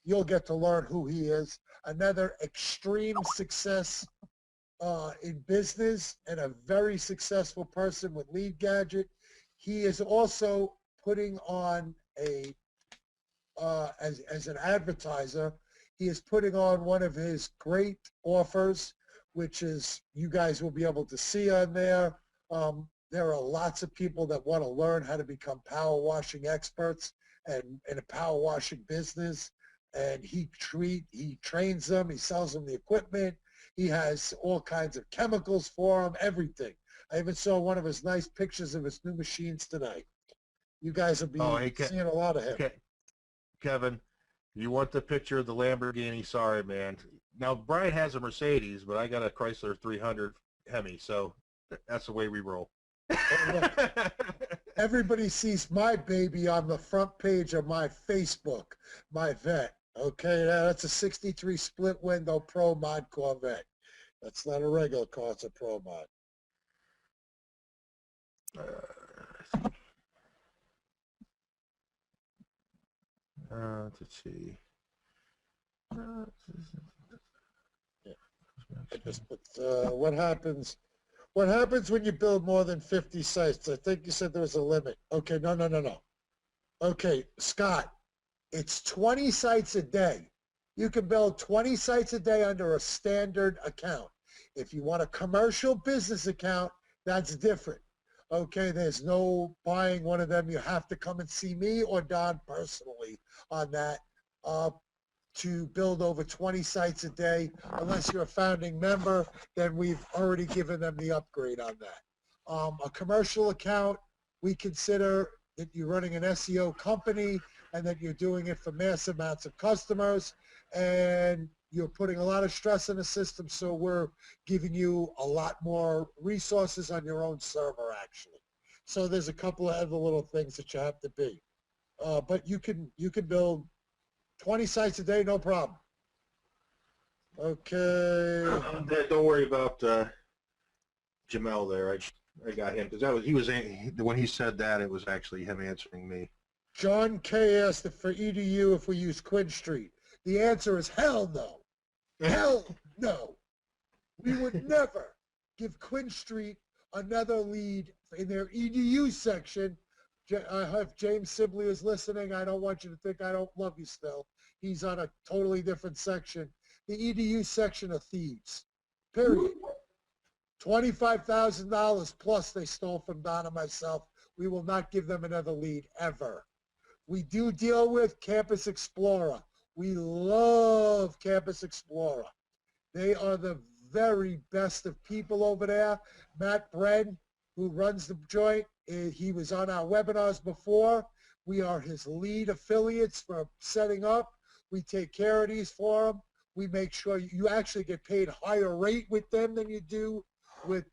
you'll get to learn who he is. Another extreme success in business and a very successful person with Lead Gadget. He is also putting on a, as an advertiser, he is putting on one of his great offers, which is you guys will be able to see on there. There are lots of people that want to learn how to become power washing experts and in a power washing business. And he trains them, he sells them the equipment, he has all kinds of chemicals for them, everything. I even saw one of his nice pictures of his new machines tonight. You guys will be seeing a lot of him. Kevin, you want the picture of the Lamborghini? Sorry, man. Now, Brian has a Mercedes, but I got a Chrysler 300 Hemi, so that's the way we roll. Everybody sees my baby on the front page of my Facebook, my vet. Okay, that's a 63 split window Pro Mod Corvette. That's not a regular car, it's a Pro Mod. Let's see. Yeah. I just put, what happens when you build more than 50 sites? I think you said there was a limit. Okay, no. Okay, Scott, it's 20 sites a day. You can build 20 sites a day under a standard account. If you want a commercial business account, that's different. Okay, there's no buying one of them. You have to come and see me or Don personally on that to build over 20 sites a day. Unless you're a founding member, then we've already given them the upgrade on that. A commercial account, we consider that you're running an SEO company and that you're doing it for mass amounts of customers, and you're putting a lot of stress in the system, so we're giving you a lot more resources on your own server, actually. So there's a couple of other little things that you have to be. But you can build 20 sites a day, no problem. Okay. Don't worry about Jamel there. I got him because when he said that, it was actually him answering me. John K. asked if for EDU if we use Quinn Street. The answer is hell no. Hell no. We would never give Quinn Street another lead in their EDU section. I hope James Sibley is listening. I don't want you to think I don't love you still. He's on a totally different section. The EDU section of thieves. Period. $25,000 plus they stole from Don and myself. We will not give them another lead ever. We do deal with Campus Explorer. We love Campus Explorer. They are the very best of people over there. Matt Bren, who runs the joint, he was on our webinars before. We are his lead affiliates for setting up. We take care of these for them. We make sure you actually get paid higher rate with them than you do with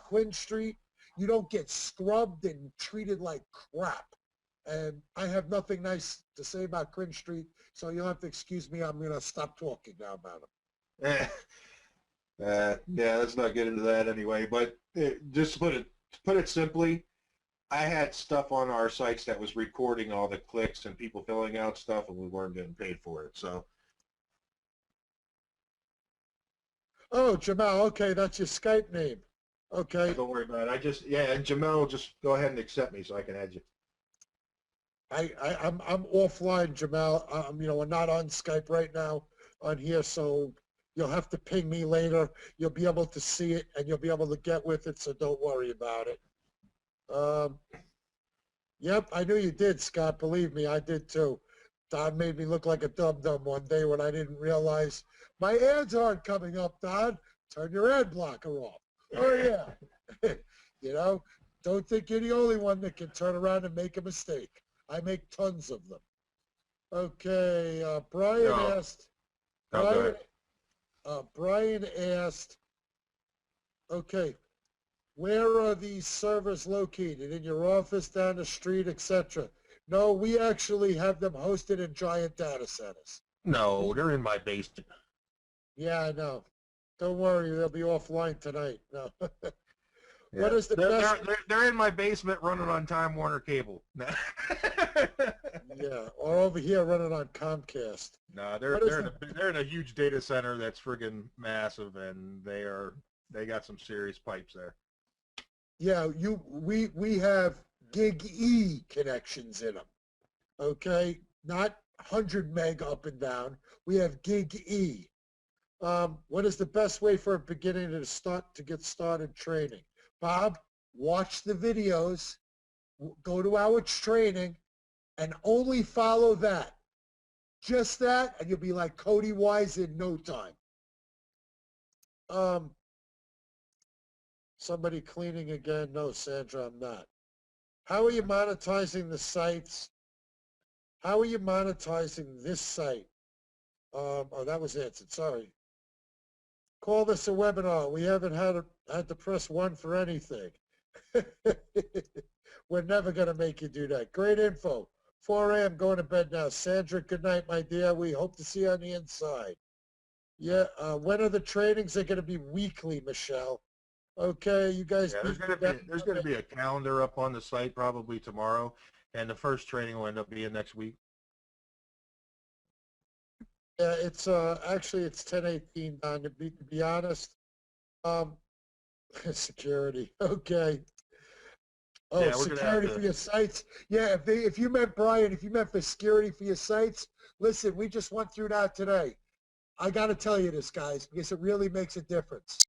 Quinn Street. You don't get scrubbed and treated like crap. And I have nothing nice to say about Quinn Street, so you'll have to excuse me. I'm going to stop talking now about them. Yeah, let's not get into that anyway. But just to put it simply, I had stuff on our sites that was recording all the clicks and people filling out stuff, and we weren't getting paid for it. So. Oh, Jamal. Okay, that's your Skype name. Okay. Don't worry about it. And Jamel, just go ahead and accept me so I can add you. I'm offline, Jamal. We're not on Skype right now on here, so you'll have to ping me later. You'll be able to see it, and you'll be able to get with it, so don't worry about it. Yep, I knew you did, Scott. Believe me, I did too. Don made me look like a dum-dum one day when I didn't realize my ads aren't coming up, Don. Turn your ad blocker off. Oh, yeah. Don't think you're the only one that can turn around and make a mistake. I make tons of them. Okay, Brian No. asked. No, go Brian, ahead. Brian asked. Okay, where are these servers located? In your office, down the street, etc. No, we actually have them hosted in giant data centers. No, they're in my basement. Yeah, I know. Don't worry, they'll be offline tonight. No. What Yeah, is the best? they're in my basement running on Time Warner cable. Yeah, or over here running on Comcast. No, What is they're in a huge data center that's friggin' massive, and they got some serious pipes there. Yeah, we have gig E connections in them. Okay, not 100 meg up and down. We have gig E. What is the best way for a beginner to get started training? Bob, watch the videos, go to our training, and only follow that. Just that, and you'll be like Cody Wise in no time. Somebody cleaning again? No, Sandra, I'm not. How are you monetizing the sites? How are you monetizing this site? Oh, that was answered. Sorry. Call this a webinar. We haven't had to press 1 for anything. We're never going to make you do that. Great info. 4 a.m. going to bed now. Sandra, good night, my dear. We hope to see you on the inside. Yeah, when are the trainings? They're going to be weekly, Michelle. Okay, you guys. Yeah, there's gonna be a calendar up on the site probably tomorrow, and the first training will end up being next week. Yeah, it's actually it's 10:18, Don. To be honest, security. Okay. Oh, Yeah, we're gonna security have to. for your sites. Yeah, if you meant Brian, if you meant for security for your sites, listen, we just went through that today. I got to tell you this, guys, because it really makes a difference.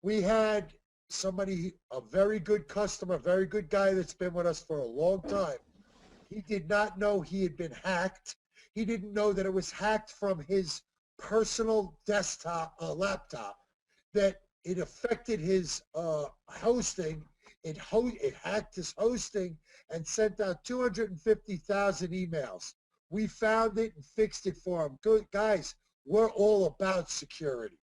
We had somebody, a very good customer, a very good guy that's been with us for a long time. He did not know he had been hacked. He didn't know that it was hacked from his personal desktop, laptop, that it affected his hosting. It hacked his hosting and sent out 250,000 emails. We found it and fixed it for him. Good guys, we're all about security.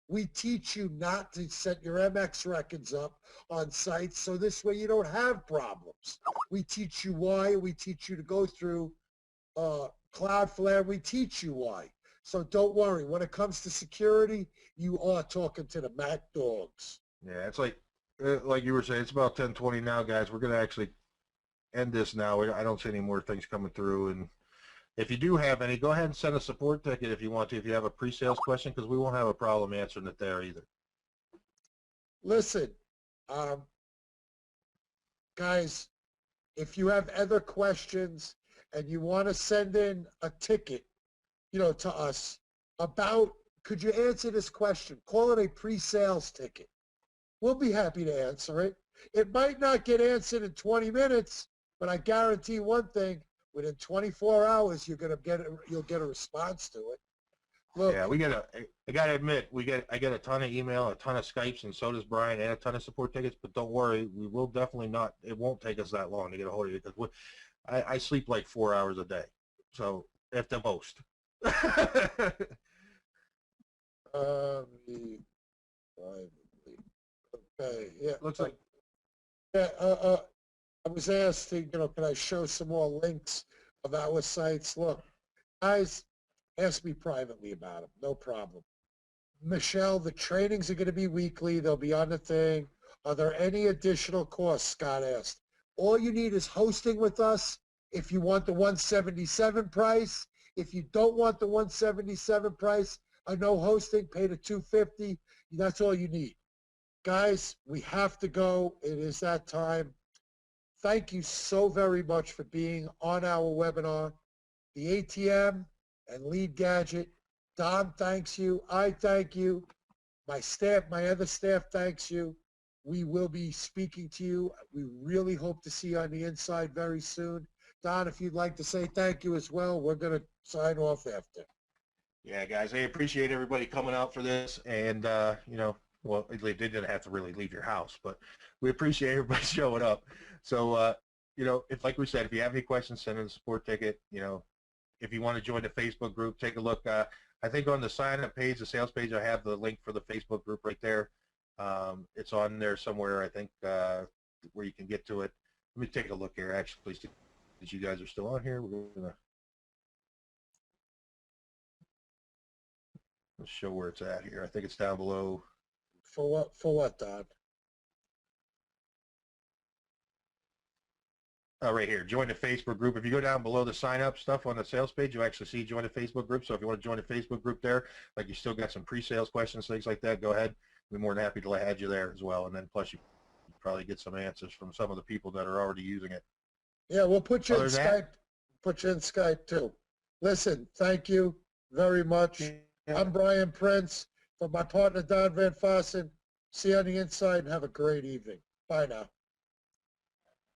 We teach you not to set your MX records up on sites so this way you don't have problems. We teach you why. We teach you to go through Cloudflare. We teach you why. So don't worry. When it comes to security, you are talking to the Mac dogs. Yeah, it's like you were saying. It's about 10:20 now, guys. We're gonna actually end this now. I don't see any more things coming through, and if you do have any, go ahead and send a support ticket if you want to. If you have a pre-sales question, because we won't have a problem answering it there either. Listen, guys, if you have other questions and you want to send in a ticket, to us about, could you answer this question? Call it a pre-sales ticket. We'll be happy to answer it. It might not get answered in 20 minutes, but I guarantee one thing, within 24 hours, you'll get a response to it. Look, Yeah, I gotta admit, I get a ton of email, a ton of Skypes, and so does Brian, and a ton of support tickets, but don't worry, we will definitely not, it won't take us that long to get a hold of you, because I sleep like 4 hours a day, so at the most. Okay, yeah. Looks like. Yeah, I was asked to, can I show some more links of our sites? Look, guys, ask me privately about them. No problem. Michelle, the trainings are going to be weekly. They'll be on the thing. Are there any additional costs? Scott asked. All you need is hosting with us. If you want the 177 price, if you don't want the 177 price, no hosting, pay the 250. That's all you need. Guys, we have to go. It is that time. Thank you so very much for being on our webinar. The ATM and Lead Gadget. Don thanks you. I thank you. My staff, my other staff thanks you. We will be speaking to you. We really hope to see you on the inside very soon. Don, if you'd like to say thank you as well, we're going to sign off after. Yeah, guys, I appreciate everybody coming out for this, and, well, they didn't have to really leave your house, but we appreciate everybody showing up. So, if like we said, if you have any questions, send in a support ticket. if you want to join the Facebook group, take a look. I think on the sign-up page, the sales page, I have the link for the Facebook group right there. It's on there somewhere, I think, where you can get to it. Let me take a look here, actually, see if you guys are still on here. We're gonna let's show where it's at here. I think it's down below. For what, Don? Right here, join the Facebook group. If you go down below the sign-up stuff on the sales page, you actually see join the Facebook group. So if you want to join the Facebook group there, like you still got some pre-sales questions, things like that, go ahead. We're more than happy to add you there as well. And then plus you probably get some answers from some of the people that are already using it. Yeah, we'll put you in Other than Skype. Put you in Skype too. Listen, thank you very much. Yeah. I'm Brian Prince. For my partner Don Van Fossen. See you on the inside and have a great evening. Bye now.